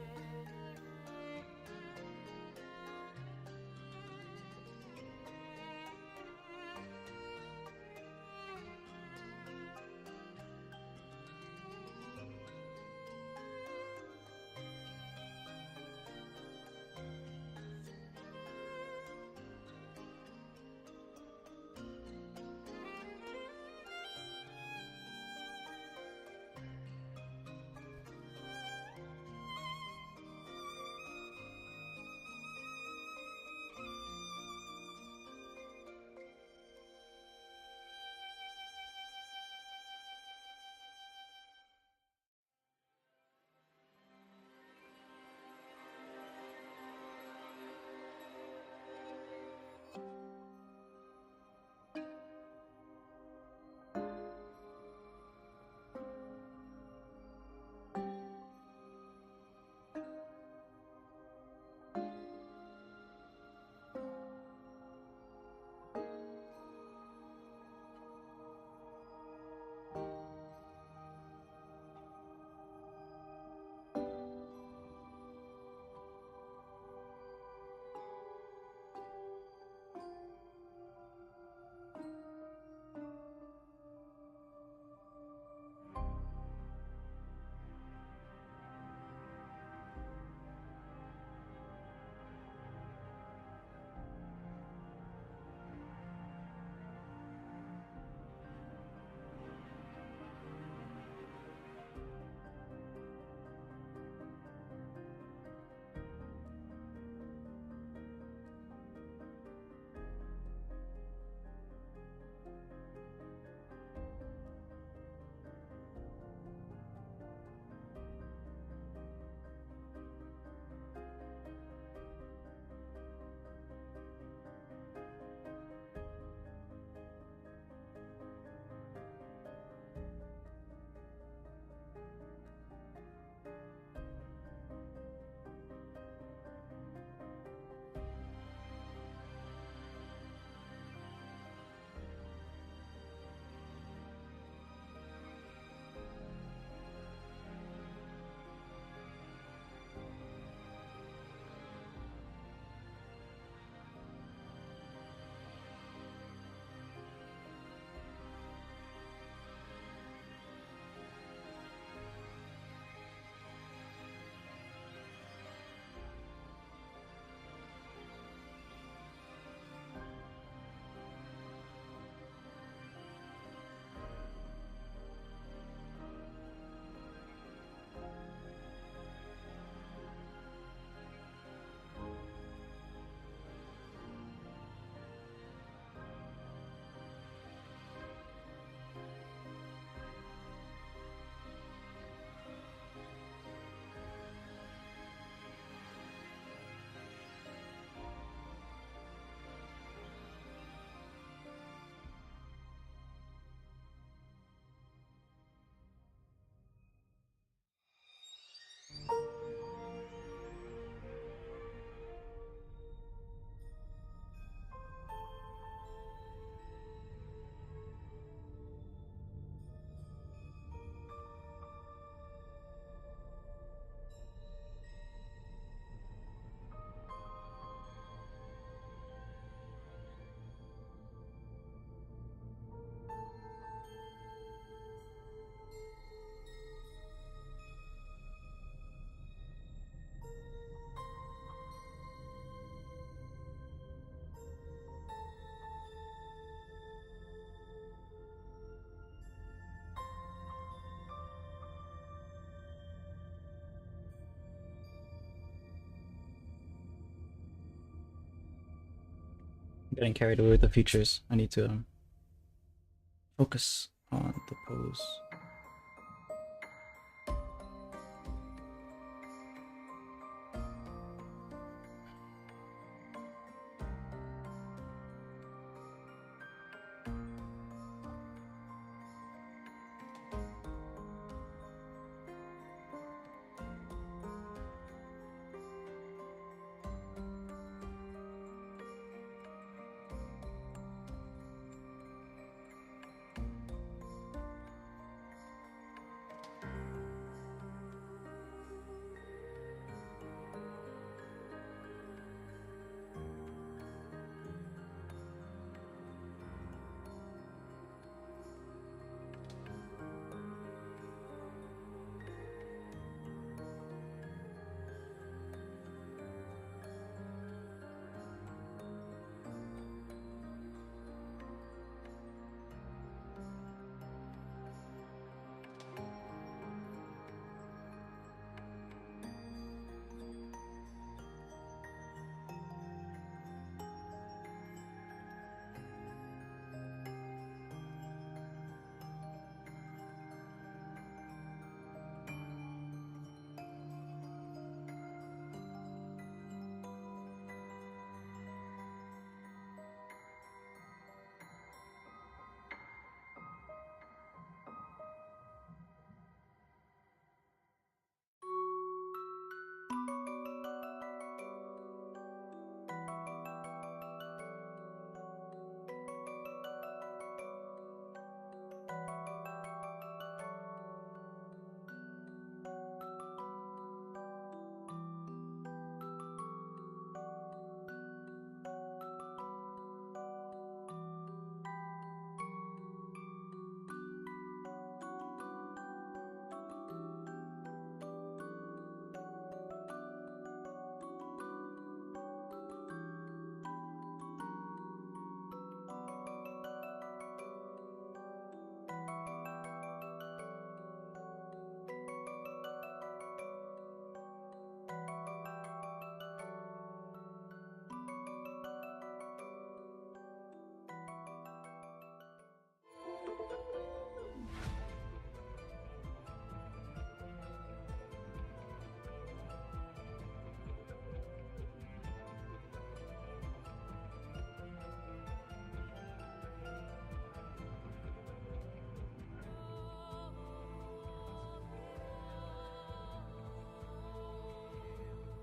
I'm getting carried away with the features. I need to focus on the pose.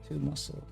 To muscle.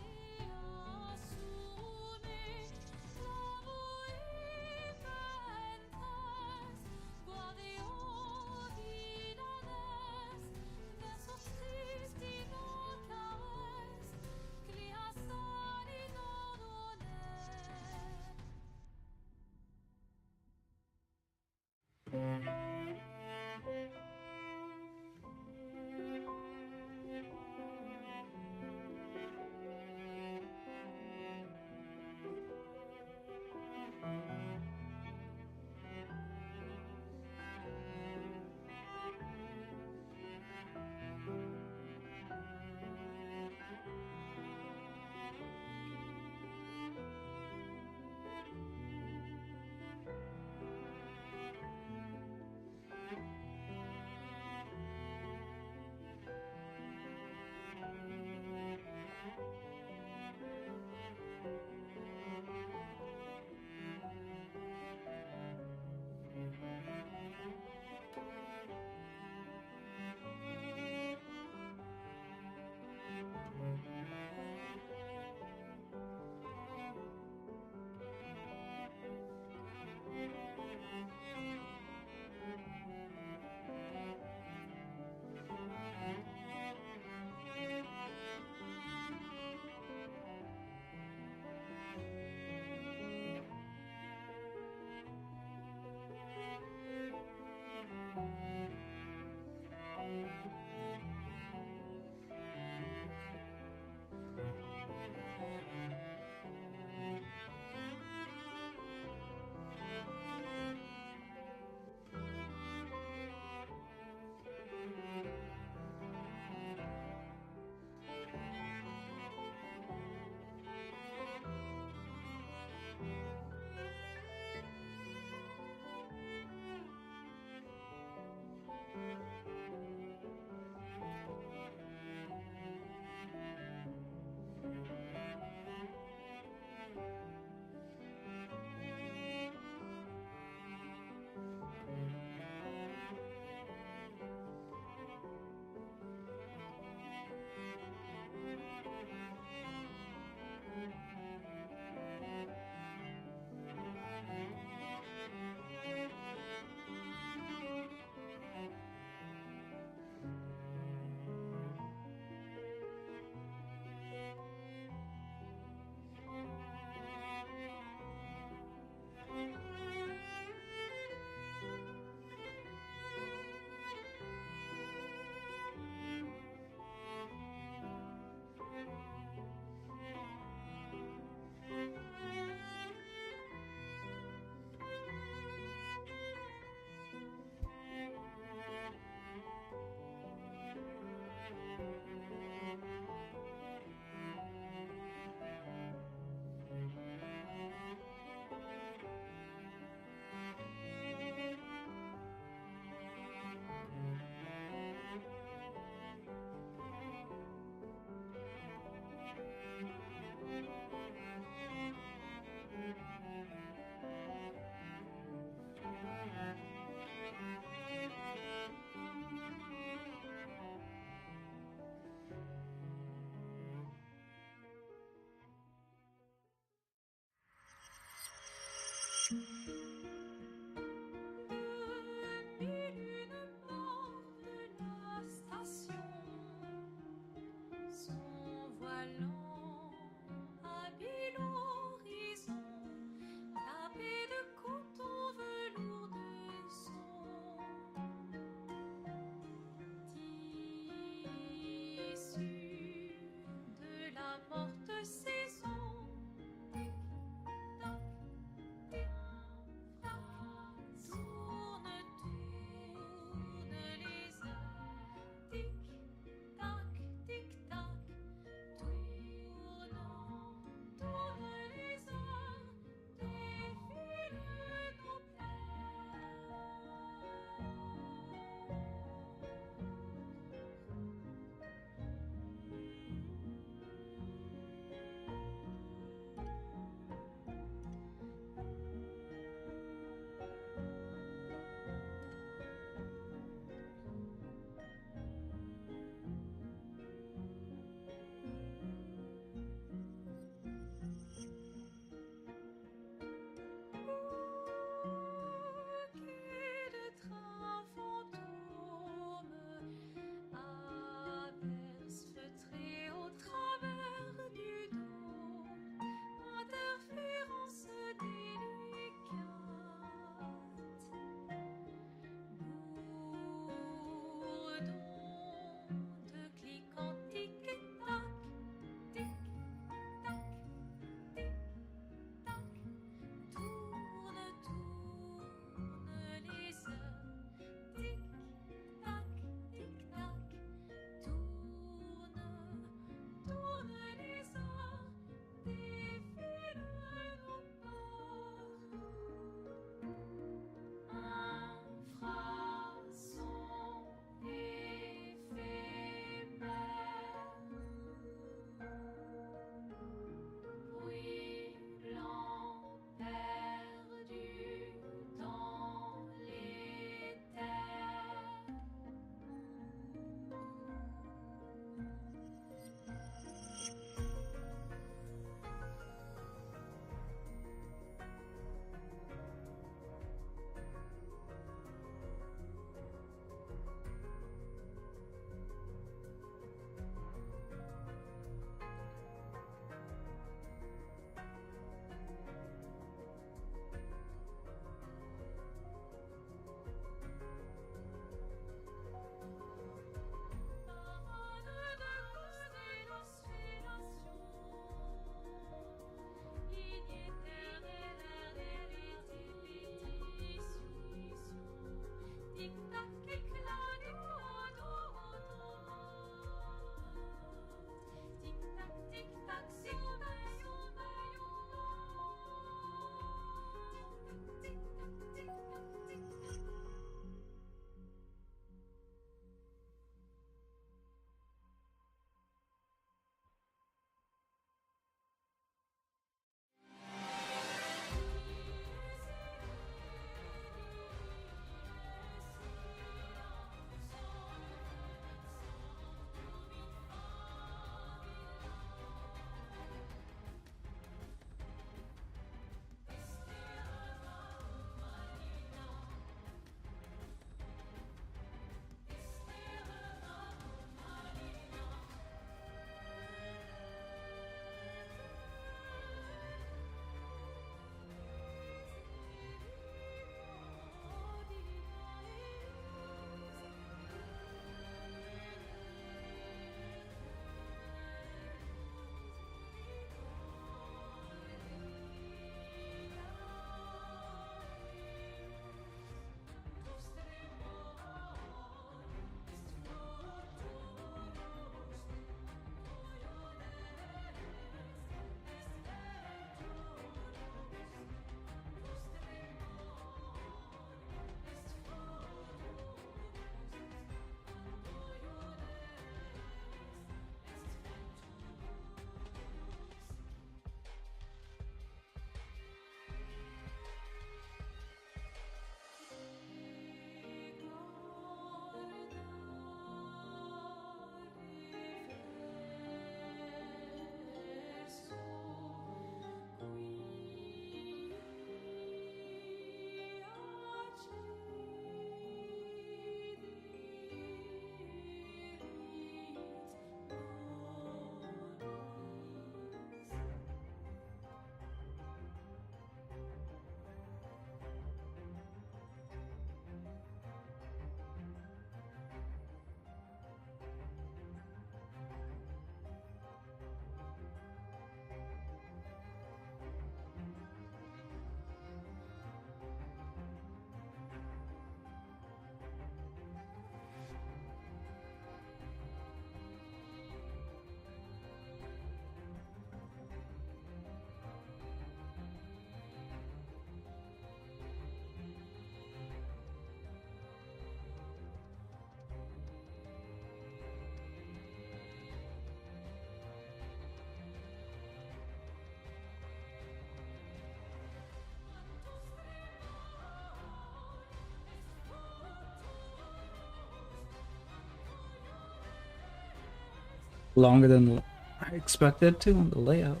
longer than I expected to on the layout,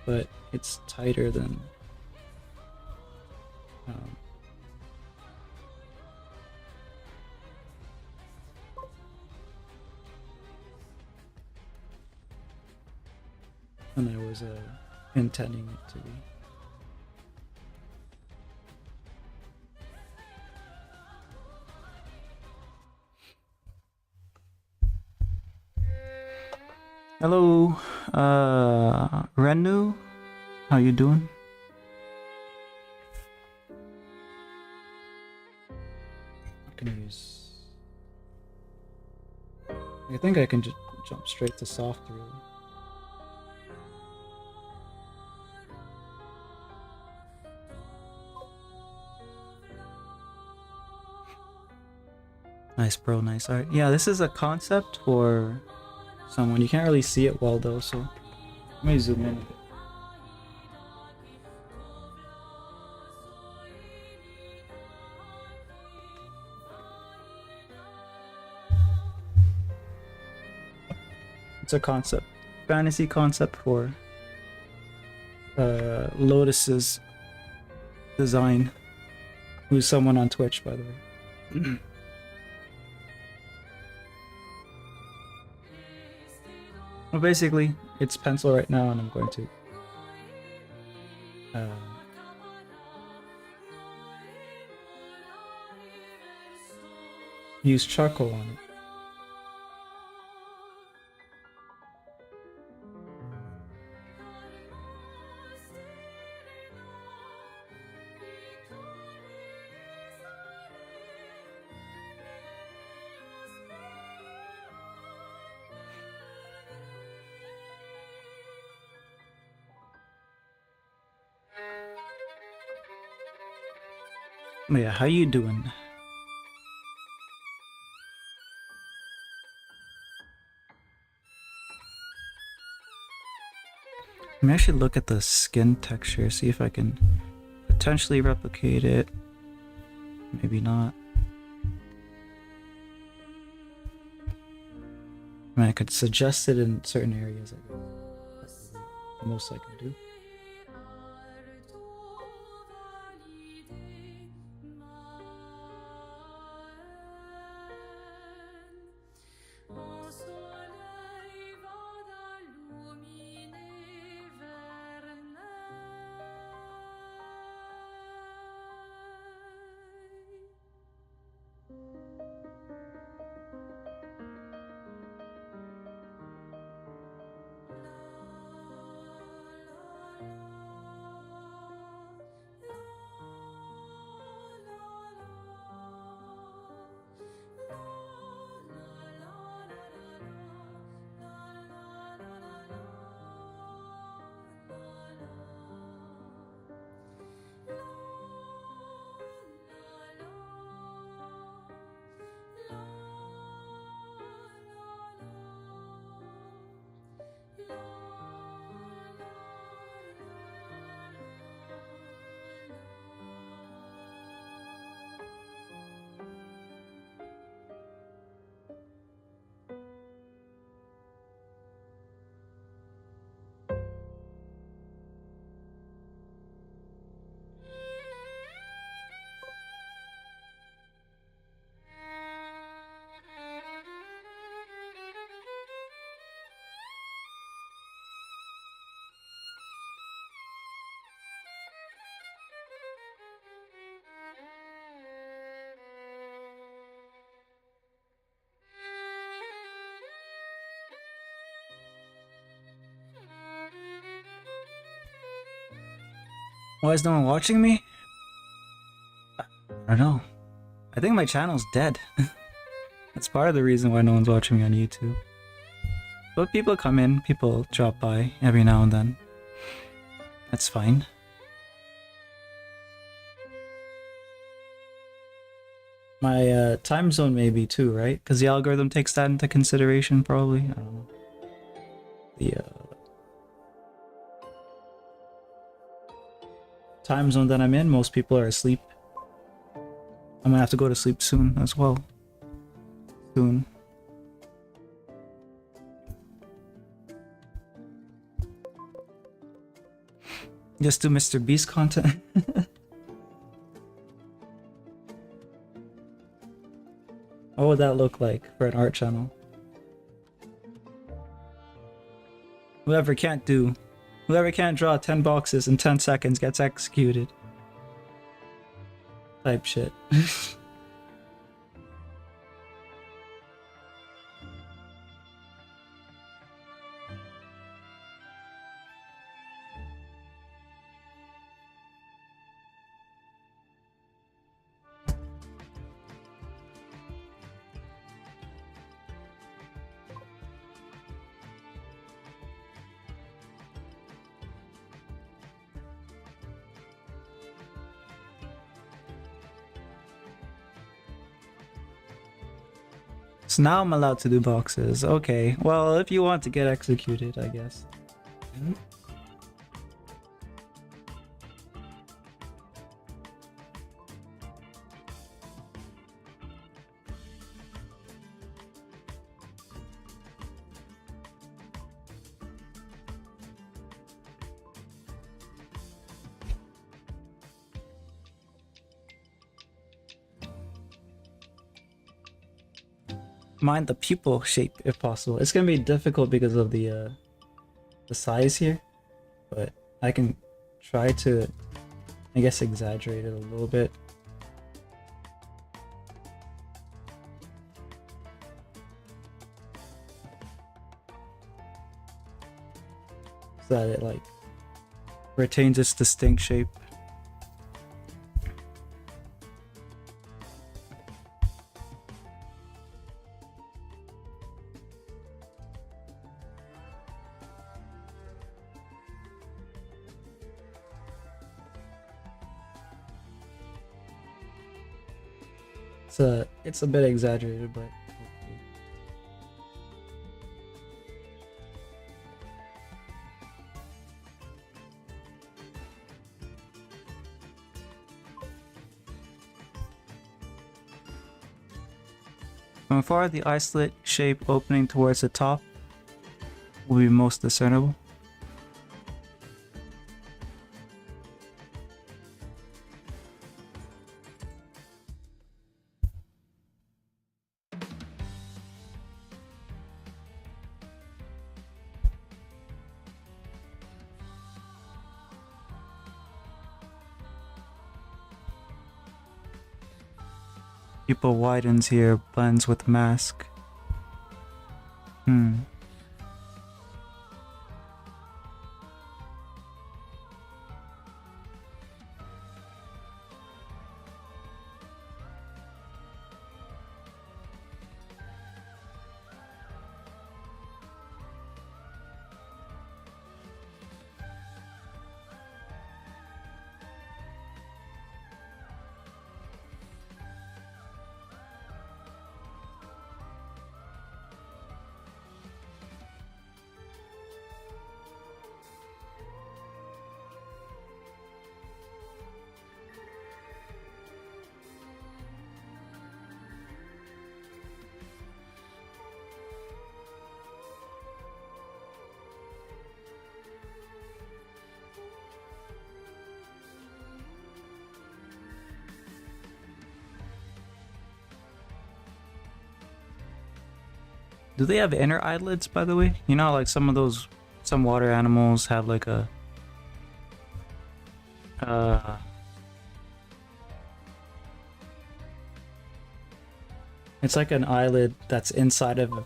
but it's tighter than um, than I was intending it to be. Hello, Renu, how you doing? I can use. I think I can just jump straight to soft, really. Nice, bro. Nice art. Yeah, this is a concept for someone. You can't really see it well though, so let me zoom in. It's a concept, fantasy concept for Lotus's design, who's someone on Twitch, by the way. Well, basically, it's pencil right now, and I'm going to use charcoal on it. Yeah, how you doing? Let me actually look at the skin texture, see if I can potentially replicate it. Maybe not. I mean, I could suggest it in certain areas, I guess. The most I can do. Why is no one watching me? I don't know. I think my channel's dead. That's part of the reason why no one's watching me on YouTube. But people come in, people drop by every now and then. That's fine. My time zone maybe too, right? Because the algorithm takes that into consideration probably. I don't know. The time zone that I'm in, most people are asleep. I'm gonna have to go to sleep soon as well. Soon. Just do Mr. Beast content. What would that look like for an art channel? Whoever can't draw 10 boxes in 10 seconds gets executed. Type shit. So now I'm allowed to do boxes. Okay, well, if you want to get executed, I guess. Mind the pupil shape if possible. It's gonna be difficult because of the size here, but I can try to, I guess, exaggerate it a little bit. So that it like retains its distinct shape. It's a bit exaggerated, but hopefully. From far, the eye slit shape opening towards the top will be most discernible. Pupil widens here, blends with mask. Do they have inner eyelids, by the way? You know, like some water animals have like a it's like an eyelid that's inside of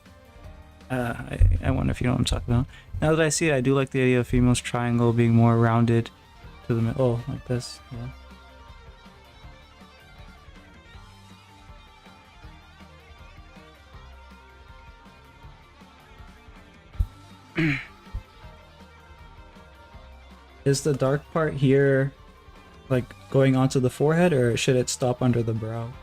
I wonder if you know what I'm talking about. Now that I see it, I do like the idea of female's triangle being more rounded to the middle. Oh, like this, yeah. Is the dark part here like going onto the forehead, or should it stop under the brow?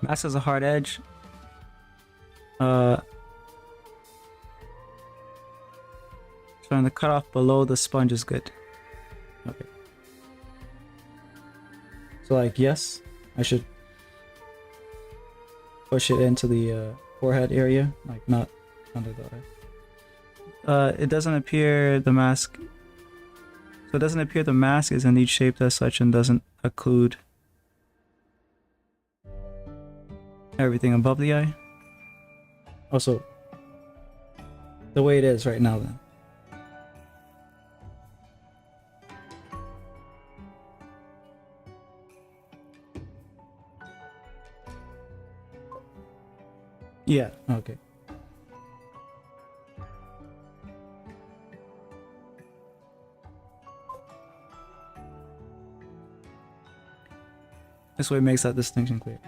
Mask has a hard edge. Trying to cut off below the sponge is good. Okay. So like, yes, I should push it into the forehead area, like not under the eye. It doesn't appear the mask. So it doesn't appear the mask is indeed shaped as such and doesn't occlude everything above the eye. Also, the way it is right now then. Yeah, okay. This way makes that distinction clear.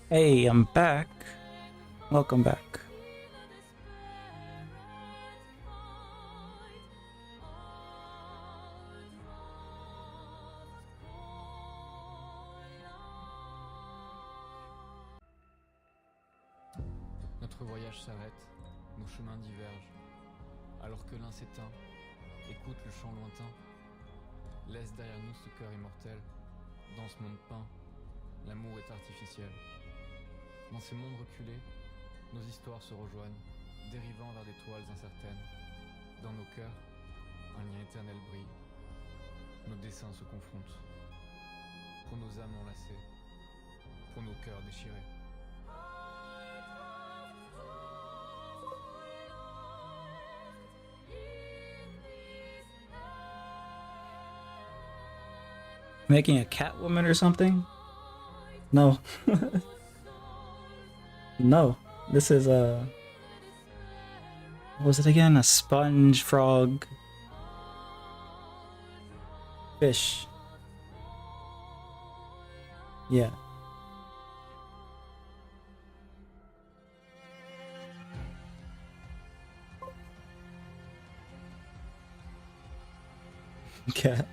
Hey, I'm back. Welcome back. Notre voyage s'arrête, nos chemins divergent. Alors que l'un s'éteint, écoute le chant lointain. Laisse derrière nous ce cœur immortel. Dans ce monde peint, l'amour est artificiel. Dans ces mondes reculés, nos histoires se rejoignent, dérivant vers des toiles incertaines. Dans nos cœurs, un lien éternel brille. Nos dessins se confrontent. Pour nos âmes enlacées, pour nos cœurs déchirés. Making a Catwoman or something? No. No. This is a... What was it again? A sponge frog. Fish. Yeah. Cat.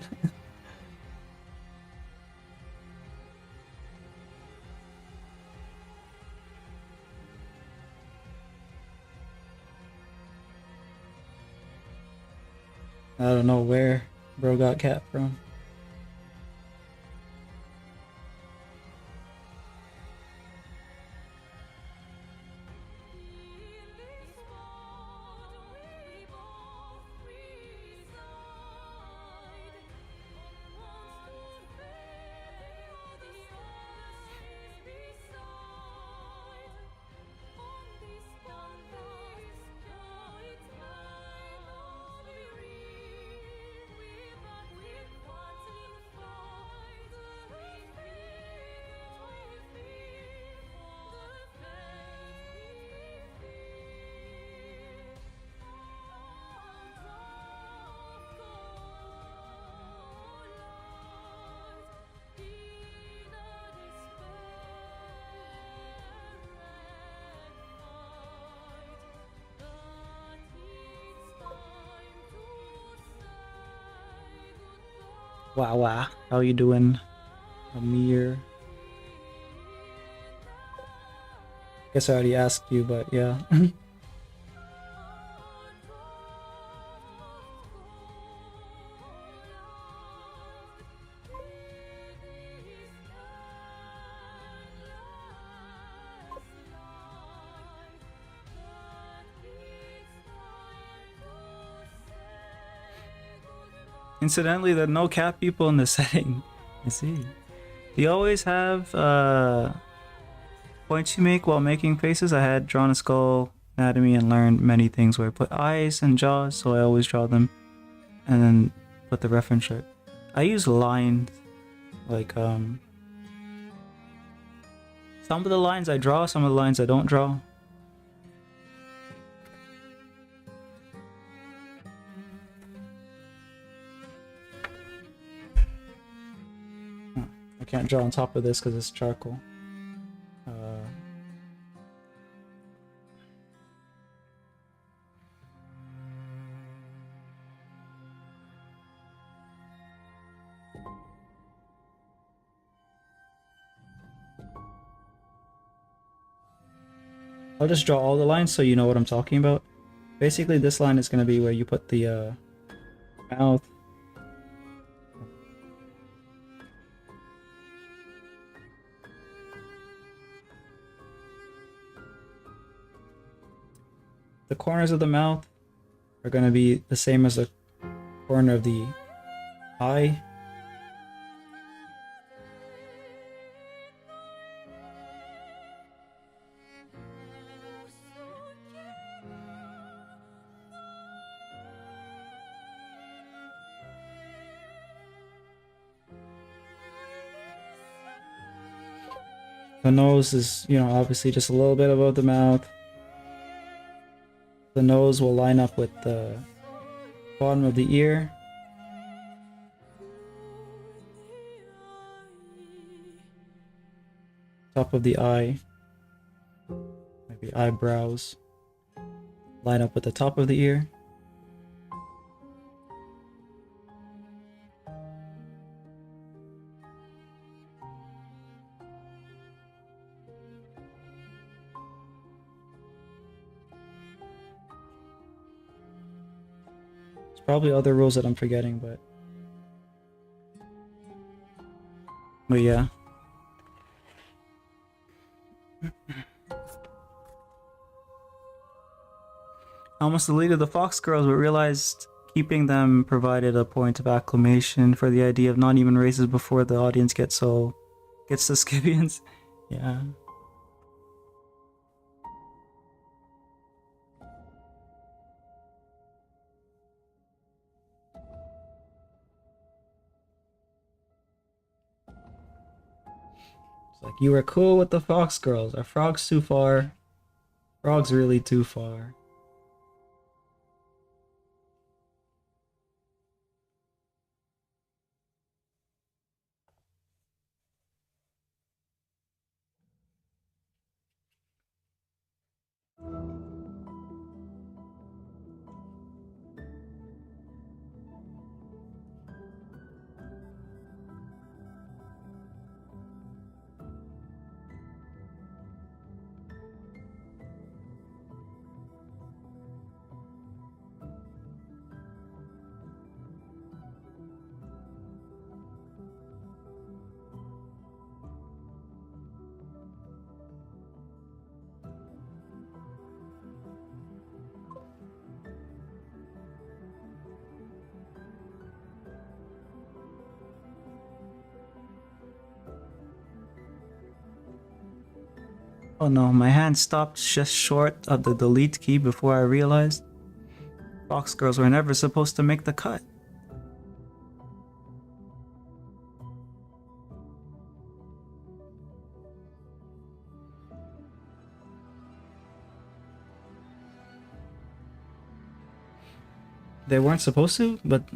I don't know where bro got cat from. Wow, how you doing, Amir? Guess I already asked you, but yeah. Incidentally, there are no cat people in the setting. I see. Do you always have points you make while making faces? I had drawn a skull anatomy and learned many things where I put eyes and jaws, so I always draw them and then put the reference chart. I use lines, like some of the lines I draw, some of the lines I don't draw. I can't draw on top of this because it's charcoal. I'll just draw all the lines so you know what I'm talking about. Basically, this line is going to be where you put the mouth. The corners of the mouth are going to be the same as the corner of the eye. The nose is, you know, obviously just a little bit above the mouth. The nose will line up with the bottom of the ear. Top of the eye. Maybe eyebrows. Line up with the top of the ear. Probably other rules that I'm forgetting, but yeah. I almost deleted the fox girls, but realized keeping them provided a point of acclamation for the idea of not even races before the audience gets to Skivians. Yeah. Like, you were cool with the fox girls. Are frogs too far? Frogs really too far. Oh no, my hand stopped just short of the delete key before I realized Fox girls were never supposed to make the cut. They weren't supposed to, but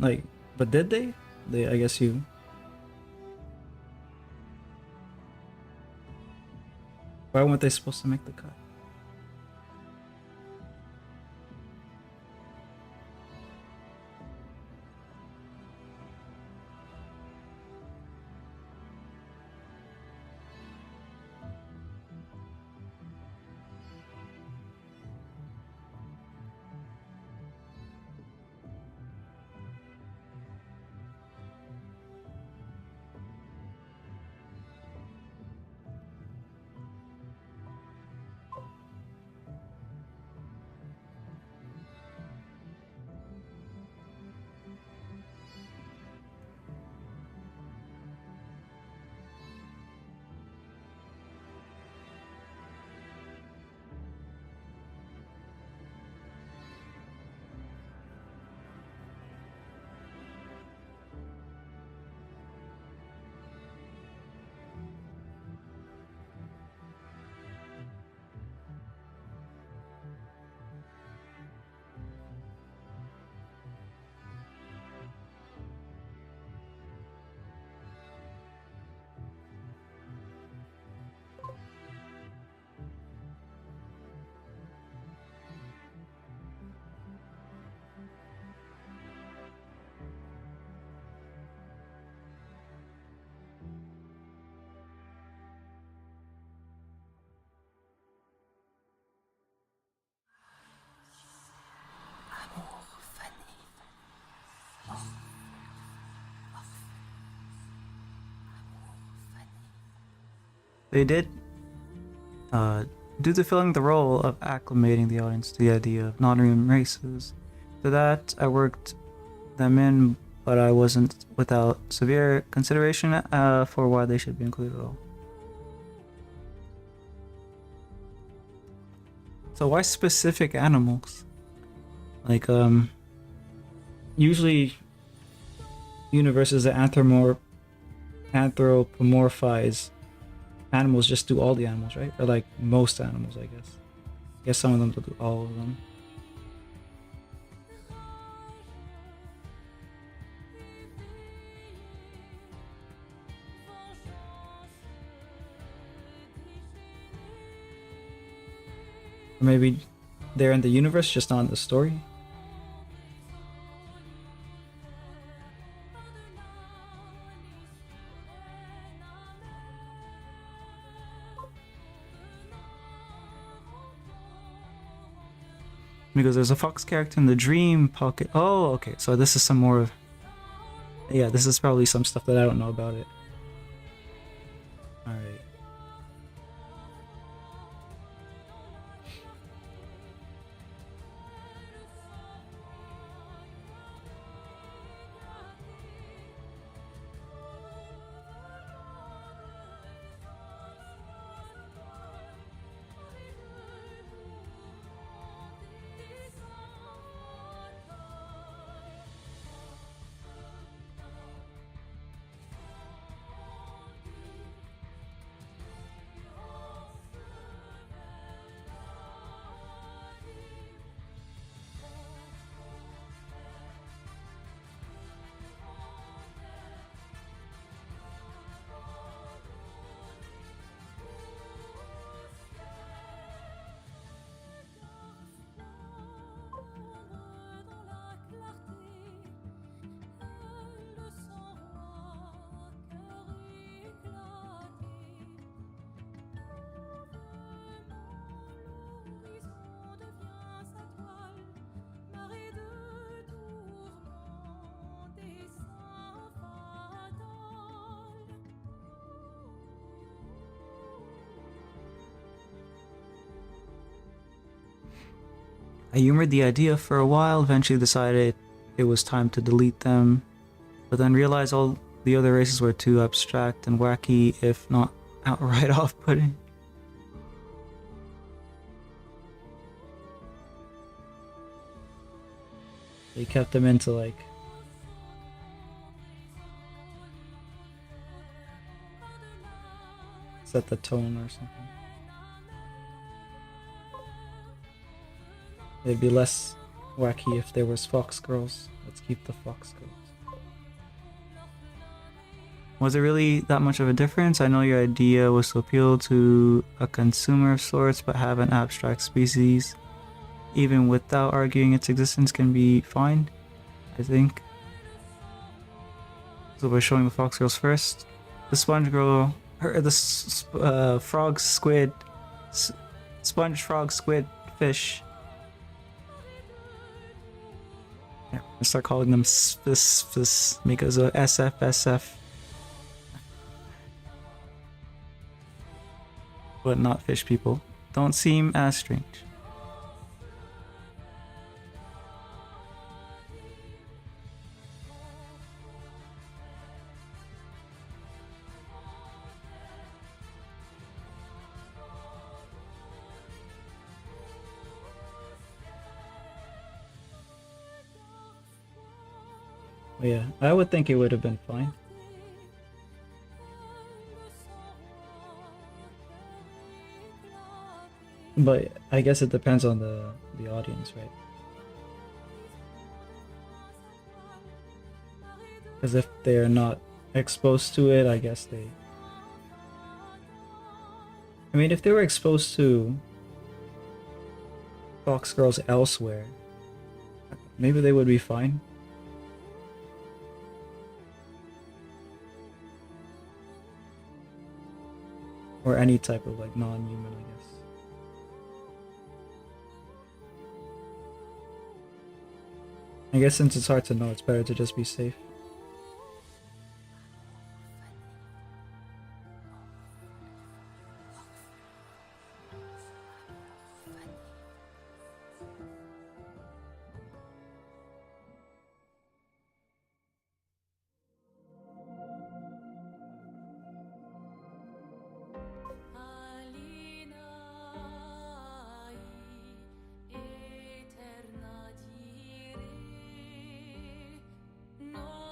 did they? I guess you. Why weren't they supposed to make the cut? They did due to filling the role of acclimating the audience to the idea of non-human races. To that, I worked them in, but I wasn't without severe consideration for why they should be included at all. So why specific animals? Like, usually universes that anthropomorphize animals just do all the animals, right? Or like most animals, I guess. I guess some of them do all of them. Or maybe they're in the universe, just not in the story. Because there's a fox character in the dream pocket. Oh, okay. So this is some more of... Yeah, this is probably some stuff that I don't know about it. Alright. I humored the idea for a while, eventually decided it was time to delete them, but then realized all the other races were too abstract and wacky, if not outright off-putting. They kept them into like set the tone or something. It'd be less wacky if there was fox girls. Let's keep the fox girls. Was it really that much of a difference? I know your idea was to appeal to a consumer of sorts, but have an abstract species, even without arguing its existence, can be fine, I think. So by showing the fox girls first, the sponge girl, frog, squid, sponge, frog, squid, fish. Yeah, I start calling them spis because of SF. But not fish people. Don't seem as strange. Yeah, I would think it would have been fine. But I guess it depends on the audience, right? Because if they're not exposed to it, I guess they... I mean, if they were exposed to fox girls elsewhere, maybe they would be fine. Or any type of like non-human, I guess. I guess since it's hard to know, it's better to just be safe. No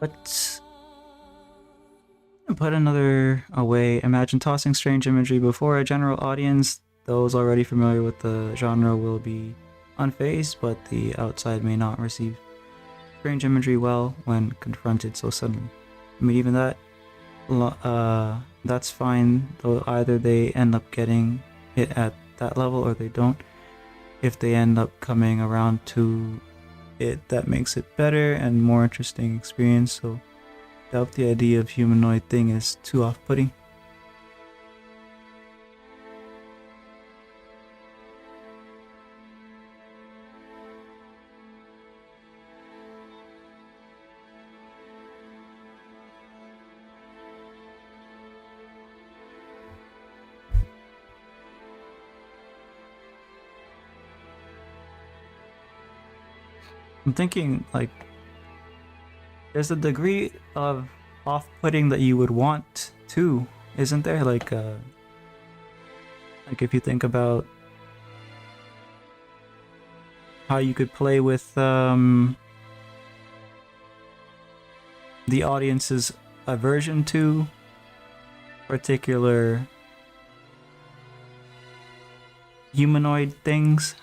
But put another way. Imagine tossing strange imagery before a general audience. Those already familiar with the genre will be unfazed, but the outside may not receive strange imagery well when confronted so suddenly. I mean, even that's fine, though either they end up getting it at that level or they don't. If they end up coming around to it, that makes it better and more interesting experience. So doubt the idea of humanoid thing is too off-putting. I'm thinking, like, there's a degree of off-putting that you would want too, isn't there? Like if you think about how you could play with the audience's aversion to particular humanoid things.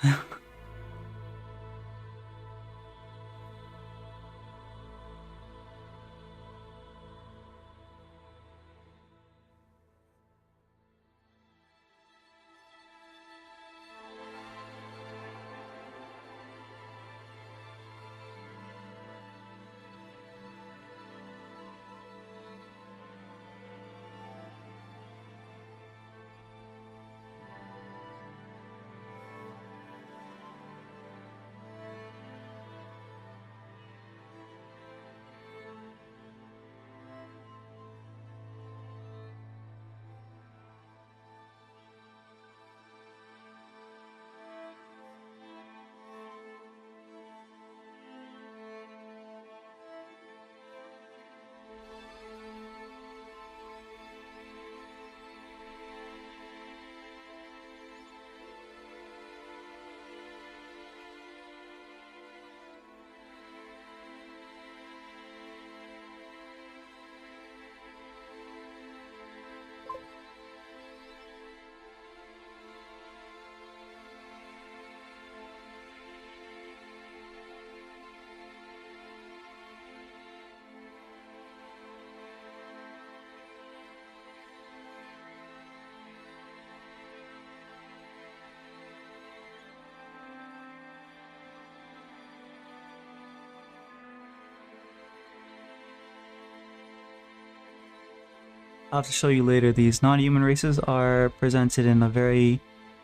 I'll have to show you later. These non-human races are presented in a very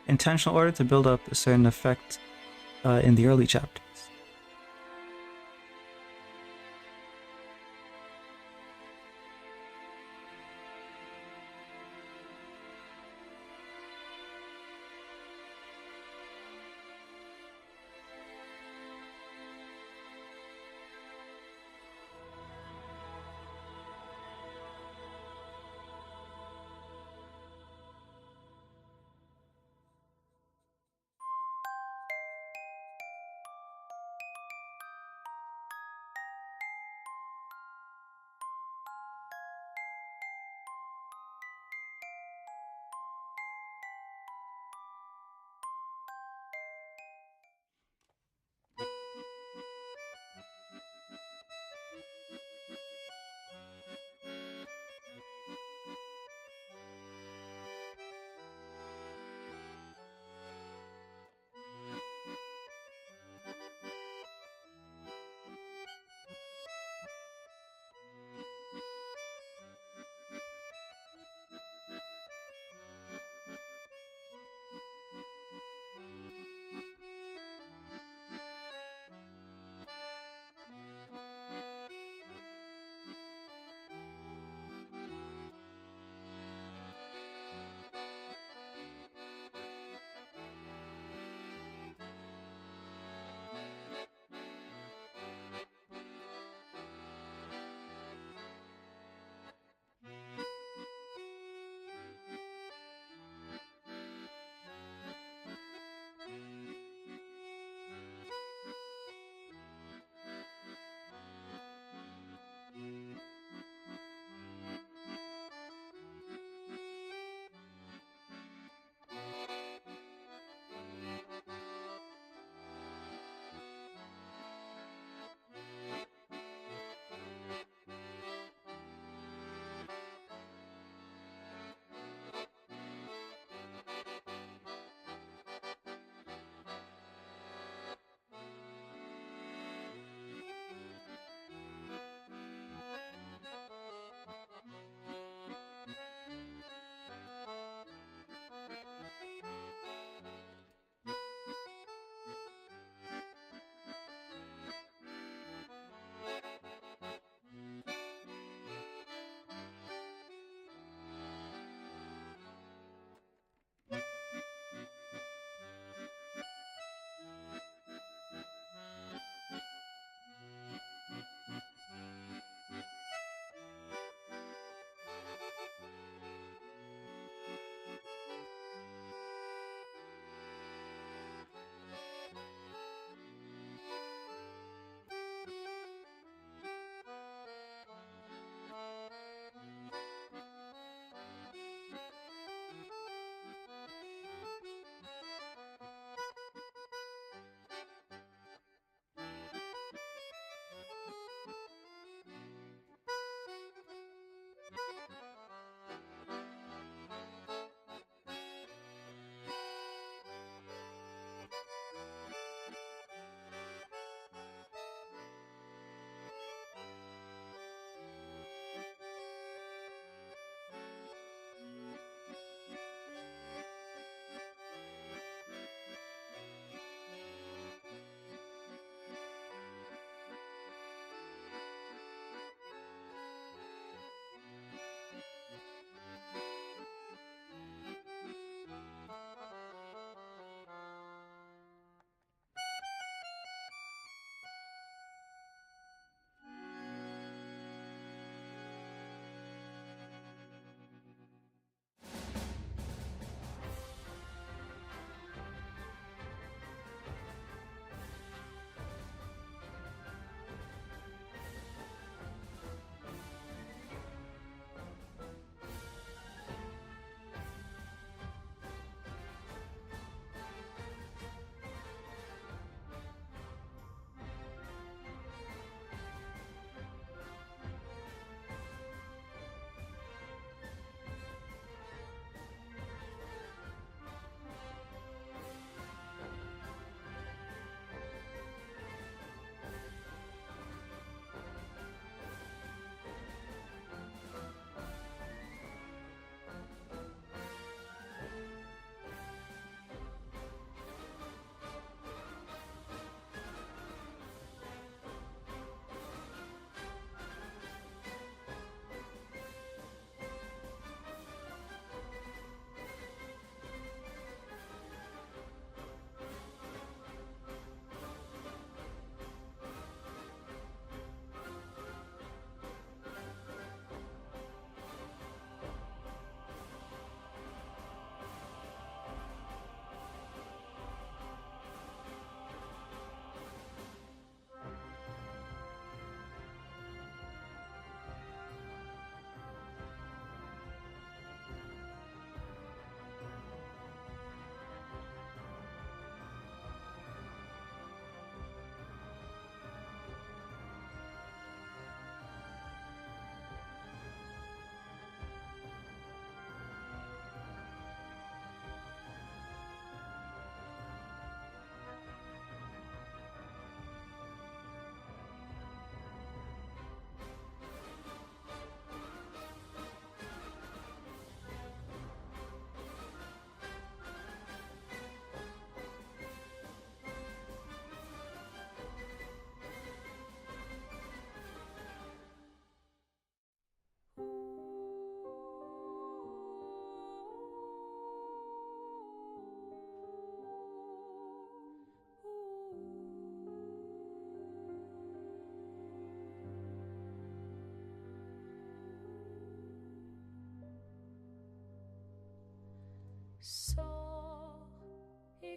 intentional order to build up a certain effect in the early chapters.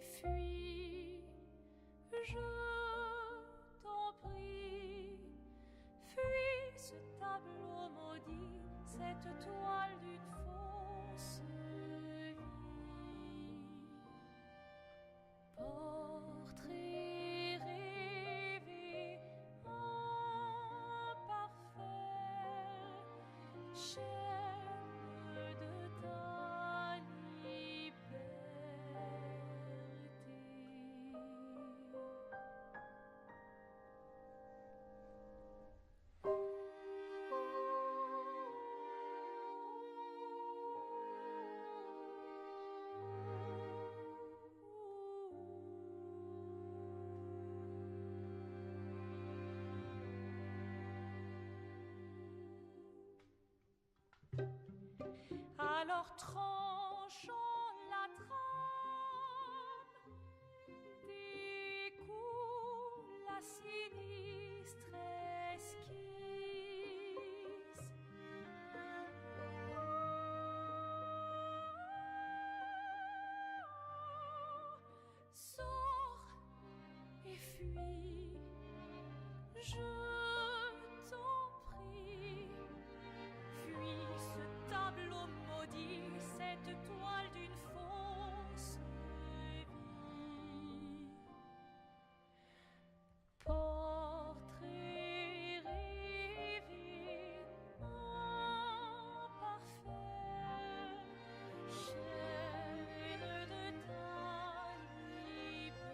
et fuis, je t'en prie, fuis ce tableau maudit, cette toile d'une fausse vie. Portrait rêvé, imparfait, chaîne de ta liberté. Alors tranchant la trame, découle la sinistre esquisse. Sors et fuis, je t'en prie. Fuis ce tableau maudit, cette toile d'une fausse vie. Portrait rêvé, imparfait, chaîne de ta liberté.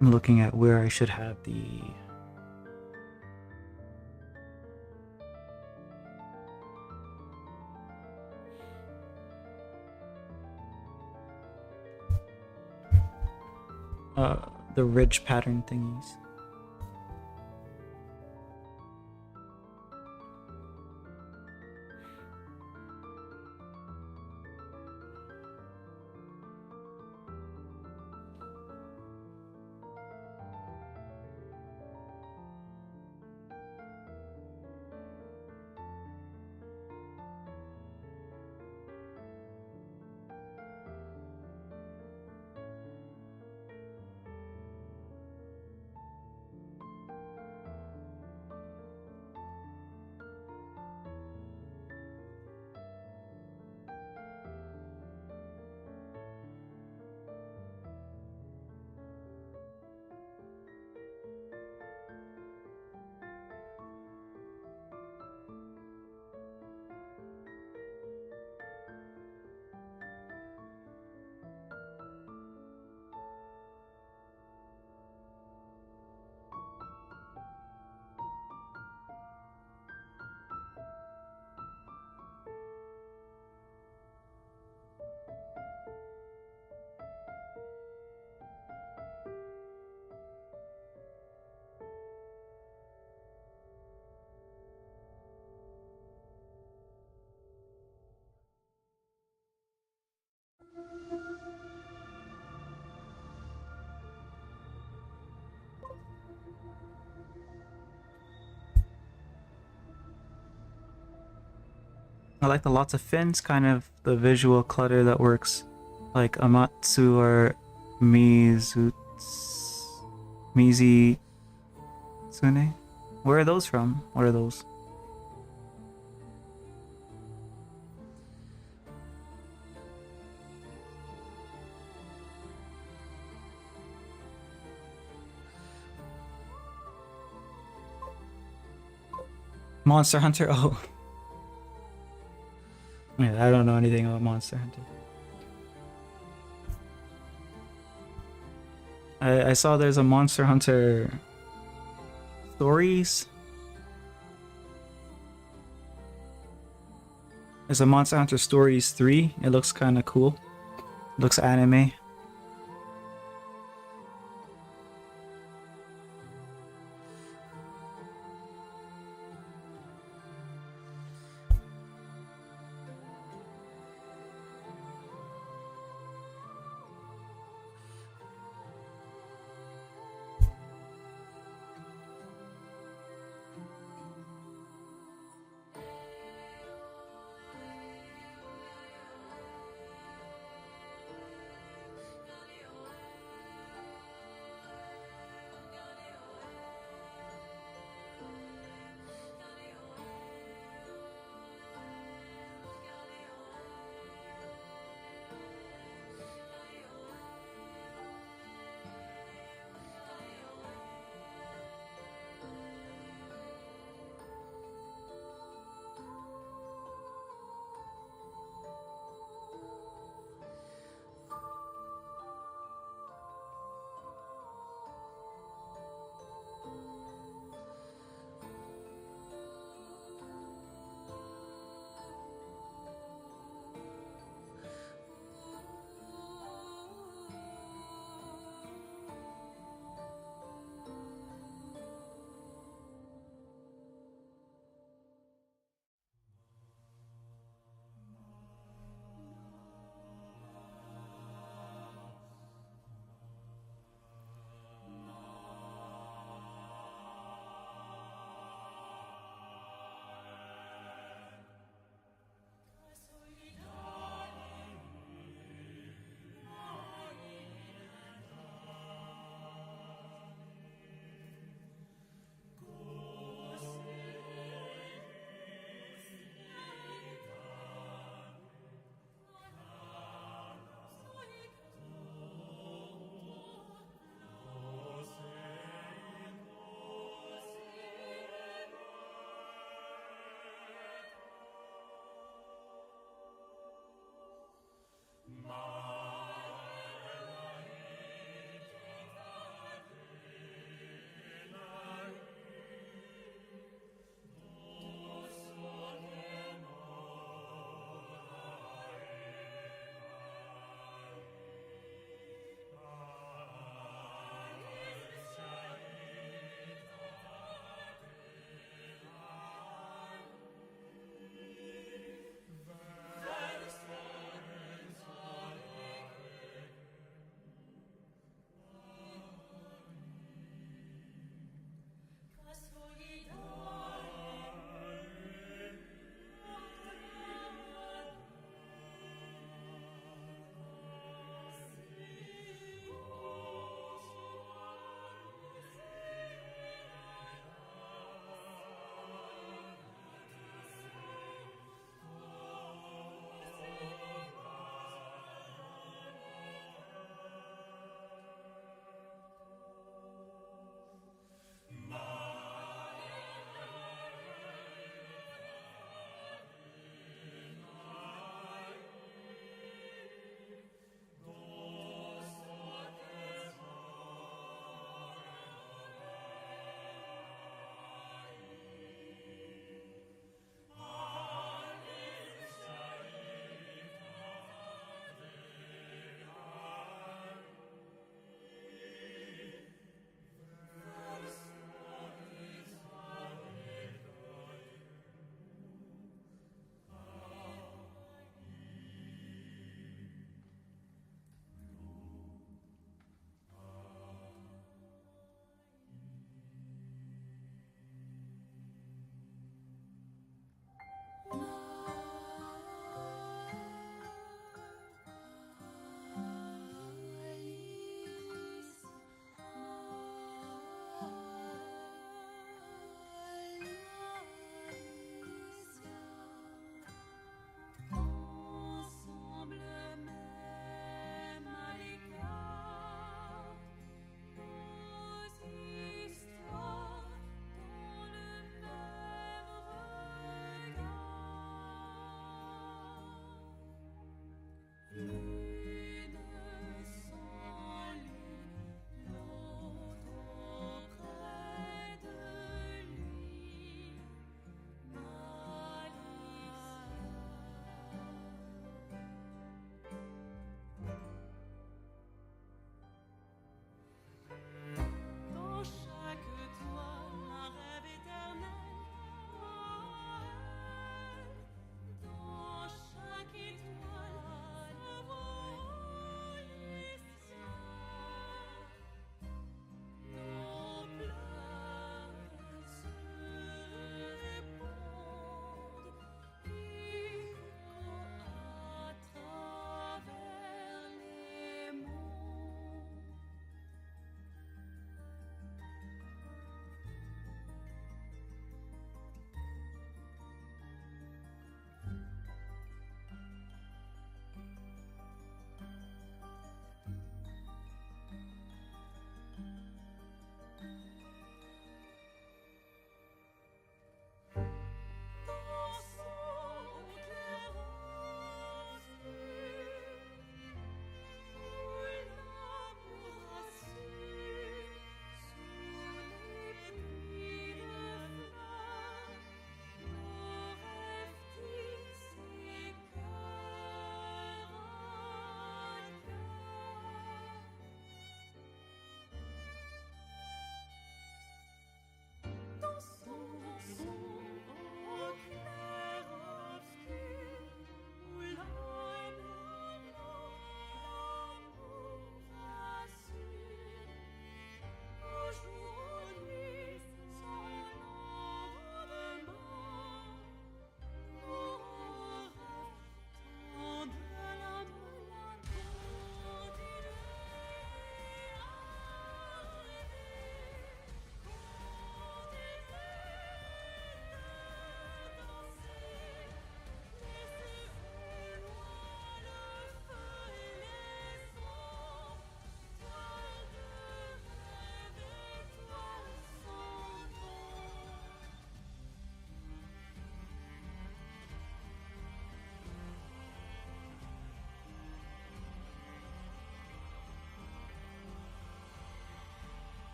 I'm looking at where I should have the the ridge pattern thingies. I like the lots of fins, kind of the visual clutter that works, like Amatsu or Mizitsune. Where are those from? What are those? Monster Hunter? Oh. Yeah, I don't know anything about Monster Hunter. I saw there's a Monster Hunter Stories. There's a Monster Hunter Stories 3. It looks kind of cool. Looks anime.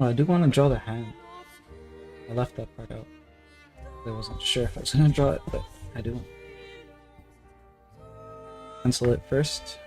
Oh, I do want to draw the hand. I left that part out. I wasn't sure if I was gonna draw it, but I do. Pencil it first.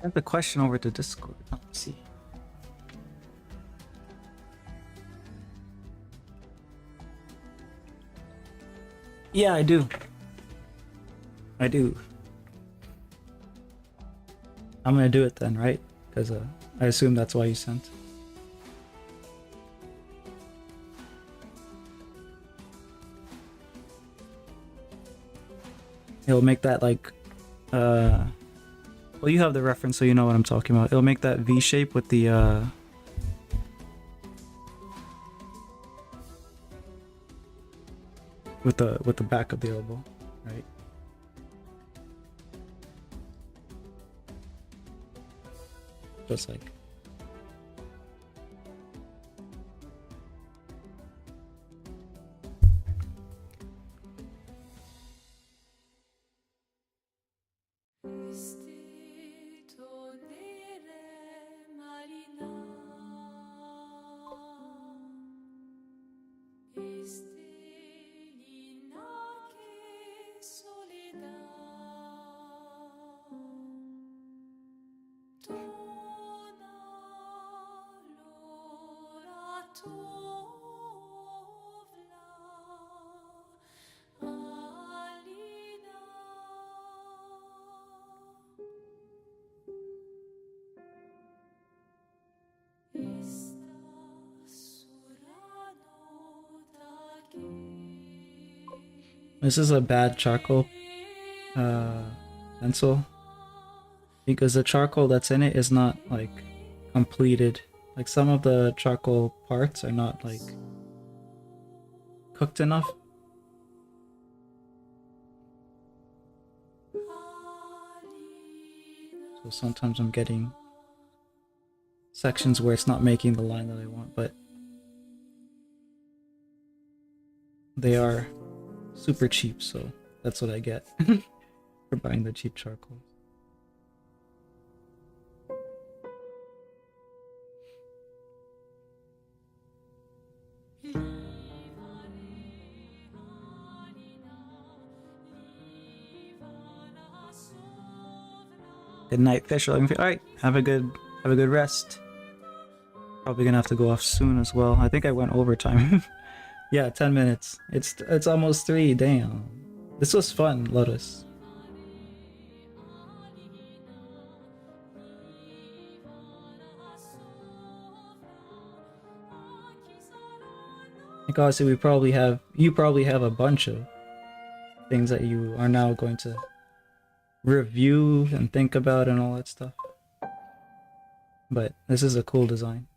Sent the question over to Discord. Let's see. Yeah, I do. I do. I'm gonna do it then, right? Because I assume that's why you sent. It'll make that like, well, you have the reference, so you know what I'm talking about. It'll make that V shape with the with the back of the elbow, right? Just like. This is a bad charcoal pencil because the charcoal that's in it is not like completed. Like some of the charcoal parts are not like cooked enough. So sometimes I'm getting sections where it's not making the line that I want, but they are super cheap, so that's what I get for buying the cheap charcoal. Good night, fish. Alright, have a good rest. Probably gonna have to go off soon as well. I think I went overtime. Yeah, 10 minutes. It's almost 3. Damn. This was fun, Lotus. Like obviously you probably have a bunch of things that you are now going to review and think about and all that stuff. But this is a cool design.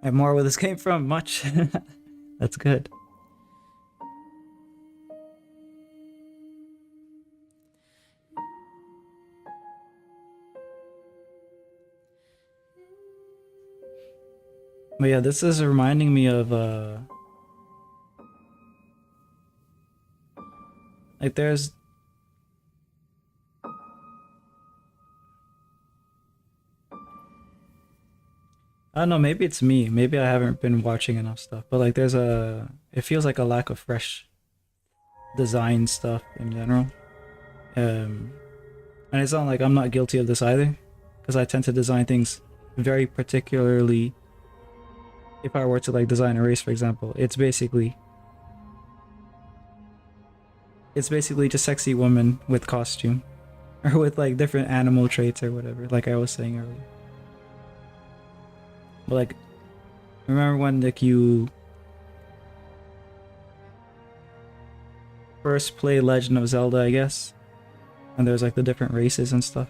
And more where this came from, much. That's good. But yeah, this is reminding me of like there's I don't know, maybe it's me. Maybe I haven't been watching enough stuff. But like it feels like a lack of fresh design stuff in general. And it's not like I'm not guilty of this either, because I tend to design things very particularly. If I were to like design a race, for example, it's basically just sexy woman with costume or with like different animal traits or whatever, like I was saying earlier. But like, remember when like you first play Legend of Zelda, I guess, and there's like the different races and stuff.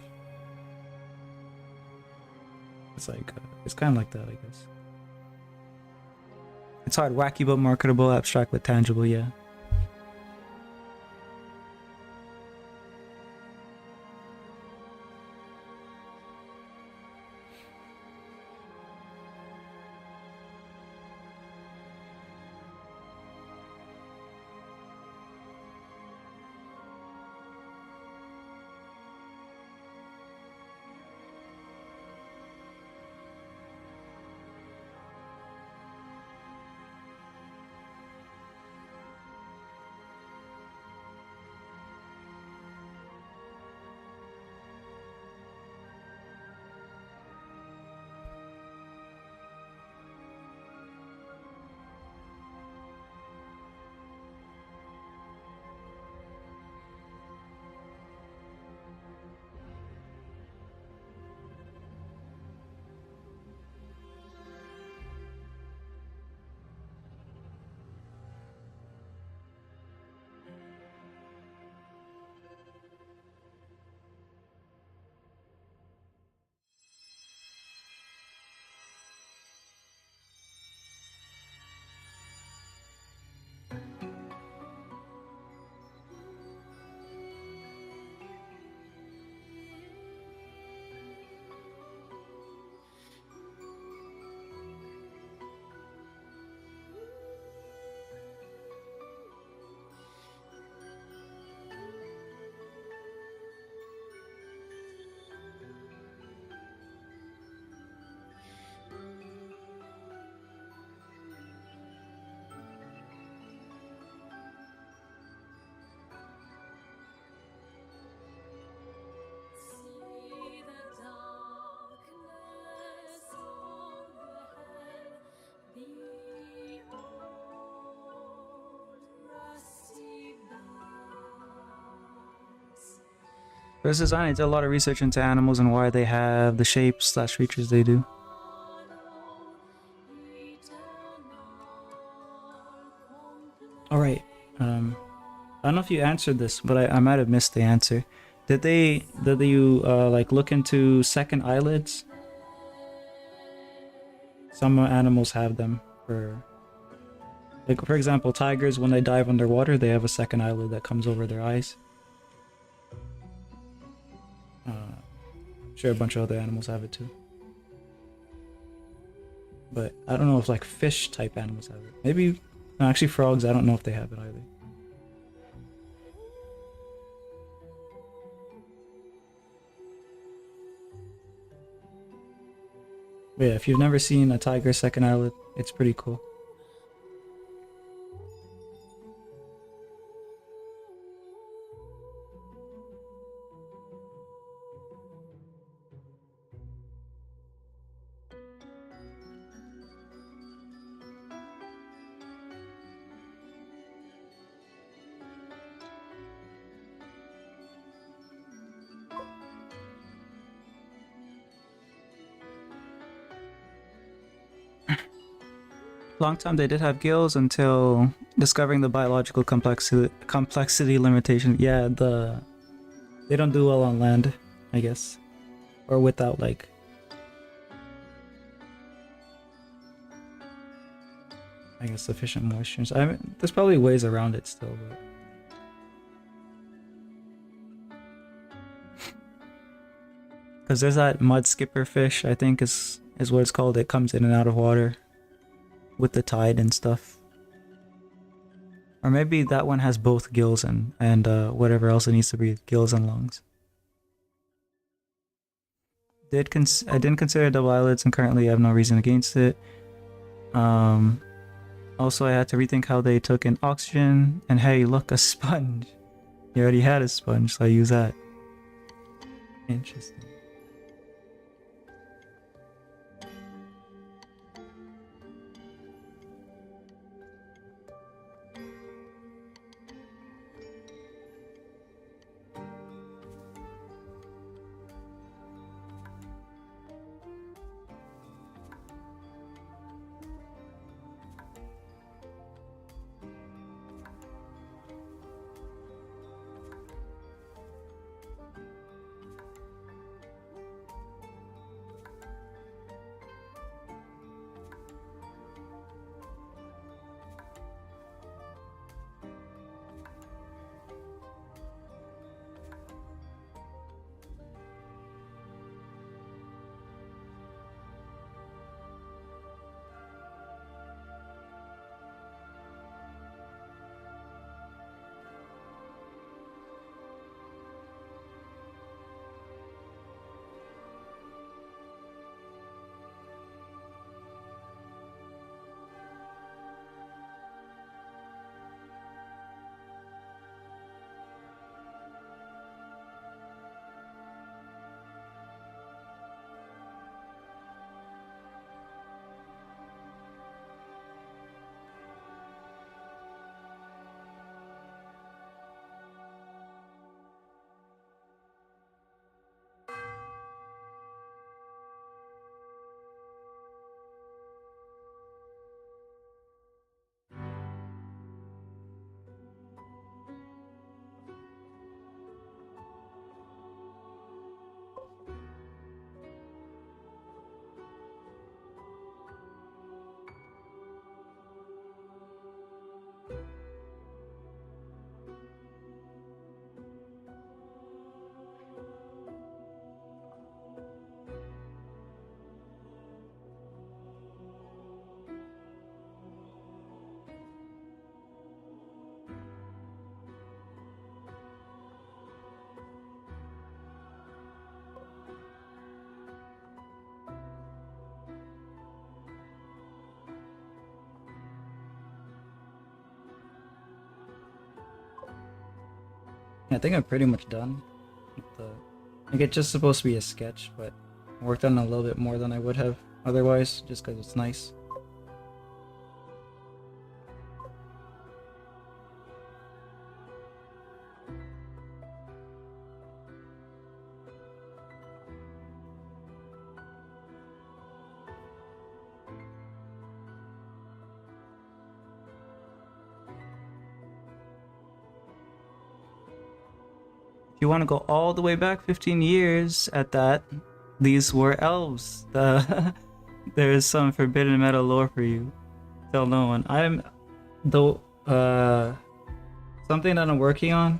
It's like it's kind of like that, I guess. It's hard, wacky but marketable, abstract but tangible, yeah. For this design, I did a lot of research into animals and why they have the shapes slash features they do. Alright, I don't know if you answered this, but I might have missed the answer. Did you like look into second eyelids? Some animals have them for example, tigers, when they dive underwater, they have a second eyelid that comes over their eyes. Sure, a bunch of other animals have it too. But I don't know if like fish type animals have it. Maybe, no, actually frogs, I don't know if they have it either. But yeah, if you've never seen a tiger's second eyelid, it's pretty cool. Long time they did have gills until discovering the biological complexity limitation. Yeah, they don't do well on land, I guess, or without like I guess sufficient moisture. So, I mean, there's probably ways around it still, but because there's that mud skipper fish, I think is what it's called. It comes in and out of water with the tide and stuff. Or maybe that one has both gills and whatever else it needs to breathe, gills and lungs. I didn't consider double eyelids and currently I have no reason against it. Also I had to rethink how they took in oxygen, and hey look, a sponge. You already had a sponge, so I use that. Interesting. I think I'm pretty much done with like it's just supposed to be a sketch, but I worked on it a little bit more than I would have otherwise, just because it's nice. If you want to go all the way back 15 years at that, these were elves. There is some forbidden metal lore for you. Tell no one. Something that I'm working on,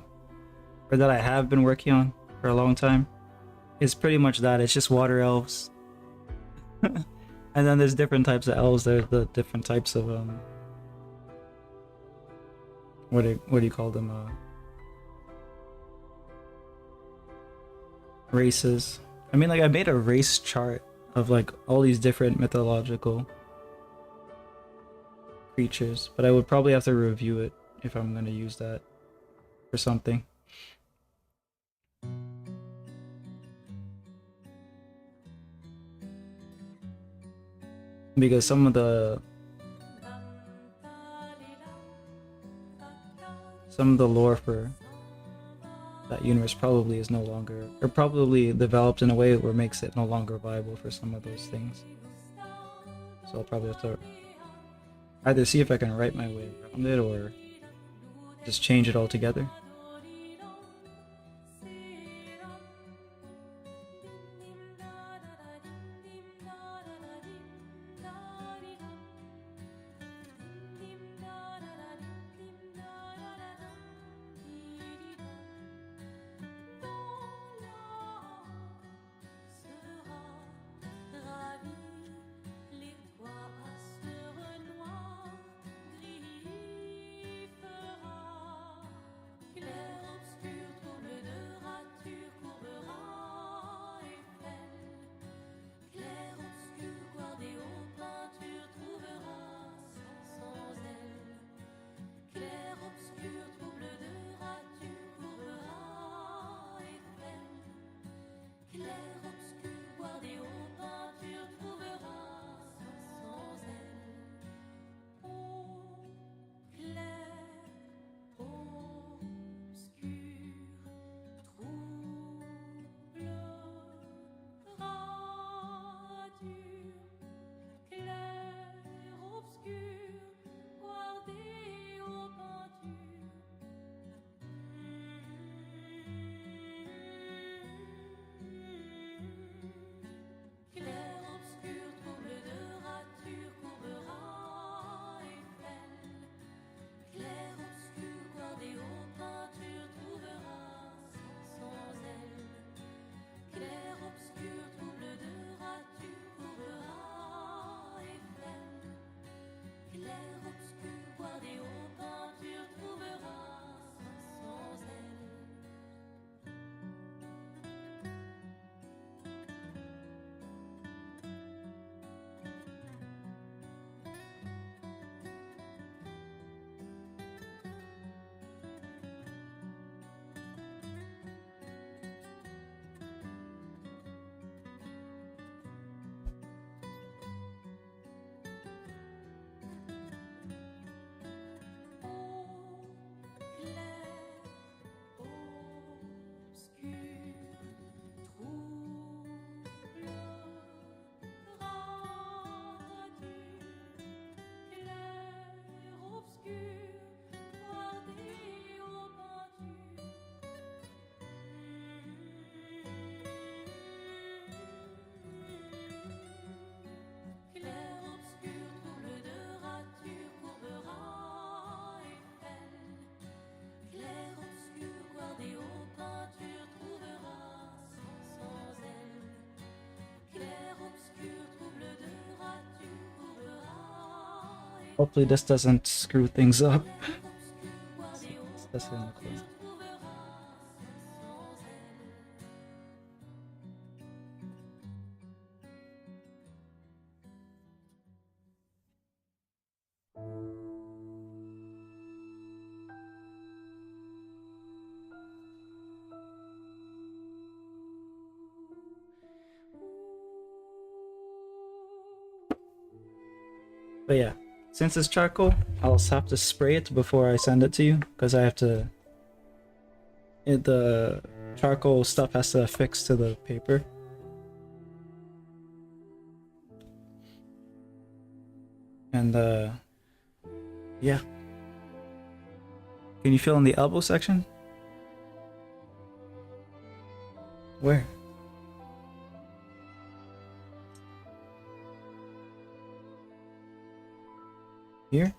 or that I have been working on for a long time, is pretty much that. It's just water elves. And then there's different types of elves. There's the different types of what do you call them? Races. I mean, like, I made a race chart of like all these different mythological creatures, but I would probably have to review it if I'm gonna use that for something. Because some of the lore for that universe probably is no longer, or probably developed in a way where it makes it no longer viable for some of those things. So I'll probably have to either see if I can write my way around it or just change it altogether. Hopefully this doesn't screw things up. That's in the corner. But yeah, since it's charcoal, I'll have to spray it before I send it to you, because I have to... the charcoal stuff has to affix to the paper. And yeah. Can you fill in the elbow section? Where? Here?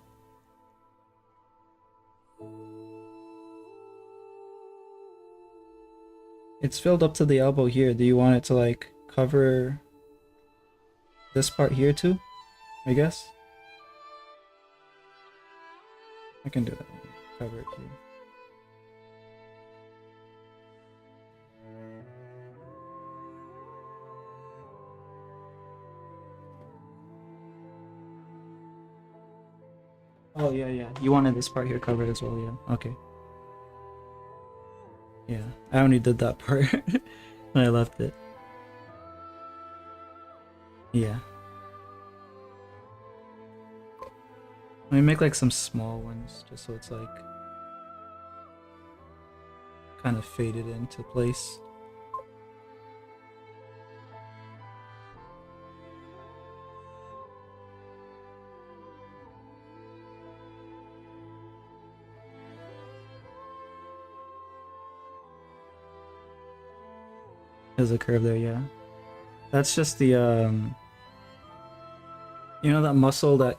It's filled up to the elbow here. Do you want it to like cover this part here too? I guess? I can do that. Cover it here. Oh yeah, yeah. You wanted this part here covered as well, yeah. Okay. Yeah, I only did that part when I left it. Yeah. Let me make like some small ones just so it's like kind of faded into place. There's a curve there, yeah. That's just the you know that muscle that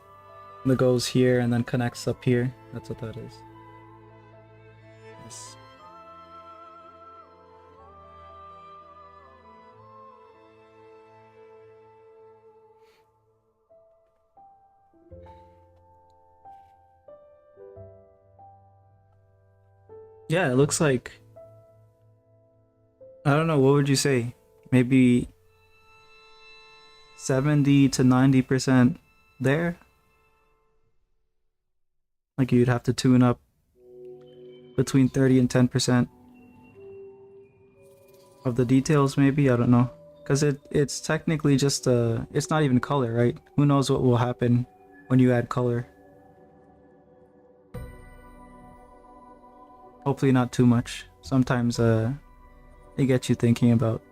goes here and then connects up here? That's what that is. Yes. Yeah, it looks like, I don't know, what would you say? Maybe 70 to 90% there? Like you'd have to tune up between 30 and 10% of the details maybe, I don't know. Cuz it's technically just it's not even color, right? Who knows what will happen when you add color. Hopefully not too much. Sometimes it gets you thinking about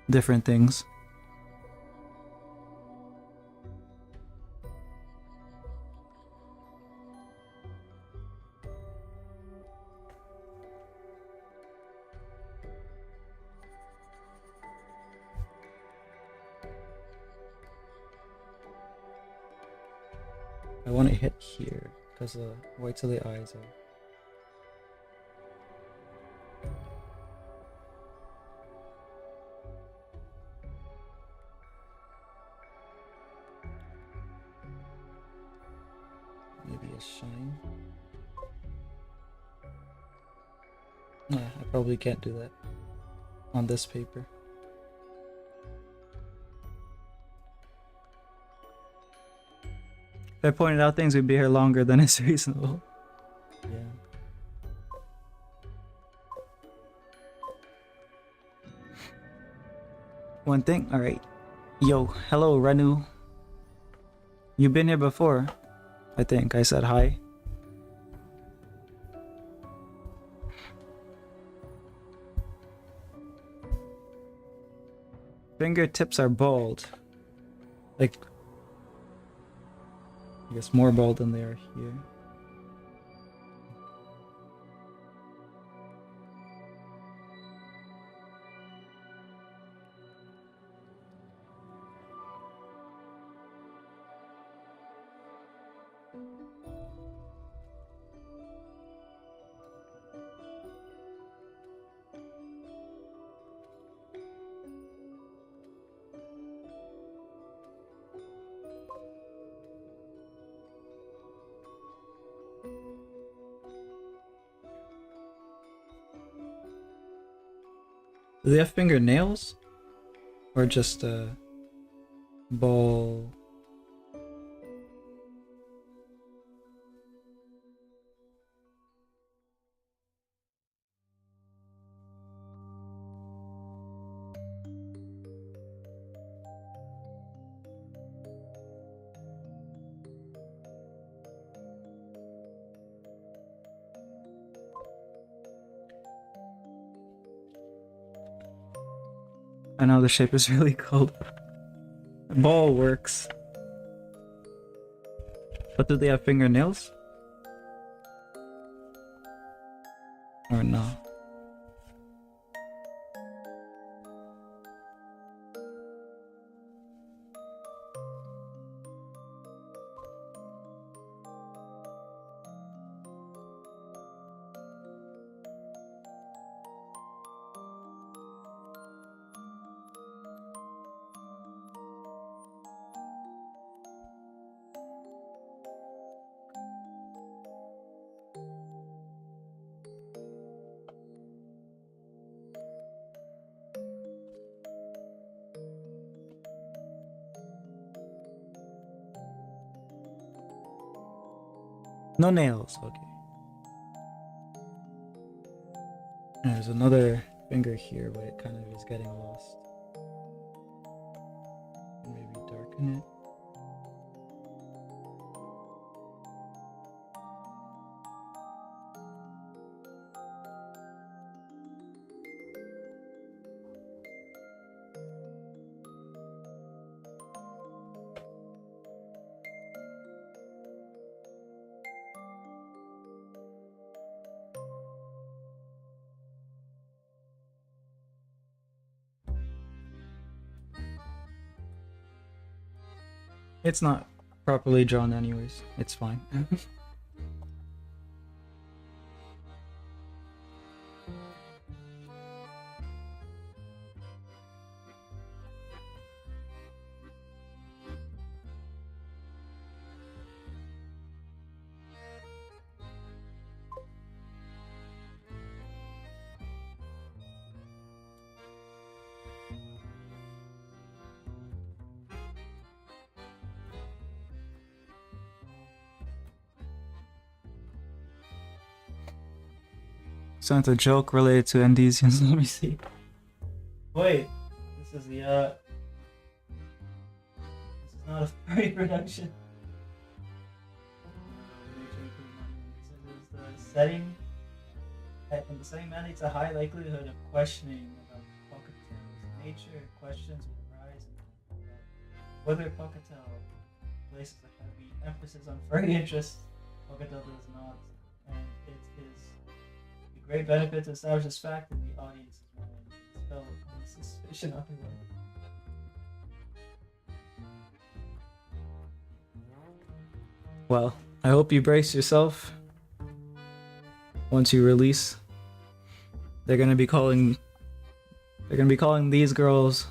different things. I want to hit here because the whites of the eyes are. Maybe a shine. Nah, I probably can't do that on this paper. If I pointed out things, we'd be here longer than is reasonable. Yeah. One thing? Alright. Yo, hello, Renu. You've been here before. I think I said hi. Fingertips are bald. Like, I guess more bald than they are here. Do they have fingernails? Or just a ball? I know the shape is really cold. Ball works. But do they have fingernails? Or no? No nails, okay. And there's another finger here, but it kind of is getting lost. Maybe darken it. It's not properly drawn anyways. It's fine. Sent a joke related to Endesians. Let me see. Wait, this is the this is not a furry production. This is the setting. In the setting mandates a high likelihood of questioning about Pockittelle's nature. Questions will arise about whether Pockitelle places a heavy emphasis on furry interests. Pockitelle does not, and it is a great benefit to establish this fact in the audience's mind and dispel any suspicion otherwise. Well, I hope you brace yourself. Once you release, they're gonna be calling these girls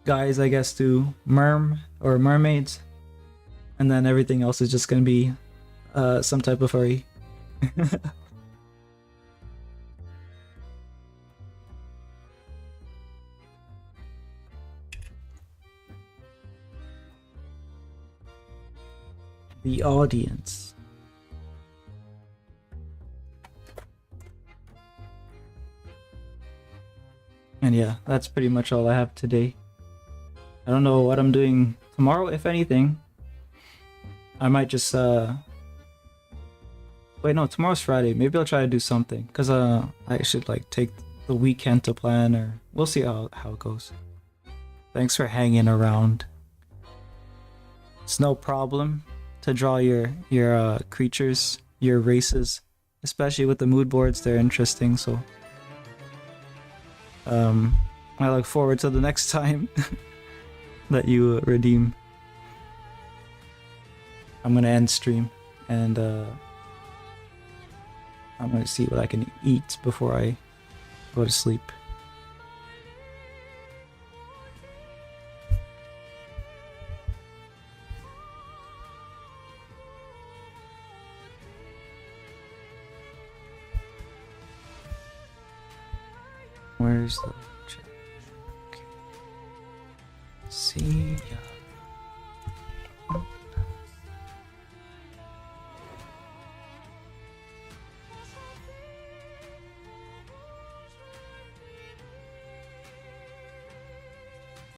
guys, I guess, to mermaids, and then everything else is just gonna be some type of furry. The audience. And yeah, that's pretty much all I have today. I don't know what I'm doing tomorrow, if anything. I might just wait, no, tomorrow's Friday. Maybe I'll try to do something, cause I should like take the weekend to plan, or we'll see how it goes. Thanks for hanging around. It's no problem to draw your creatures, your races, especially with the mood boards. They're interesting, so I look forward to the next time that you redeem. I'm gonna end stream, and I'm gonna see what I can eat before I go to sleep. Where's the chat? Okay. See ya.